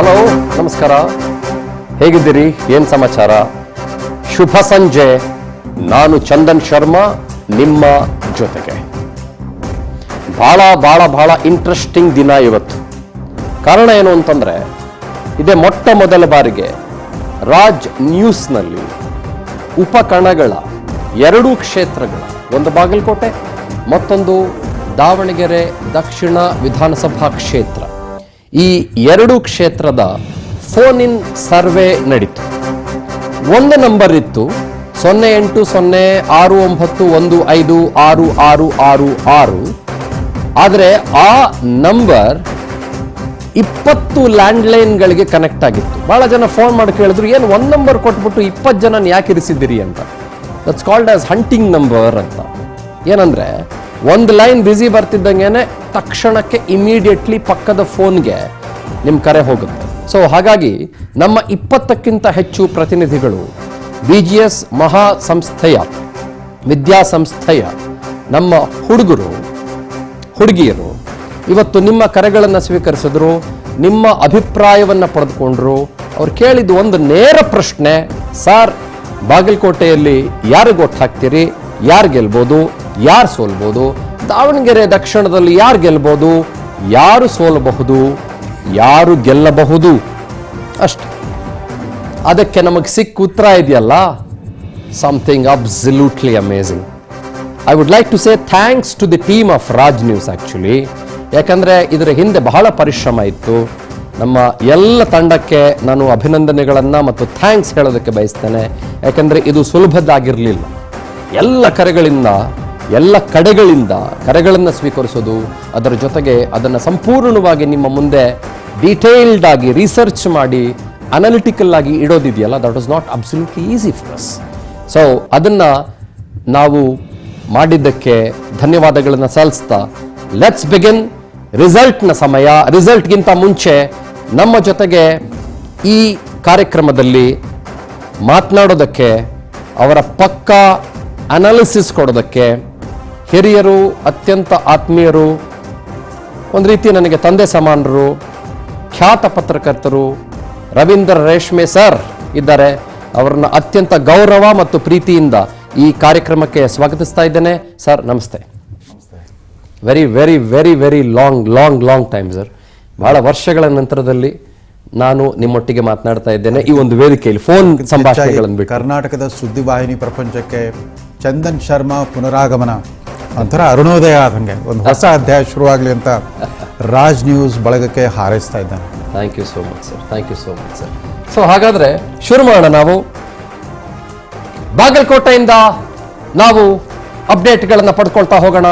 Hello, ನಮಸ್ಕಾರ. ಹೇಗಿದ್ದೀರಿ? ಏನು ಸಮಾಚಾರ? ಶುಭ ಸಂಜೆ. ನಾನು ಚಂದನ್ ಶರ್ಮಾ, ನಿಮ್ಮ ಜೊತೆಗೆ. ಬಹಳ ಇಂಟ್ರೆಸ್ಟಿಂಗ್ ದಿನ ಇವತ್ತು. ಕಾರಣ ಏನು ಅಂತಂದ್ರೆ, ಇದೇ ಮೊಟ್ಟ ಮೊದಲ ಬಾರಿಗೆ ರಾಜ್ ನ್ಯೂಸ್ನಲ್ಲಿ ಉಪಕಣಗಳ ಎರಡೂ ಕ್ಷೇತ್ರಗಳ, ಒಂದು ಬಾಗಲಕೋಟೆ ಮತ್ತೊಂದು ದಾವಣಗೆರೆ ದಕ್ಷಿಣ ವಿಧಾನಸಭಾ ಕ್ಷೇತ್ರ, ಈ ಎರಡೂ ಕ್ಷೇತ್ರದ ಫೋನ್ ಇನ್ ಸರ್ವೆ ನಡೀತು. ಒಂದು ನಂಬರ್ ಇತ್ತು 080691566666. ಆದರೆ ಆ ನಂಬರ್ 20 ಲ್ಯಾಂಡ್ಲೈನ್ಗಳಿಗೆ ಕನೆಕ್ಟ್ ಆಗಿತ್ತು. ಬಹಳ ಜನ ಫೋನ್ ಮಾಡಿ ಕೇಳಿದ್ರು, ಏನು ಒಂದು ನಂಬರ್ ಕೊಟ್ಬಿಟ್ಟು 20 ಜನ ಯಾಕೆ ಇರಿಸಿದ್ದೀರಿ ಅಂತ. That's called as hunting number ಅಂತ. ಏನಂದ್ರೆ, ಒಂದು ಲೈನ್ ಬ್ಯುಸಿ ಬರ್ತಿದ್ದಂಗೆನೆ ತಕ್ಷಣಕ್ಕೆ ಇಮಿಡಿಯೇಟ್ಲಿ ಪಕ್ಕದ ಫೋನ್ಗೆ ನಿಮ್ಮ ಕರೆ ಹೋಗುತ್ತೆ. ಸೊ ಹಾಗಾಗಿ ನಮ್ಮ 20ಕ್ಕಿಂತ ಹೆಚ್ಚು ಪ್ರತಿನಿಧಿಗಳು BGS ಮಹಾ ಸಂಸ್ಥೆಯ, ವಿದ್ಯಾಸಂಸ್ಥೆಯ ನಮ್ಮ ಹುಡುಗಿಯರು ಇವತ್ತು ನಿಮ್ಮ ಕರೆಗಳನ್ನು ಸ್ವೀಕರಿಸಿದ್ರು, ನಿಮ್ಮ ಅಭಿಪ್ರಾಯವನ್ನು ಪಡೆದುಕೊಂಡ್ರು. ಅವ್ರು ಕೇಳಿದ್ದು ಒಂದು ನೇರ ಪ್ರಶ್ನೆ, ಸರ್ ಬಾಗಲಕೋಟೆಯಲ್ಲಿ ಯಾರಿಗೆ ಒಟ್ಟು ಹಾಕ್ತೀರಿ, ಯಾರು ಗೆಲ್ಬೋದು, ಯಾರು ಸೋಲ್ಬೋದು, ದಾವಣಗೆರೆ ದಕ್ಷಿಣದಲ್ಲಿ ಯಾರು ಗೆಲ್ಬೋದು, ಯಾರು ಸೋಲಬಹುದು, ಯಾರು ಗೆಲ್ಲಬಹುದು, ಅಷ್ಟೆ. ಅದಕ್ಕೆ ನಮಗೆ ಸಿಕ್ಕ ಉತ್ತರ ಇದೆಯಲ್ಲ, something absolutely amazing. I would like to say thanks to the team of Raj news actually. ಯಾಕಂದರೆ ಇದರ ಹಿಂದೆ ಬಹಳ ಪರಿಶ್ರಮ ಇತ್ತು. ನಮ್ಮ ಎಲ್ಲ ತಂಡಕ್ಕೆ ನಾನು ಅಭಿನಂದನೆಗಳನ್ನು ಮತ್ತು ಥ್ಯಾಂಕ್ಸ್ ಹೇಳೋದಕ್ಕೆ ಬಯಸ್ತೇನೆ. ಯಾಕಂದರೆ ಇದು ಸುಲಭದಾಗಿರಲಿಲ್ಲ. ಎಲ್ಲ ಕರೆಗಳಿಂದ, ಎಲ್ಲ ಕಡೆಗಳಿಂದ ಕರೆಗಳನ್ನು ಸ್ವೀಕರಿಸೋದು, ಅದರ ಜೊತೆಗೆ ಅದನ್ನು ಸಂಪೂರ್ಣವಾಗಿ ನಿಮ್ಮ ಮುಂದೆ ಡೀಟೇಲ್ಡ್ ಆಗಿ ರಿಸರ್ಚ್ ಮಾಡಿ ಅನಾಲಿಟಿಕಲ್ ಆಗಿ ಇಡೋದಿದೆಯಲ್ಲ, that was not absolutely easy for us. So ಅದನ್ನು ನಾವು ಮಾಡಿದ್ದಕ್ಕೆ ಧನ್ಯವಾದಗಳನ್ನು ಸಲ್ಲಿಸ್ತಾ, ಲೆಟ್ಸ್ ಬಿಗಿನ್. ರಿಸಲ್ಟ್ನ ಸಮಯ. ರಿಸಲ್ಟ್ಗಿಂತ ಮುಂಚೆ ನಮ್ಮ ಜೊತೆಗೆ ಈ ಕಾರ್ಯಕ್ರಮದಲ್ಲಿ ಮಾತನಾಡೋದಕ್ಕೆ, ಅವರ ಪಕ್ಕಾ ಅನಾಲಿಸಿಸ್ ಕೊಡೋದಕ್ಕೆ ಹಿರಿಯರು, ಅತ್ಯಂತ ಆತ್ಮೀಯರು, ಒಂದು ರೀತಿ ನನಗೆ ತಂದೆ ಸಮಾನರು, ಖ್ಯಾತ ಪತ್ರಕರ್ತರು ರವೀಂದ್ರ ರೇಷ್ಮೆ ಸರ್ ಇದ್ದಾರೆ. ಅವರನ್ನ ಅತ್ಯಂತ ಗೌರವ ಮತ್ತು ಪ್ರೀತಿಯಿಂದ ಈ ಕಾರ್ಯಕ್ರಮಕ್ಕೆ ಸ್ವಾಗತಿಸ್ತಾ ಇದ್ದೇನೆ. ಸರ್ ನಮಸ್ತೆ. Very very very very long time sir. ಬಹಳ ವರ್ಷಗಳ ನಂತರದಲ್ಲಿ ನಾನು ನಿಮ್ಮೊಟ್ಟಿಗೆ ಮಾತನಾಡ್ತಾ ಇದ್ದೇನೆ ಈ ಒಂದು ವೇದಿಕೆಯಲ್ಲಿ, ಫೋನ್ ಸಂಭಾಷಣೆಗಳನ್ನು ಬಿಟ್ಟು. ಕರ್ನಾಟಕದ ಸುದ್ದಿವಾಹಿನಿ ಪ್ರಪಂಚಕ್ಕೆ ಚಂದನ್ ಶರ್ಮಾ ಪುನರಾಗಮನ, ಒಂಥರ ಅರುಣೋದಯ ಆದಂಗೆ, ಒಂದು ಹೊಸ ಅಧ್ಯಾಯ ಶುರುವಾಗಲಿ ಅಂತ ರಾಜ್ ನ್ಯೂಸ್ ಬಳಗಕ್ಕೆ ಹಾರೈಸ್ತಾ ಇದ್ದಾನೆ. Thank you so much sir. Thank you so much sir. So ಹಾಗಾದ್ರೆ ಶುರು ಮಾಡೋಣ. ನಾವು ಬಾಗಲಕೋಟೆಯಿಂದ ನಾವು ಅಪ್ಡೇಟ್ಗಳನ್ನು ಪಡ್ಕೊಳ್ತಾ ಹೋಗೋಣ.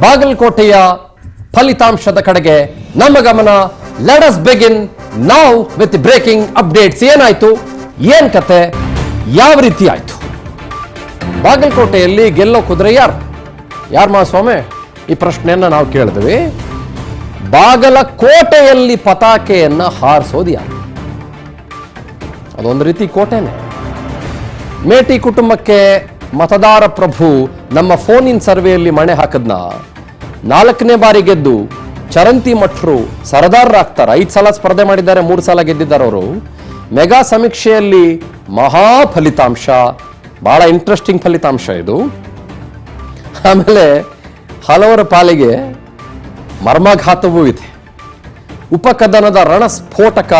ಬಾಗಲಕೋಟೆಯ ಫಲಿತಾಂಶದ ಕಡೆಗೆ ನಮ್ಮ ಗಮನ. Let us begin now with breaking updates. ಏನಾಯ್ತು, ಏನ್ ಕತೆ, ಯಾವ ರೀತಿ ಆಯ್ತು? ಬಾಗಲಕೋಟೆಯಲ್ಲಿ ಗೆಲ್ಲೋ ಕುದುರೆ ಯಾರು ಮಹಾಸ್ವಾಮಿ? ಈ ಪ್ರಶ್ನೆಯನ್ನ ನಾವು ಕೇಳಿದ್ವಿ. ಬಾಗಲಕೋಟೆಯಲ್ಲಿ ಪತಾಕೆಯನ್ನ ಹಾರಿಸೋದು ಯಾರು? ಅದೊಂದು ರೀತಿ ಕೋಟೆನೆ. ಮೇಟಿ ಕುಟುಂಬಕ್ಕೆ ಮತದಾರ ಪ್ರಭು ನಮ್ಮ ಫೋನ್ ಇನ್ ಸರ್ವೆಯಲ್ಲಿ ಮಣೆ ಹಾಕದ್ನ 4ನೇ ಬಾರಿ ಗೆದ್ದು ಚರಂತಿ ಮಠರು ಸರದಾರರಾಗ್ತಾರೆ. 5 ಸಲ ಸ್ಪರ್ಧೆ ಮಾಡಿದ್ದಾರೆ, 3 ಸಲ ಗೆದ್ದಿದ್ದಾರೆ ಅವರು. ಮೆಗಾ ಸಮೀಕ್ಷೆಯಲ್ಲಿ ಮಹಾ ಫಲಿತಾಂಶ, ಬಹಳ ಇಂಟ್ರೆಸ್ಟಿಂಗ್ ಫಲಿತಾಂಶ ಇದು. ಆಮೇಲೆ ಹಲವರ ಪಾಲಿಗೆ ಮರ್ಮಾಘಾತವೂ ಇದೆ. ಉಪಕದನದ ರಣಸ್ಫೋಟಕ,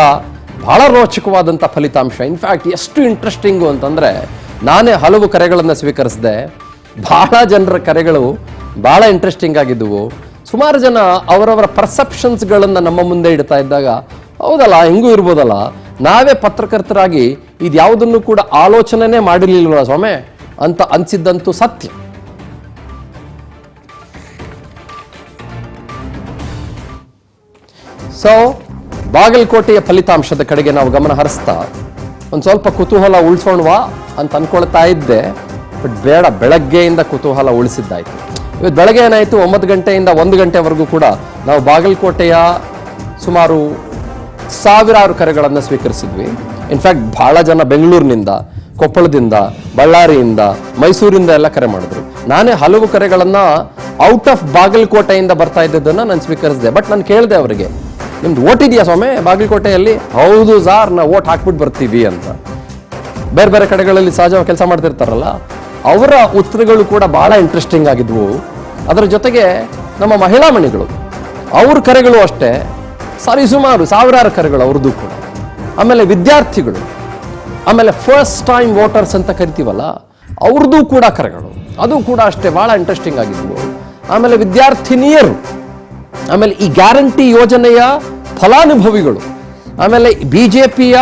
ಬಹಳ ರೋಚಕವಾದಂಥ ಫಲಿತಾಂಶ. ಇನ್ಫ್ಯಾಕ್ಟ್ ಎಷ್ಟು ಇಂಟ್ರೆಸ್ಟಿಂಗು ಅಂತಂದರೆ, ನಾನೇ ಹಲವು ಕರೆಗಳನ್ನು ಸ್ವೀಕರಿಸಿದೆ. ಬಹಳ ಜನರ ಕರೆಗಳು ಬಹಳ ಇಂಟ್ರೆಸ್ಟಿಂಗ್ ಆಗಿದ್ದವು. ಸುಮಾರು ಜನ ಅವರವರ ಪರ್ಸೆಪ್ಷನ್ಸ್ಗಳನ್ನು ನಮ್ಮ ಮುಂದೆ ಇಡ್ತಾ ಇದ್ದಾಗ, ಹೌದಲ್ಲ ಹಿಂಗೂ ಇರ್ಬೋದಲ್ಲ, ನಾವೇ ಪತ್ರಕರ್ತರಾಗಿ ಇದು ಯಾವುದನ್ನು ಕೂಡ ಆಲೋಚನೆ ಮಾಡಿರ್ಲಿಲ್ವ ಸ್ವಾಮಿ ಅಂತ ಅನಿಸಿದ್ದಂತೂ ಸತ್ಯ. ಸೊ ಬಾಗಲಕೋಟೆಯ ಫಲಿತಾಂಶದ ಕಡೆಗೆ ನಾವು ಗಮನ ಹರಿಸ್ತಾ ಒಂದು ಸ್ವಲ್ಪ ಕುತೂಹಲ ಉಳಿಸೋಣವಾ ಅಂತ ಅನ್ಕೊಳ್ತಾ ಇದ್ದೆ. ಬಟ್ ಬೇಡ, ಬೆಳಗ್ಗೆಯಿಂದ ಕುತೂಹಲ ಉಳಿಸಿದ್ದಾಯ್ತು. ಇವತ್ತು ಬೆಳಗ್ಗೆ ಏನಾಯಿತು, 9 ಗಂಟೆಯಿಂದ 1 ಗಂಟೆವರೆಗೂ ಕೂಡ ನಾವು ಬಾಗಲಕೋಟೆಯ ಸುಮಾರು ಸಾವಿರಾರು ಕರೆಗಳನ್ನು ಸ್ವೀಕರಿಸಿದ್ವಿ. ಇನ್ಫ್ಯಾಕ್ಟ್ ಬಹಳ ಜನ ಬೆಂಗಳೂರಿನಿಂದ, ಕೊಪ್ಪಳದಿಂದ, ಬಳ್ಳಾರಿಯಿಂದ, ಮೈಸೂರಿಂದ ಎಲ್ಲ ಕರೆ ಮಾಡಿದ್ರು. ನಾನೇ ಹಲವು ಕರೆಗಳನ್ನು ಔಟ್ ಆಫ್ ಬಾಗಲಕೋಟೆಯಿಂದ ಬರ್ತಾ ಇದ್ದದನ್ನು ನಾನು ಸ್ವೀಕರಿಸಿದೆ. ಬಟ್ ನಾನು ಕೇಳಿದೆ ಅವರಿಗೆ, ನಿಮ್ದು ಓಟ್ ಇದೆಯಾ ಸ್ವಾಮಿ ಬಾಗಲಕೋಟೆಯಲ್ಲಿ? ಹೌದು ಸಾರ್, ನಾವು ಓಟ್ ಹಾಕ್ಬಿಟ್ಟು ಬರ್ತೀವಿ ಅಂತ. ಬೇರೆ ಬೇರೆ ಕಡೆಗಳಲ್ಲಿ ಸಹಜವಾಗಿ ಕೆಲಸ ಮಾಡ್ತಿರ್ತಾರಲ್ಲ, ಅವರ ಉತ್ತರಗಳು ಕೂಡ ಬಹಳ ಇಂಟ್ರೆಸ್ಟಿಂಗ್ ಆಗಿದ್ವು. ಅದರ ಜೊತೆಗೆ ನಮ್ಮ ಮಹಿಳಾ ಮಣಿಗಳು ಅವ್ರ ಕರೆಗಳು ಅಷ್ಟೇ ಸುಮಾರು ಸಾವಿರಾರು ಕರೆಗಳು ಅವ್ರದ್ದು ಕೂಡ. ಆಮೇಲೆ ವಿದ್ಯಾರ್ಥಿಗಳು, ಆಮೇಲೆ ಫಸ್ಟ್ ಟೈಮ್ ವೋಟರ್ಸ್ ಅಂತ ಕರಿತೀವಲ್ಲ ಅವ್ರದ್ದು ಕೂಡ ಕರೆಗಳು, ಅದು ಕೂಡ ಅಷ್ಟೇ ಬಹಳ ಇಂಟ್ರೆಸ್ಟಿಂಗ್ ಆಗಿದ್ವು. ಆಮೇಲೆ ವಿದ್ಯಾರ್ಥಿನಿಯರು, ಆಮೇಲೆ ಈ ಗ್ಯಾರಂಟಿ ಯೋಜನೆಯ ಫಲಾನುಭವಿಗಳು, ಆಮೇಲೆ ಬಿಜೆಪಿಯ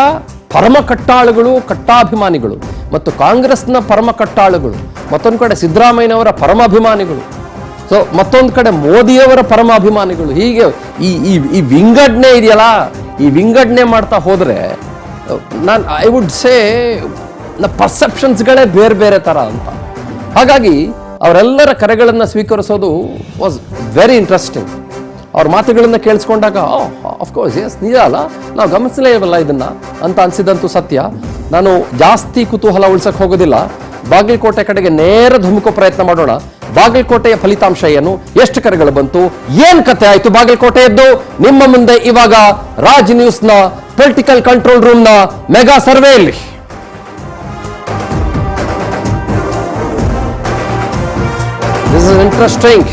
ಪರಮ ಕಟ್ಟಾಳುಗಳು, ಕಟ್ಟಾಭಿಮಾನಿಗಳು, ಮತ್ತು ಕಾಂಗ್ರೆಸ್ನ ಪರಮ ಕಟ್ಟಾಳುಗಳು, ಮತ್ತೊಂದು ಕಡೆ ಸಿದ್ದರಾಮಯ್ಯನವರ ಪರಮಾಭಿಮಾನಿಗಳು, ಸೊ ಮತ್ತೊಂದು ಕಡೆ ಮೋದಿಯವರ ಪರಮಾಭಿಮಾನಿಗಳು. ಹೀಗೆ ಈ ವಿಂಗಡಣೆ ಇದೆಯಲ್ಲ, ಈ ವಿಂಗಡಣೆ ಮಾಡ್ತಾ ಹೋದರೆ ನಾನು ಐ ವುಡ್ ಸೇ ಪರ್ಸೆಪ್ಷನ್ಸ್ಗಳೇ ಬೇರೆ ಬೇರೆ ಥರ ಅಂತ. ಹಾಗಾಗಿ ಅವರೆಲ್ಲರ ಕರೆಗಳನ್ನು ಸ್ವೀಕರಿಸೋದು ವಾಸ್ ವೆರಿ ಇಂಟ್ರೆಸ್ಟಿಂಗ್. ಅವ್ರ ಮಾತುಗಳನ್ನು ಕೇಳಿಸ್ಕೊಂಡಾಗ ಅಫ್ಕೋರ್ಸ್ ಎಸ್ ನಿಜ ಅಲ್ಲ, ನಾವು ಗಮನಿಸಲೇವಲ್ಲ ಇದನ್ನ ಅಂತ ಅನಿಸಿದಂತೂ ಸತ್ಯ. ನಾನು ಜಾಸ್ತಿ ಕುತೂಹಲ ಉಳಿಸಕ್ಕೆ ಹೋಗೋದಿಲ್ಲ, ಬಾಗಲಕೋಟೆ ಕಡೆಗೆ ನೇರ ಧುಮುಕೋ ಪ್ರಯತ್ನ ಮಾಡೋಣ. ಬಾಗಲಕೋಟೆಯ ಫಲಿತಾಂಶ ಏನು, ಎಷ್ಟು ಕರೆಗಳು ಬಂತು, ಏನ್ ಕತೆ ಆಯ್ತು ಬಾಗಲಕೋಟೆಯದ್ದು? ನಿಮ್ಮ ಮುಂದೆ ಇವಾಗ ರಾಜ್ ನ್ಯೂಸ್ನ ಪೊಲಿಟಿಕಲ್ ಕಂಟ್ರೋಲ್ ರೂಮ್ನ ಮೆಗಾ ಸರ್ವೆಯಲ್ಲಿ this is interesting.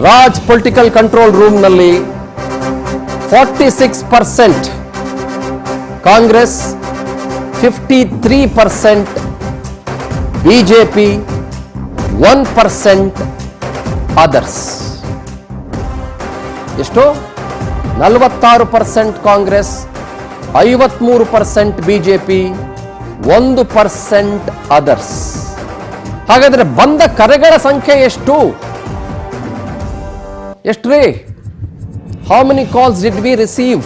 Raj political control ರೂಮ್ನಲ್ಲಿ 46% ಕಾಂಗ್ರೆಸ್, 53% ಬಿಜೆಪಿ, 1% ಅದರ್ಸ್. ಎಷ್ಟು? 46% ಕಾಂಗ್ರೆಸ್, 53% ಬಿಜೆಪಿ, 1% ಅದರ್ಸ್. ಹಾಗಾದ್ರೆ ಬಂದ ಕರೆಗಳ ಸಂಖ್ಯೆ ಎಷ್ಟು? ಎಷ್ಟ್ರಿ? How many calls did we receive?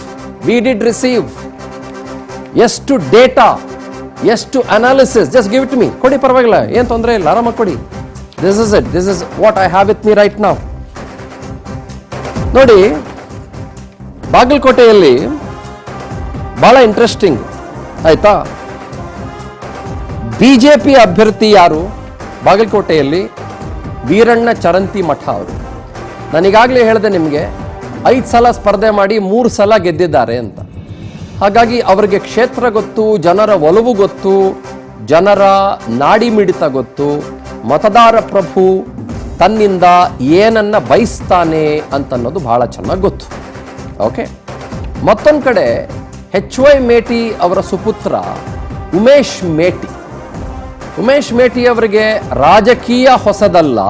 We did receive. ಎಷ್ಟು ಡೇಟಾ, ಎಷ್ಟು analysis? Just give it me. ಕೊಡಿ, ಪರವಾಗಿಲ್ಲ, ಏನು ತೊಂದರೆ ಇಲ್ಲ, ಆರಾಮಾಗಿ ಕೊಡಿ. This is it, this is what I have with me right now. ನೋಡಿ, ಬಾಗಲಕೋಟೆಯಲ್ಲಿ ಬಹಳ ಇಂಟ್ರೆಸ್ಟಿಂಗ್ ಆಯ್ತಾ. ಬಿಜೆಪಿ ಅಭ್ಯರ್ಥಿ ಯಾರು ಬಾಗಲಕೋಟೆಯಲ್ಲಿ? ವೀರಣ್ಣ ಚರಂತಿ ಮಠ ಅವರು. ನಾನೀಗಾಗಲೇ ಹೇಳಿದೆ ನಿಮಗೆ, 5 ಸಲ ಸ್ಪರ್ಧೆ ಮಾಡಿ 3 ಸಲ ಗೆದ್ದಿದ್ದಾರೆ ಅಂತ. ಹಾಗಾಗಿ ಅವರಿಗೆ ಕ್ಷೇತ್ರ ಗೊತ್ತು, ಜನರ ಒಲವು ಗೊತ್ತು, ಜನರ ನಾಡಿ ಮಿಡಿತ ಗೊತ್ತು, ಮತದಾರ ಪ್ರಭು ತನ್ನಿಂದ ಏನನ್ನ ಬಯಸ್ತಾನೆ ಅಂತನ್ನೋದು ಬಹಳ ಚೆನ್ನಾಗಿ ಗೊತ್ತು. ಓಕೆ, ಮತ್ತೊಂದು ಕಡೆ HY ಮೇಟಿ ಅವರ ಸುಪುತ್ರ ಉಮೇಶ್ ಮೇಟಿ. ಉಮೇಶ್ ಮೇಟಿ ಅವರಿಗೆ ರಾಜಕೀಯ ಹೊಸದಲ್ಲ,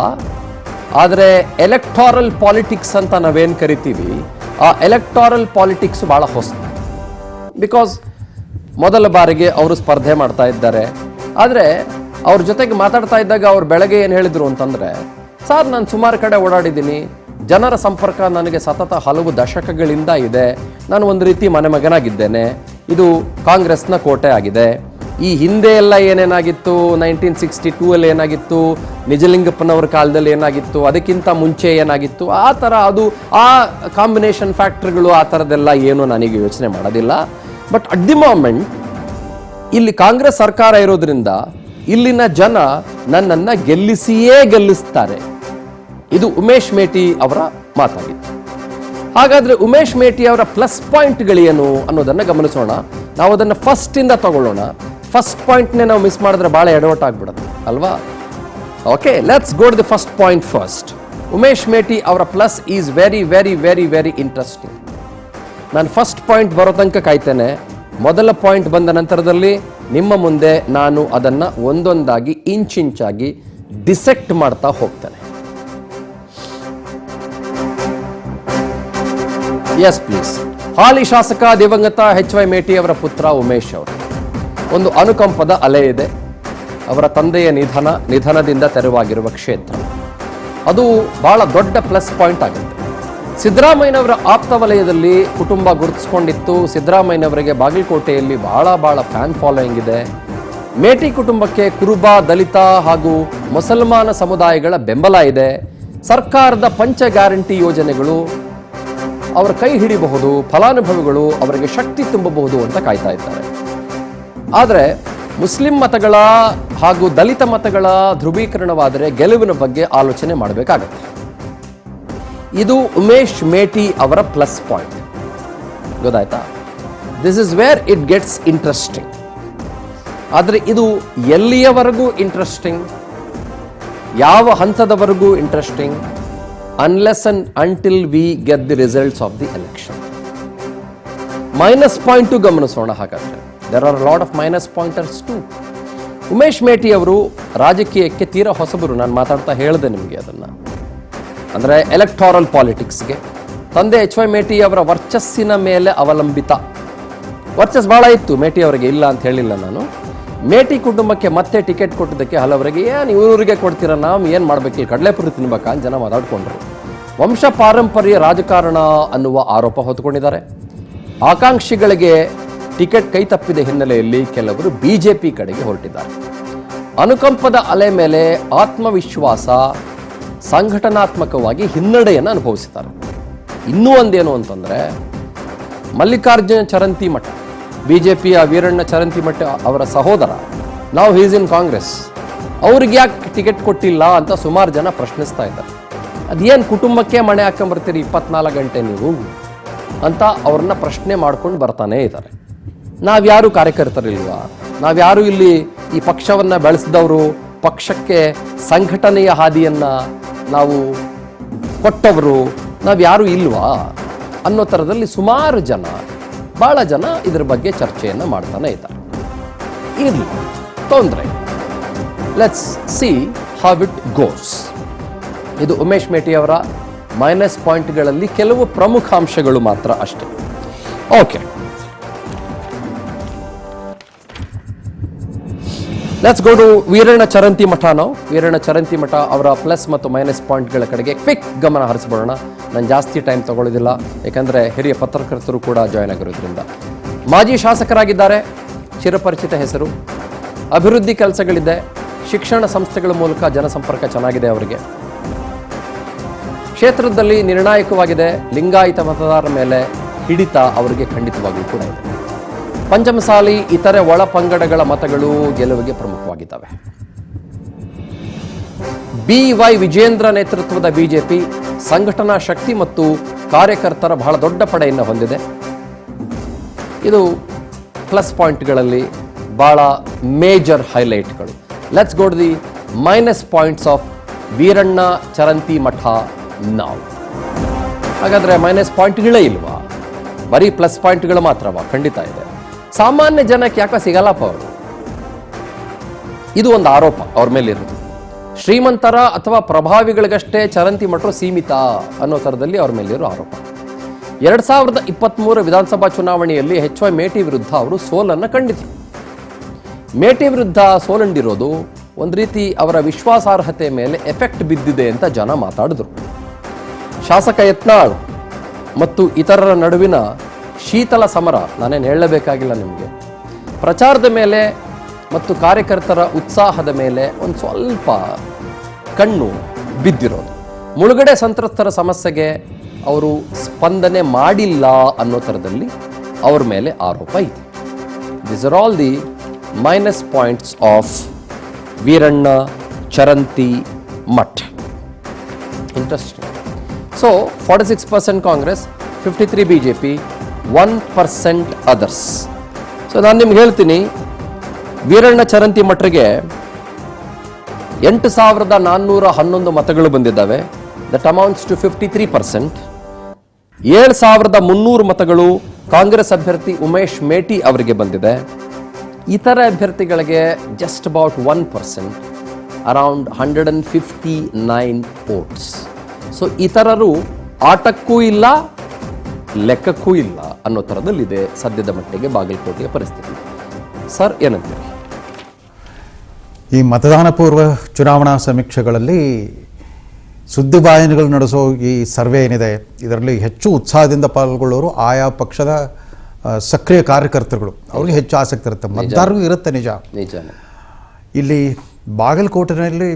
ಆದರೆ ಎಲೆಕ್ಟಾರಲ್ ಪಾಲಿಟಿಕ್ಸ್ ಅಂತ ನಾವೇನು ಕರಿತೀವಿ, ಆ ಎಲೆಕ್ಟಾರಲ್ ಪಾಲಿಟಿಕ್ಸ್ ಬಹಳ ಹೊಸದು. ಬಿಕಾಸ್ ಮೊದಲ ಬಾರಿಗೆ ಅವರು ಸ್ಪರ್ಧೆ ಮಾಡ್ತಾ ಇದ್ದಾರೆ. ಆದರೆ ಅವ್ರ ಜೊತೆಗೆ ಮಾತಾಡ್ತಾ ಇದ್ದಾಗ ಅವ್ರು ಬೆಳಗ್ಗೆ ಏನು ಹೇಳಿದ್ರು ಅಂತಂದರೆ, ಸರ್ ನಾನು ಸುಮಾರು ಕಡೆ ಓಡಾಡಿದ್ದೀನಿ, ಜನರ ಸಂಪರ್ಕ ನನಗೆ ಸತತ ಹಲವು ದಶಕಗಳಿಂದ ಇದೆ, ನಾನು ಒಂದು ರೀತಿ ಮನೆ ಮಗನಾಗಿದ್ದೇನೆ, ಇದು ಕಾಂಗ್ರೆಸ್ನ ಕೋಟೆ ಆಗಿದೆ. ಈ ಹಿಂದೆ ಎಲ್ಲ ಏನೇನಾಗಿತ್ತು, 1962 ಏನಾಗಿತ್ತು, ನಿಜಲಿಂಗಪ್ಪನವ್ರ ಕಾಲದಲ್ಲಿ ಏನಾಗಿತ್ತು, ಅದಕ್ಕಿಂತ ಮುಂಚೆ ಏನಾಗಿತ್ತು, ಆ ಥರ ಅದು ಆ ಕಾಂಬಿನೇಷನ್ ಫ್ಯಾಕ್ಟ್ರಿಗಳು ಆ ಥರದ್ದೆಲ್ಲ ಏನು ನನಗೆ ಯೋಚನೆ ಮಾಡೋದಿಲ್ಲ. ಬಟ್ ಅಟ್ ದಿ ಮೊಮೆಂಟ್ ಇಲ್ಲಿ ಕಾಂಗ್ರೆಸ್ ಸರ್ಕಾರ ಇರೋದ್ರಿಂದ ಇಲ್ಲಿನ ಜನ ನನ್ನನ್ನು ಗೆಲ್ಲಿಸ್ತಾರೆ. ಇದು ಉಮೇಶ್ ಮೇಟಿ ಅವರ ಮಾತಾಗಿತ್ತು. ಹಾಗಾದ್ರೆ ಉಮೇಶ್ ಮೇಟಿ ಅವರ ಪ್ಲಸ್ ಪಾಯಿಂಟ್ಗಳೇನು ಅನ್ನೋದನ್ನು ಗಮನಿಸೋಣ. ನಾವು ಅದನ್ನು ಫಸ್ಟಿಂದ ತಗೊಳ್ಳೋಣ. ಫಸ್ಟ್ ಪಾಯಿಂಟ್ನೇ ನಾವು ಮಿಸ್ ಮಾಡಿದ್ರೆ ಭಾಳ ಎಡವಟ್ಟಾಗ್ಬಿಡುತ್ತೆ ಅಲ್ವಾ? Okay, let's go to the first point first. Umesh Meti ಅವರ plus is very very very very interesting. ನಾನು ಫಸ್ಟ್ ಪಾಯಿಂಟ್ ಬರೋ ತನಕ ಕಾಯ್ತೇನೆ. ಮೊದಲ ಪಾಯಿಂಟ್ ಬಂದ ನಂತರದಲ್ಲಿ ನಿಮ್ಮ ಮುಂದೆ ನಾನು ಅದನ್ನು ಒಂದೊಂದಾಗಿ ಇಂಚಾಗಿ ಡಿಸೆಕ್ಟ್ ಮಾಡ್ತಾ ಹೋಗ್ತೇನೆ. Yes please. ಹಾಲಿ ಶಾಸಕ ದಿವಂಗತ HY ಮೇಟಿ ಅವರ ಪುತ್ರ ಉಮೇಶ್ ಅವರು. ಒಂದು ಅನುಕಂಪದ ಅಲೆ ಇದೆ. ಅವರ ತಂದೆಯ ನಿಧನದಿಂದ ತೆರವಾಗಿರುವ ಕ್ಷೇತ್ರ, ಅದು ಬಹಳ ದೊಡ್ಡ ಪ್ಲಸ್ ಪಾಯಿಂಟ್ ಆಗುತ್ತೆ. ಸಿದ್ದರಾಮಯ್ಯನವರ ಆಪ್ತ ವಲಯದಲ್ಲಿ ಕುಟುಂಬ ಗುರುತಿಸ್ಕೊಂಡಿತ್ತು. ಸಿದ್ದರಾಮಯ್ಯನವರಿಗೆ ಬಾಗಲಕೋಟೆಯಲ್ಲಿ ಬಹಳ ಫ್ಯಾನ್ ಫಾಲೋಯಿಂಗ್ ಇದೆ. ಮೇಟಿ ಕುಟುಂಬಕ್ಕೆ ಕುರುಬ, ದಲಿತ ಹಾಗೂ ಮುಸಲ್ಮಾನ ಸಮುದಾಯಗಳ ಬೆಂಬಲ ಇದೆ. ಸರ್ಕಾರದ ಪಂಚ ಗ್ಯಾರಂಟಿ ಯೋಜನೆಗಳು ಅವರ ಕೈ ಹಿಡಿಬಹುದು, ಫಲಾನುಭವಿಗಳು ಅವರಿಗೆ ಶಕ್ತಿ ತುಂಬಬಹುದು ಅಂತ ಕಾಯ್ತಾ ಇದ್ದಾರೆ. ಆದರೆ ಮುಸ್ಲಿಂ ಮತಗಳ ಹಾಗೂ ದಲಿತ ಮತಗಳ ಧ್ರುವೀಕರಣವಾದರೆ ಗೆಲುವಿನ ಬಗ್ಗೆ ಆಲೋಚನೆ ಮಾಡಬೇಕಾಗತ್ತೆ. ಇದು ಉಮೇಶ್ ಮೇಟಿ ಅವರ ಪ್ಲಸ್ ಪಾಯಿಂಟ್. ಗೊತ್ತಾಯ್ತಾ? This is where it gets interesting. ಆದರೆ ಇದು ಎಲ್ಲಿಯವರೆಗೂ ಇಂಟ್ರೆಸ್ಟಿಂಗ್, ಯಾವ ಹಂತದವರೆಗೂ interesting? Unless and until we get the results of the election. Minus point ಗಮನಿಸೋಣ. ಹಾಗಾದ್ರೆ there are lot of minus pointers too. Umesh Meti ಅವರು ರಾಜಕೀಯಕ್ಕೆ ತೀರಾ ಹೊಸಬರು. ನಾನು ಮಾತಾಡ್ತಾ ಹೇಳಿದೆ ನಿಮಗೆ ಅದನ್ನು. ಅಂದರೆ ಎಲೆಕ್ಟಾರಲ್ ಪಾಲಿಟಿಕ್ಸ್ಗೆ ತಂದೆ ಎಚ್ ವೈ ಮೇಟಿ ಅವರ ವರ್ಚಸ್ಸಿನ ಮೇಲೆ ಅವಲಂಬಿತ. ವರ್ಚಸ್ ಭಾಳ ಇತ್ತು ಮೇಟಿ ಅವರಿಗೆ, ಇಲ್ಲ ಅಂತ ಹೇಳಿಲ್ಲ ನಾನು. ಮೇಟಿ ಕುಟುಂಬಕ್ಕೆ ಮತ್ತೆ ಟಿಕೆಟ್ ಕೊಟ್ಟಿದ್ದಕ್ಕೆ ಹಲವರಿಗೆ ಏನು ಇವರಿಗೆ ಕೊಡ್ತೀರ, ನಾವು ಏನು ಮಾಡಬೇಕಿಲ್ಲ, ಕಡಲೆಪುರಿ ತಿನ್ಬೇಕಾ ಅಂತ ಜನ ಮಾತಾಡ್ಕೊಂಡ್ರು. ವಂಶ ಪಾರಂಪರ್ಯ ರಾಜಕಾರಣ ಅನ್ನುವ ಆರೋಪ ಹೊತ್ತುಕೊಂಡಿದ್ದಾರೆ. ಆಕಾಂಕ್ಷಿಗಳಿಗೆ ಟಿಕೆಟ್ ಕೈ ತಪ್ಪಿದ ಹಿನ್ನೆಲೆಯಲ್ಲಿ ಕೆಲವರು ಬಿಜೆಪಿ ಕಡೆಗೆ ಹೊರಟಿದ್ದಾರೆ. ಅನುಕಂಪದ ಅಲೆ ಮೇಲೆ ಆತ್ಮವಿಶ್ವಾಸ, ಸಂಘಟನಾತ್ಮಕವಾಗಿ ಹಿನ್ನಡೆಯನ್ನು ಅನುಭವಿಸಿದ್ದಾರೆ. ಇನ್ನೂ ಒಂದೇನು ಅಂತಂದರೆ, ಮಲ್ಲಿಕಾರ್ಜುನ ಚರಂತಿಮಠ, ಬಿಜೆಪಿಯ ವೀರಣ್ಣ ಚರಂತಿಮಠ ಅವರ ಸಹೋದರ, ನಾವು ಹೀಸ್ ಇನ್ ಕಾಂಗ್ರೆಸ್, ಅವ್ರಿಗೆ ಯಾಕೆ ಟಿಕೆಟ್ ಕೊಟ್ಟಿಲ್ಲ ಅಂತ ಸುಮಾರು ಜನ ಪ್ರಶ್ನಿಸ್ತಾ ಇದ್ದಾರೆ. ಅದೇನು ಕುಟುಂಬಕ್ಕೆ ಮಣೆ ಹಾಕೊಂಬರ್ತೀರಿ 24 ಗಂಟೆ ನೀವು ಅಂತ ಅವ್ರನ್ನ ಪ್ರಶ್ನೆ ಮಾಡ್ಕೊಂಡು ಬರ್ತಾನೇ ಇದ್ದಾರೆ. ನಾವ್ಯಾರು ಕಾರ್ಯಕರ್ತರಿಲ್ವಾ? ನಾವ್ಯಾರು ಇಲ್ಲಿ ಈ ಪಕ್ಷವನ್ನು ಬೆಳೆಸಿದವರು, ಪಕ್ಷಕ್ಕೆ ಸಂಘಟನೆಯ ಹಾದಿಯನ್ನು ನಾವು ಕೊಟ್ಟವರು ನಾವ್ಯಾರು ಇಲ್ವಾ ಅನ್ನೋ ಥರದಲ್ಲಿ ಸುಮಾರು ಜನ, ಭಾಳ ಜನ ಇದ್ರ ಬಗ್ಗೆ ಚರ್ಚೆಯನ್ನು ಮಾಡ್ತಾನೆ ಇದ್ದಾರೆ. ಇರಲಿ, ತೊಂದರೆ, let's see how it goes. ಇದು ಉಮೇಶ್ ಮೇಟಿ ಅವರ ಮೈನಸ್ ಪಾಯಿಂಟ್ಗಳಲ್ಲಿ ಕೆಲವು ಪ್ರಮುಖ ಅಂಶಗಳು ಮಾತ್ರ ಅಷ್ಟೇ. Okay, let's go to Veeranna Charantimath. ನಾವು ವೀರಣ್ಣ ಚರಂತಿಮಠ ಅವರ ಪ್ಲಸ್ ಮತ್ತು ಮೈನಸ್ ಪಾಯಿಂಟ್ಗಳ ಕಡೆಗೆ ಕ್ವಿಕ್ ಗಮನ ಹರಿಸ್ಬಿಡೋಣ. ನಾನು ಜಾಸ್ತಿ ಟೈಮ್ ತಗೊಳ್ಳೋದಿಲ್ಲ, ಯಾಕಂದರೆ ಹಿರಿಯ ಪತ್ರಕರ್ತರು ಕೂಡ ಜಾಯ್ನ್ ಆಗಿರೋದ್ರಿಂದ. ಮಾಜಿ ಶಾಸಕರಾಗಿದ್ದಾರೆ, ಚಿರಪರಿಚಿತ ಹೆಸರು. ಅಭಿವೃದ್ಧಿ ಕೆಲಸಗಳಿದೆ, ಶಿಕ್ಷಣ ಸಂಸ್ಥೆಗಳ ಮೂಲಕ ಜನಸಂಪರ್ಕ ಚೆನ್ನಾಗಿದೆ ಅವರಿಗೆ. ಕ್ಷೇತ್ರದಲ್ಲಿ ನಿರ್ಣಾಯಕವಾಗಿದೆ, ಲಿಂಗಾಯತ ಮತದಾರರ ಮೇಲೆ ಹಿಡಿತ ಅವರಿಗೆ ಖಂಡಿತವಾಗಿಯೂ ಕೂಡ ಇದೆ. ಪಂಚಮಸಾಲಿ ಇತರೆ ಒಳ ಪಂಗಡಗಳ ಮತಗಳು ಗೆಲುವಿಗೆ ಪ್ರಮುಖವಾಗಿದ್ದಾವೆ. BY ವಿಜೇಂದ್ರ ನೇತೃತ್ವದ ಬಿಜೆಪಿ ಸಂಘಟನಾ ಶಕ್ತಿ ಮತ್ತು ಕಾರ್ಯಕರ್ತರ ಬಹಳ ದೊಡ್ಡ ಪಡೆಯನ್ನು ಹೊಂದಿದೆ. ಇದು ಪ್ಲಸ್ ಪಾಯಿಂಟ್ಗಳಲ್ಲಿ ಬಹಳ ಮೇಜರ್ ಹೈಲೈಟ್ಗಳು. Let's go to the minus points of Veeranna Charantimath ನಾವು. ಹಾಗಾದರೆ ಮೈನಸ್ ಪಾಯಿಂಟ್ಗಳೇ ಇಲ್ವಾ? ಬರೀ ಪ್ಲಸ್ ಪಾಯಿಂಟ್ಗಳು ಮಾತ್ರವಾ? ಖಂಡಿತ ಇದೆ. ಸಾಮಾನ್ಯ ಜನಕ್ಕೆ ಯಾಕೆ ಸಿಗಲ್ಲಪ್ಪ ಅವರು? ಇದು ಒಂದು ಆರೋಪ ಅವ್ರ ಮೇಲಿರೋದು. ಶ್ರೀಮಂತರ ಅಥವಾ ಪ್ರಭಾವಿಗಳಿಗಷ್ಟೇ ಚರಂತಿಮಠರು ಸೀಮಿತ ಅನ್ನೋ ಥರದಲ್ಲಿ ಅವ್ರ ಮೇಲಿರೋ ಆರೋಪ. 2023 ವಿಧಾನಸಭಾ ಚುನಾವಣೆಯಲ್ಲಿ HY ಮೇಟಿ ವಿರುದ್ಧ ಅವರು ಸೋಲನ್ನು ಕಂಡಿದ್ರು. ಮೇಟಿ ವಿರುದ್ಧ ಸೋಲಂಡಿರೋದು ಒಂದು ರೀತಿ ಅವರ ವಿಶ್ವಾಸಾರ್ಹತೆ ಮೇಲೆ ಎಫೆಕ್ಟ್ ಬಿದ್ದಿದೆ ಅಂತ ಜನ ಮಾತಾಡಿದ್ರು. ಶಾಸಕ ಯತ್ನಾಳ್ ಮತ್ತು ಇತರರ ನಡುವಿನ ಶೀತಲ ಸಮರ ನಾನೇನು ಹೇಳಬೇಕಾಗಿಲ್ಲ ನಿಮಗೆ. ಪ್ರಚಾರದ ಮೇಲೆ ಮತ್ತು ಕಾರ್ಯಕರ್ತರ ಉತ್ಸಾಹದ ಮೇಲೆ ಒಂದು ಸ್ವಲ್ಪ ಕಣ್ಣು ಬಿದ್ದಿರೋದು. ಮುಳುಗಡೆ ಸಂತ್ರಸ್ತರ ಸಮಸ್ಯೆಗೆ ಅವರು ಸ್ಪಂದನೆ ಮಾಡಿಲ್ಲ ಅನ್ನೋ ಥರದಲ್ಲಿ ಅವ್ರ ಮೇಲೆ ಆರೋಪ ಇದೆ. This are all the minus points of Veeranna Charantimath. Interesting. So 46% Congress, 53 BJP, 1% others. So ನಾನು ನಿಮ್ಗೆ ಹೇಳ್ತೀನಿ, ವೀರಣ್ಣ ಚರಂತಿಮಠರಿಗೆ 8,411 ಮತಗಳು ಬಂದಿದ್ದಾವೆ. That amounts to 53%. 7,300 ಮತಗಳು ಕಾಂಗ್ರೆಸ್ ಅಭ್ಯರ್ಥಿ ಉಮೇಶ್ ಮೇಟಿ ಅವರಿಗೆ ಬಂದಿದೆ. ಇತರ ಅಭ್ಯರ್ಥಿಗಳಿಗೆ just about 1%, around 159 votes. So ಇತರರು ಆಟಕ್ಕೂ ಇಲ್ಲ, ಲೆಕ್ಕಕ್ಕೂ ಇಲ್ಲ ಅನ್ನೋ ಥರದಲ್ಲಿದೆ ಸದ್ಯದ ಮಟ್ಟಿಗೆ ಬಾಗಲಕೋಟೆಯ ಪರಿಸ್ಥಿತಿ. ಸರ್, ಏನಂತೀರಿ? ಈ ಮತದಾನ ಪೂರ್ವ ಚುನಾವಣಾ ಸಮೀಕ್ಷೆಗಳಲ್ಲಿ ಸುದ್ದಿವಾಹಿನಿಗಳು ನಡೆಸೋ ಈ ಸರ್ವೆ ಏನಿದೆ, ಇದರಲ್ಲಿ ಹೆಚ್ಚು ಉತ್ಸಾಹದಿಂದ ಪಾಲ್ಗೊಳ್ಳೋರು ಆಯಾ ಪಕ್ಷದ ಸಕ್ರಿಯ ಕಾರ್ಯಕರ್ತರುಗಳು. ಅವ್ರಿಗೆ ಹೆಚ್ಚು ಆಸಕ್ತಿ ಇರುತ್ತೆ, ಮತದಾರರಿಗೂ ಇರುತ್ತೆ. ನಿಜಾನೇ. ಇಲ್ಲಿ ಬಾಗಲಕೋಟೆಯಲ್ಲಿ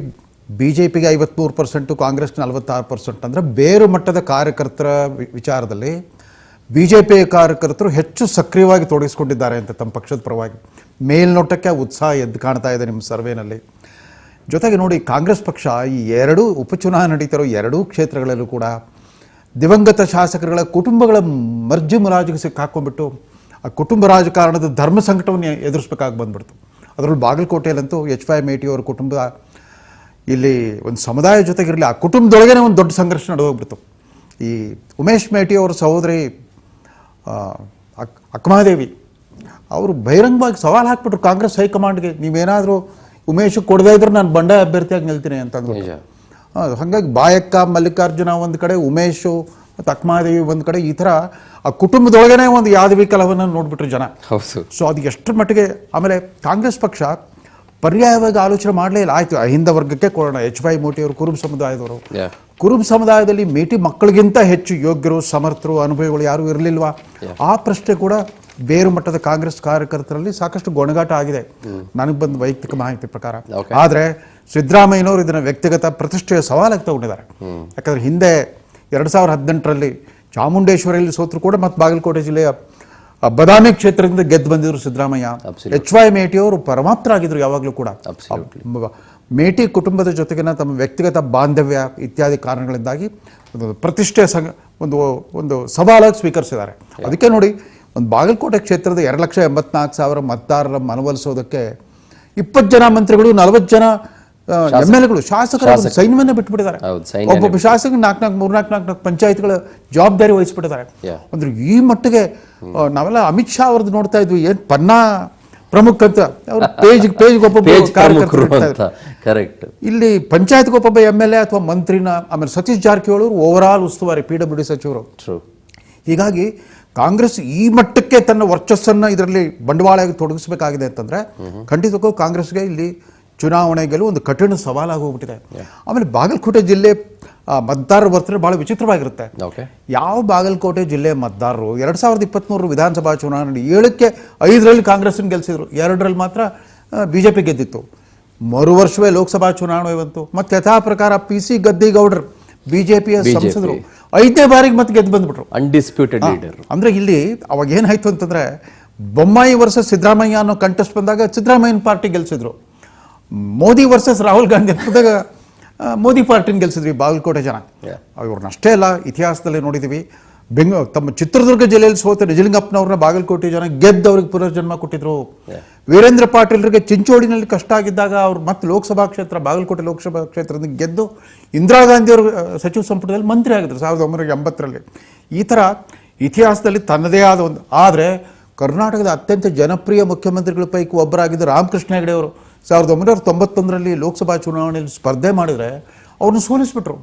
BJPಗೆ 53%, ಕಾಂಗ್ರೆಸ್ಗೆ 46%. ಅಂದರೆ ಬೇರು ಮಟ್ಟದ ಕಾರ್ಯಕರ್ತರ ವಿಚಾರದಲ್ಲಿ BJP ಕಾರ್ಯಕರ್ತರು ಹೆಚ್ಚು ಸಕ್ರಿಯವಾಗಿ ತೊಡಗಿಸ್ಕೊಂಡಿದ್ದಾರೆ ಅಂತ ತಮ್ಮ ಪಕ್ಷದ ಪರವಾಗಿ ಮೇಲ್ನೋಟಕ್ಕೆ ಉತ್ಸಾಹ ಎದ್ದು ಕಾಣ್ತಾ ಇದೆ ನಿಮ್ಮ ಸರ್ವೇನಲ್ಲಿ. ಜೊತೆಗೆ ನೋಡಿ, ಕಾಂಗ್ರೆಸ್ ಪಕ್ಷ ಈ 2 ಉಪಚುನಾವಣೆ ನಡೀತಿರೋ 2 ಕ್ಷೇತ್ರಗಳಲ್ಲೂ ಕೂಡ ದಿವಂಗತ ಶಾಸಕರುಗಳ ಕುಟುಂಬಗಳ ಮರ್ಜಿ ಮುರಾಜಿಗೆ ಸಿಕ್ಕಾಕೊಂಡ್ಬಿಟ್ಟು ಆ ಕುಟುಂಬ ರಾಜಕಾರಣದ ಧರ್ಮ ಸಂಕಟವನ್ನು ಎದುರಿಸ್ಬೇಕಾಗಿ ಬಂದ್ಬಿಡ್ತು. ಅದರಲ್ಲೂ ಬಾಗಲಕೋಟೆಯಲ್ಲಂತೂ H.Y. ಮೇಟಿ ಅವರ ಕುಟುಂಬ ಇಲ್ಲಿ ಒಂದು ಸಮುದಾಯ ಜೊತೆಗಿರಲಿ, ಆ ಕುಟುಂಬದೊಳಗೇ ಒಂದು ದೊಡ್ಡ ಸಂಘರ್ಷ ನಡೆದೋಗ್ಬಿಡ್ತು. ಈ ಉಮೇಶ್ ಮೇಟಿ ಅವರ ಸಹೋದರಿ ಅಕ್ಕಮಹಾದೇವಿ ಅವರು ಬಹಿರಂಗವಾಗಿ ಸವಾಲು ಹಾಕ್ಬಿಟ್ರು ಕಾಂಗ್ರೆಸ್ ಹೈಕಮಾಂಡ್ಗೆ, ನೀವೇನಾದರೂ ಉಮೇಶ್ ಕೊಡದೇ ಇದ್ರೆ ನಾನು ಬಂಡಾಯ ಅಭ್ಯರ್ಥಿಯಾಗಿ ನಿಲ್ತೀನಿ ಅಂತಂದ್ರು. ಹಾಗಾಗಿ ಬಾಯಕ್ಕ ಮಲ್ಲಿಕಾರ್ಜುನ ಒಂದು ಕಡೆ, ಉಮೇಶು ಮತ್ತು ಅಕ್ಕಮಹಾದೇವಿ ಒಂದು ಕಡೆ, ಈ ಥರ ಆ ಕುಟುಂಬದೊಳಗನೆ ಒಂದು ಯಾದವಿ ಕಲವನ್ನು ನೋಡ್ಬಿಟ್ರು ಜನ. ಸೊ ಅದು ಎಷ್ಟರ ಮಟ್ಟಿಗೆ ಆಮೇಲೆ ಕಾಂಗ್ರೆಸ್ ಪಕ್ಷ ಪರ್ಯಾಯವಾಗಿ ಆಲೋಚನೆ ಮಾಡಲೇ ಇಲ್ಲ. ಆಯ್ತು ಅಹಿಂದ ವರ್ಗಕ್ಕೆ ಕೊಡೋಣ, H.Y. ಮೇಟಿ ಅವರು ಕುರುಬ ಸಮುದಾಯದವರು, ಕುರುಬ ಸಮುದಾಯದಲ್ಲಿ ಮೇಟಿ ಮಕ್ಕಳಿಗಿಂತ ಹೆಚ್ಚು ಯೋಗ್ಯರು, ಸಮರ್ಥರು, ಅನುಭವಿಗಳು ಯಾರು ಇರಲಿಲ್ವಾ? ಆ ಪ್ರಶ್ನೆ ಕೂಡ ಬೇರು ಮಟ್ಟದ ಕಾಂಗ್ರೆಸ್ ಕಾರ್ಯಕರ್ತರಲ್ಲಿ ಸಾಕಷ್ಟು ಗೊಣಗಾಟ ಆಗಿದೆ ನನಗೆ ಬಂದ ವೈಯಕ್ತಿಕ ಮಾಹಿತಿ ಪ್ರಕಾರ. ಆದರೆ ಸಿದ್ದರಾಮಯ್ಯನವರು ಇದನ್ನು ವ್ಯಕ್ತಿಗತ ಪ್ರತಿಷ್ಠೆಯ ಸವಾಲಾಗಿ ತಗೊಂಡಿದ್ದಾರೆ. ಯಾಕಂದ್ರೆ ಹಿಂದೆ 2018ರಲ್ಲಿ ಚಾಮುಂಡೇಶ್ವರಿಯಲ್ಲಿ ಸೋತರು ಕೂಡ ಮತ್ತು ಬಾಗಲಕೋಟೆ ಜಿಲ್ಲೆಯ ಬದಾಮಿ ಕ್ಷೇತ್ರದಿಂದ ಗೆದ್ದು ಬಂದಿದ್ರು ಸಿದ್ದರಾಮಯ್ಯ. H.Y. ಮೇಟಿ ಅವರು ಪರಮಾಪ್ತರಾಗಿದ್ರು ಯಾವಾಗಲೂ ಕೂಡ. ಮೇಟಿ ಕುಟುಂಬದ ಜೊತೆಗಿನ ತಮ್ಮ ವ್ಯಕ್ತಿಗತ ಬಾಂಧವ್ಯ ಇತ್ಯಾದಿ ಕಾರಣಗಳಿಂದಾಗಿ ಒಂದು ಪ್ರತಿಷ್ಠೆಯ ಒಂದು ಸವಾಲಾಗಿ ಸ್ವೀಕರಿಸಿದ್ದಾರೆ. ಅದಕ್ಕೆ ನೋಡಿ, ಒಂದು ಬಾಗಲಕೋಟೆ ಕ್ಷೇತ್ರದ 2,84,000 ಮತದಾರರ ಮನವೊಲಿಸೋದಕ್ಕೆ 20 ಜನ ಮಂತ್ರಿಗಳು, 40 ಜನ MLAಗಳು, ಶಾಸಕರು ಸೈನ್ಯವನ್ನೇ ಬಿಟ್ಬಿಟ್ಟಿದ್ದಾರೆ. ಒಬ್ಬೊಬ್ಬ ಶಾಸಕ 4 ಪಂಚಾಯತ್ಗಳ ಜವಾಬ್ದಾರಿ ವಹಿಸ್ಬಿಟ್ಟಿದ್ದಾರೆ. ಅಂದ್ರೆ ಈ ಮಟ್ಟಿಗೆ ನಾವೆಲ್ಲ ಅಮಿತ್ ಶಾ ಅವ್ರದ್ದು ನೋಡ್ತಾ ಇದ್ವಿ, ಏನ್ ಪನ್ನಾ ಪ್ರಮುಖ ಅಂತ ಅವ್ರು ಪೇಜ್ ಒಬ್ಬೊಬ್ಬ ಇಲ್ಲಿ ಪಂಚಾಯತ್ಗೆ ಒಬ್ಬೊಬ್ಬ MLA ಅಥವಾ ಮಂತ್ರಿನ, ಆಮೇಲೆ ಸತೀಶ್ ಜಾರಕಿಹೊಳಿ ಅವರು ಓವರ್ ಆಲ್ ಉಸ್ತುವಾರಿ PWD ಸಚಿವರು. ಹೀಗಾಗಿ ಕಾಂಗ್ರೆಸ್ ಈ ಮಟ್ಟಕ್ಕೆ ತನ್ನ ವರ್ಚಸ್ಸನ್ನು ಇದರಲ್ಲಿ ಬಂಡವಾಳವಾಗಿ ತೊಡಗಿಸಬೇಕಾಗಿದೆ ಅಂತಂದ್ರೆ ಖಂಡಿತಕ್ಕೂ ಕಾಂಗ್ರೆಸ್ಗೆ ಇಲ್ಲಿ ಚುನಾವಣೆ ಗೆಲ್ಲುವ ಒಂದು ಕಠಿಣ ಸವಾಲಾಗಿ ಹೋಗ್ಬಿಟ್ಟಿದೆ. ಆಮೇಲೆ ಬಾಗಲಕೋಟೆ ಜಿಲ್ಲೆ ಮತದಾರರ ವರ್ತನೆ ಬಹಳ ವಿಚಿತ್ರವಾಗಿರುತ್ತೆ. ಯಾವ ಬಾಗಲಕೋಟೆ ಜಿಲ್ಲೆ ಮತದಾರರು 2023 ವಿಧಾನಸಭಾ ಚುನಾವಣೆ 7ಕ್ಕೆ 5ರಲ್ಲಿ ಕಾಂಗ್ರೆಸ್ನ ಗೆಲ್ಲಿಸಿದ್ರು, 2ರಲ್ಲಿ ಮಾತ್ರ BJP ಗೆದ್ದಿತ್ತು. ಮರು ವರ್ಷವೇ ಲೋಕಸಭಾ ಚುನಾವಣೆ ಬಂತು, ಮತ್ತೆ ಯಥಾ ಪ್ರಕಾರ PC ಗದ್ದಿಗೌಡರು BJPಯ ಸಂಸದರು 5ನೇ ಬಾರಿಗೆ ಮತ್ತೆ ಗೆದ್ದು ಬಂದ್ಬಿಟ್ರು, ಅನ್ಡಿಸ್ಪ್ಯೂಟೆಡ್ ಲೀಡರ್. ಅಂದ್ರೆ ಇಲ್ಲಿ ಅವಾಗ ಏನಾಯ್ತು ಅಂತಂದ್ರೆ, ಬೊಮ್ಮಾಯಿ ವರ್ಸಸ್ ಸಿದ್ದರಾಮಯ್ಯ ಅನ್ನೋ ಕಂಟೆಸ್ಟ್ ಬಂದಾಗ ಸಿದ್ದರಾಮಯ್ಯನ ಪಾರ್ಟಿ ಗೆಲ್ಸಿದ್ರು, ಮೋದಿ ವರ್ಸಸ್ ರಾಹುಲ್ ಗಾಂಧಿ ಅಂತಂದಾಗ ಮೋದಿ ಪಾರ್ಟಿನ ಗೆಲ್ಸಿದ್ವಿ ಬಾಗಲಕೋಟೆ ಜನ. ಇವ್ರನ್ನಷ್ಟೇ ಅಲ್ಲ, ಇತಿಹಾಸದಲ್ಲಿ ನೋಡಿದ್ದೀವಿ, ತಮ್ಮ ಚಿತ್ರದುರ್ಗ ಜಿಲ್ಲೆಯಲ್ಲಿ ಸೋತ ನಿಜಲಿಂಗಪ್ಪನವ್ರನ್ನ ಬಾಗಲಕೋಟೆ ಜನ ಗೆದ್ದು ಅವ್ರಿಗೆ ಪುನರ್ಜನ್ಮ ಕೊಟ್ಟಿದ್ರು. ವೀರೇಂದ್ರ ಪಾಟೀಲ್ರಿಗೆ ಚಿಂಚೋಳಿನಲ್ಲಿ ಕಷ್ಟ ಆಗಿದ್ದಾಗ ಅವ್ರು ಮತ್ತೆ ಲೋಕಸಭಾ ಕ್ಷೇತ್ರ, ಬಾಗಲಕೋಟೆ ಲೋಕಸಭಾ ಕ್ಷೇತ್ರದಿಂದ ಗೆದ್ದು ಇಂದಿರಾ ಗಾಂಧಿ ಅವರು ಸಚಿವ ಸಂಪುಟದಲ್ಲಿ ಮಂತ್ರಿ ಆಗಿದ್ರು 1980ರಲ್ಲಿ. ಈ ಥರ ಇತಿಹಾಸದಲ್ಲಿ ತನ್ನದೇ ಆದ ಒಂದು. ಆದರೆ ಕರ್ನಾಟಕದ ಅತ್ಯಂತ ಜನಪ್ರಿಯ ಮುಖ್ಯಮಂತ್ರಿಗಳ ಪೈಕಿ ಒಬ್ಬರಾಗಿದ್ದ ರಾಮಕೃಷ್ಣ ಹೆಗಡೆ ಅವರು 1991ರಲ್ಲಿ ಲೋಕಸಭಾ ಚುನಾವಣೆಯಲ್ಲಿ ಸ್ಪರ್ಧೆ ಮಾಡಿದರೆ ಅವ್ರನ್ನ ಸೋಲಿಸ್ಬಿಟ್ರು.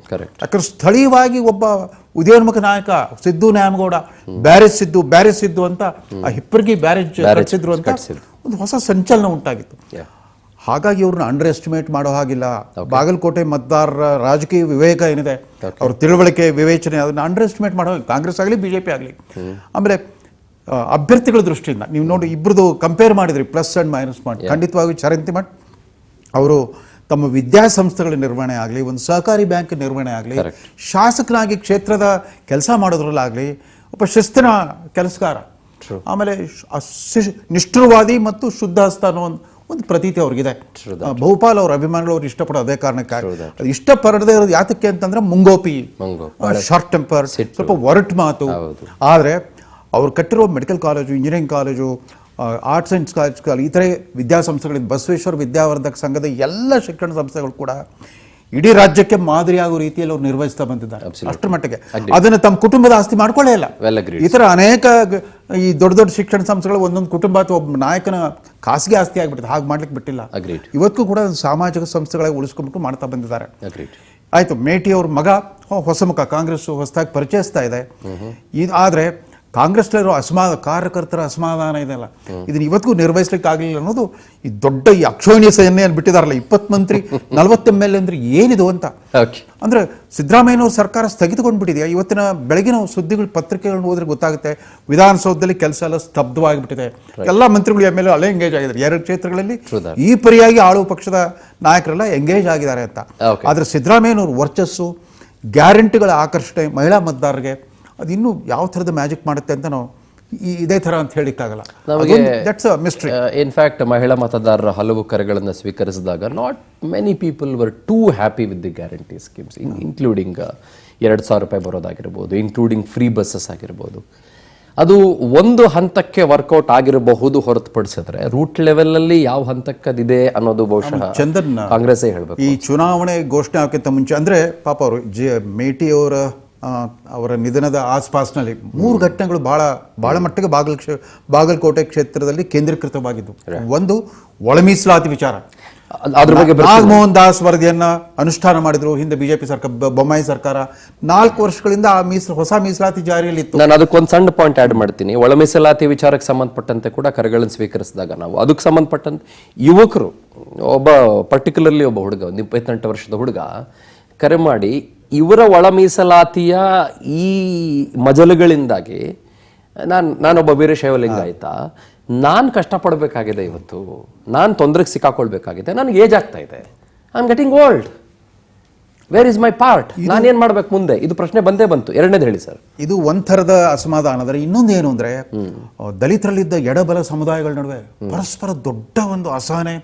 ಯಾಕಂದ್ರೆ ಸ್ಥಳೀಯವಾಗಿ ಒಬ್ಬ ಉದಯೋನ್ಮುಖ ನಾಯಕ ಸಿದ್ದು ನ್ಯಾಮಗೌಡ ಬ್ಯಾರೇಜ್ ಸಿದ್ದು ಅಂತ ಆ ಹಿಪ್ಪರ್ಗಿ ಬ್ಯಾರೇಜ್ ಕಟ್ಟಿಸಿದ್ರು ಅಂತ ಒಂದು ಹೊಸ ಸಂಚಲನ ಉಂಟಾಗಿತ್ತು. ಹಾಗಾಗಿ ಅವ್ರನ್ನ ಅಂಡರ್ ಎಸ್ಟಿಮೇಟ್ ಮಾಡೋ ಹಾಗಿಲ್ಲ. ಬಾಗಲಕೋಟೆ ಮತದಾರರ ರಾಜಕೀಯ ವಿವೇಕ ಏನಿದೆ, ಅವ್ರ ತಿಳುವಳಿಕೆ ವಿವೇಚನೆ, ಅದನ್ನ ಅಂಡರ್ ಎಸ್ಟಿಮೇಟ್ ಮಾಡೋ, ಕಾಂಗ್ರೆಸ್ ಆಗಲಿ BJP ಆಗಲಿ. ಆಮೇಲೆ ಅಭ್ಯರ್ಥಿಗಳ ದೃಷ್ಟಿಯಿಂದ ನೀವು ನೋಡಿ, ಇಬ್ಬರದು ಕಂಪೇರ್ ಮಾಡಿದ್ರಿ, ಪ್ಲಸ್ ಆ್ಯಂಡ್ ಮೈನಸ್ ಮಾಡಿ. ಖಂಡಿತವಾಗಿ ಚರಂತಿಮಠ್ ಅವರು ತಮ್ಮ ವಿದ್ಯಾಸಂಸ್ಥೆಗಳ ನಿರ್ವಹಣೆ ಆಗಲಿ, ಒಂದು ಸಹಕಾರಿ ಬ್ಯಾಂಕ್ ನಿರ್ವಹಣೆ ಆಗಲಿ, ಶಾಸಕನಾಗಿ ಕ್ಷೇತ್ರದ ಕೆಲಸ ಮಾಡೋದ್ರಲ್ಲಾಗಲಿ ಒಬ್ಬ ಶಿಸ್ತಿನ ಕೆಲಸಗಾರ, ಆಮೇಲೆ ನಿಷ್ಠುರವಾದಿ ಮತ್ತು ಶುದ್ಧ ಹಸ್ತ ಅನ್ನೋ ಒಂದು ಪ್ರತೀತಿ ಅವ್ರಿಗಿದೆ. ಬಹುಪಾಲ್ ಅವ್ರ ಅಭಿಮಾನಿಗಳು ಅವ್ರು ಇಷ್ಟಪಡೋ ಅದೇ ಕಾರಣಕ್ಕಾಗಿ. ಅದು ಇಷ್ಟಪಡದೇ ಇರೋದು ಯಾತಕ್ಕೆ ಅಂತಂದ್ರೆ ಮುಂಗೋಪಿ, ಶಾರ್ಟ್ ಟೆಂಪರ್, ಸ್ವಲ್ಪ ಒರಟು ಮಾತು. ಆದರೆ ಅವ್ರು ಕಟ್ಟಿರೋ medical college, engineering college, arts and college, ಈ ಥರ ವಿದ್ಯಾಸಂಸ್ಥೆಗಳಿಂದ ಬಸವೇಶ್ವರ ವಿದ್ಯಾವರ್ಧಕ ಸಂಘದ ಎಲ್ಲ ಶಿಕ್ಷಣ ಸಂಸ್ಥೆಗಳು ಕೂಡ ಇಡೀ ರಾಜ್ಯಕ್ಕೆ ಮಾದರಿಯಾಗುವ ರೀತಿಯಲ್ಲಿ ಅವ್ರು ನಿರ್ವಹಿಸ್ತಾ ಬಂದಿದ್ದಾರೆ. ಅಷ್ಟರ ಮಟ್ಟಿಗೆ ಅದನ್ನು ತಮ್ಮ ಕುಟುಂಬದ ಆಸ್ತಿ ಮಾಡ್ಕೊಳ್ಳೇ ಇಲ್ಲ. ಈ ಥರ ಅನೇಕ ಈ ದೊಡ್ಡ ದೊಡ್ಡ ಶಿಕ್ಷಣ ಸಂಸ್ಥೆಗಳು ಒಂದೊಂದು ಕುಟುಂಬ ಅಥವಾ ಒಬ್ಬ ನಾಯಕನ ಖಾಸಗಿ ಆಸ್ತಿ ಆಗಿಬಿಟ್ಟಿದೆ, ಹಾಗೆ ಮಾಡ್ಲಿಕ್ಕೆ ಬಿಟ್ಟಿಲ್ಲ. ಇವತ್ತು ಕೂಡ ಸಾಮಾಜಿಕ ಸಂಸ್ಥೆಗಳಾಗಿ ಉಳಿಸ್ಕೊಂಡ್ಬಿಟ್ಟು ಮಾಡ್ತಾ ಬಂದಿದ್ದಾರೆ. ಆಯ್ತು, ಮೇಟಿ ಅವ್ರ ಮಗ ಹೊಸ ಮುಖ, ಕಾಂಗ್ರೆಸ್ ಹೊಸದಾಗಿ ಪರಿಚಯಿಸ್ತಾ ಇದೆ. ಆದರೆ ಕಾಂಗ್ರೆಸ್ನಲ್ಲಿರೋ ಕಾರ್ಯಕರ್ತರ ಅಸಮಾಧಾನ ಇದೆಯಲ್ಲ, ಇದನ್ನ ಇವತ್ತಿಗೂ ನಿರ್ವಹಿಸ್ಲಿಕ್ಕೆ ಆಗಲಿಲ್ಲ ಅನ್ನೋದು ಈ ದೊಡ್ಡ ಈ ಅಕ್ಷೋಹಿಣಿ ಸೈನ್ಯ ಬಿಟ್ಟಿದಾರಲ್ಲ, 20 ಮಂತ್ರಿ 40 MLA ಅಂದ್ರೆ ಏನಿದು ಅಂತ. ಅಂದ್ರೆ ಸಿದ್ದರಾಮಯ್ಯನವ್ರ ಸರ್ಕಾರ ಸ್ಥಗಿತಗೊಂಡ್ಬಿಟ್ಟಿದೆಯಾ? ಇವತ್ತಿನ ಬೆಳಗಿನ ಸುದ್ದಿಗಳು, ಪತ್ರಿಕೆಗಳನ್ನ ಓದಿದ್ರೆ ಗೊತ್ತಾಗುತ್ತೆ, ವಿಧಾನಸೌಧದಲ್ಲಿ ಕೆಲಸ ಎಲ್ಲ ಸ್ತಬ್ಧವಾಗಿಬಿಟ್ಟಿದೆ. ಎಲ್ಲ ಮಂತ್ರಿಗಳು MLA ಅಲ್ಲೇ ಎಂಗೇಜ್ ಆಗಿದ್ದಾರೆ. 2 ಕ್ಷೇತ್ರಗಳಲ್ಲಿ ಈ ಪರಿಯಾಗಿ ಆಳುವ ಪಕ್ಷದ ನಾಯಕರೆಲ್ಲ ಎಂಗೇಜ್ ಆಗಿದ್ದಾರೆ ಅಂತ. ಆದ್ರೆ ಸಿದ್ದರಾಮಯ್ಯನವ್ರ ವರ್ಚಸ್ಸು, ಗ್ಯಾರಂಟಿಗಳ ಆಕರ್ಷಣೆ ಮಹಿಳಾ ಮತದಾರರಿಗೆ ಅದು ಇನ್ನೂ ಯಾವ ಥರದ ಮ್ಯಾಜಿಕ್ ಮಾಡುತ್ತೆ ಅಂತ ನಾವು ಇದೇ ಥರ ಅಂತ ಹೇಳಿಕ್ಕಾಗಲ್ಲ. ಮಿಸ್ಟ್ರಿ. ಇನ್ಫ್ಯಾಕ್ಟ್ ಮಹಿಳಾ ಮತದಾರರ ಹಲವು ಕರೆಗಳನ್ನು ಸ್ವೀಕರಿಸಿದಾಗ not many people were too happy with the guarantee schemes, including 2,000 ರೂಪಾಯಿ ಬರೋದಾಗಿರ್ಬೋದು, ಇನ್ಕ್ಲೂಡಿಂಗ್ ಫ್ರೀ ಬಸ್ಸಸ್ ಆಗಿರ್ಬೋದು. ಅದು ಒಂದು ಹಂತಕ್ಕೆ ವರ್ಕೌಟ್ ಆಗಿರಬಹುದು ಹೊರತುಪಡಿಸಿದ್ರೆ ರೂಟ್ ಲೆವೆಲಲ್ಲಿ ಯಾವ ಹಂತಕ್ಕದಿದೆ ಅನ್ನೋದು ಬಹುಶಃ ಚಂದನ್ ಕಾಂಗ್ರೆಸ್ಸೇ ಹೇಳಬೇಕು. ಈ ಚುನಾವಣೆ ಘೋಷಣೆ ಆಗೋಕ್ಕಿಂತ ಮುಂಚೆ ಅಂದರೆ ಪಾಪ ಅವರು ಮೇಟಿ ಅವರ ನಿಧನದ ಆಸ್ಪಾಸ್ನಲ್ಲಿ 3 ಘಟನೆಗಳು ಬಹಳ ಮಟ್ಟಿಗೆ ಬಾಗಲಕೋಟೆ ಕ್ಷೇತ್ರದಲ್ಲಿ ಕೇಂದ್ರೀಕೃತವಾಗಿದ್ದು. ಒಂದು ಒಳ ಮೀಸಲಾತಿ ವಿಚಾರ, ಅದ್ರ ಬಗ್ಗೆ ನಾಗಮೋಹನ್ ದಾಸ್ ವರದಿಯನ್ನ ಅನುಷ್ಠಾನ ಮಾಡಿದ್ರು ಹಿಂದೆ ಬಿಜೆಪಿ ಸರ್ಕಾರ, ಬೊಮ್ಮಾಯಿ ಸರ್ಕಾರ. 4 ವರ್ಷಗಳಿಂದ ಆ ಹೊಸ ಮೀಸಲಾತಿ ಜಾರಿಯಲ್ಲಿ ಇತ್ತು. ನಾನು ಅದಕ್ಕೊಂದು ಸಣ್ಣ ಪಾಯಿಂಟ್ ಆಡ್ ಮಾಡ್ತೀನಿ. ಒಳ ಮೀಸಲಾತಿ ವಿಚಾರಕ್ಕೆ ಸಂಬಂಧಪಟ್ಟಂತೆ ಕೂಡ ಕರೆಗಳನ್ನು ಸ್ವೀಕರಿಸಿದಾಗ ನಾವು ಅದಕ್ಕೆ ಸಂಬಂಧಪಟ್ಟಂತೆ ಯುವಕರು, ಪರ್ಟಿಕ್ಯುಲರ್ಲಿ ಒಬ್ಬ ಹುಡುಗ, ಒಂದು 28 ವರ್ಷದ ಹುಡುಗ ಕರೆ ಮಾಡಿ ಇವರ ಒಳ ಮೀಸಲಾತಿಯ ಈ ಮಜಲುಗಳಿಂದಾಗಿ ನಾನೊಬ್ಬ ವೀರಶೈವಲಿಂಗ ಆಯ್ತಾ, ನಾನು ಕಷ್ಟಪಡಬೇಕಾಗಿದೆ, ಇವತ್ತು ನಾನು ತೊಂದರೆಗೆ ಸಿಕ್ಕಾಕೊಳ್ಬೇಕಾಗಿದೆ, ನನಗೆ ಏಜ್ ಆಗ್ತಾ ಇದೆ, I am getting old, where is my part, ನಾನೇನ್ ಮಾಡ್ಬೇಕು ಮುಂದೆ? ಇದು ಪ್ರಶ್ನೆ ಬಂದೇ ಬಂತು. ಎರಡನೇದು ಹೇಳಿ ಸರ್. ಇದು ಒಂಥರದ ಅಸಮಾಧಾನ. ಆದರೆ ಇನ್ನೊಂದು ಏನು ಅಂದ್ರೆ, ದಲಿತರಲ್ಲಿದ್ದ ಎಡಬಲ ಸಮುದಾಯಗಳ ನಡುವೆ ಪರಸ್ಪರ ದೊಡ್ಡ ಒಂದು ಅಸಹನೆ,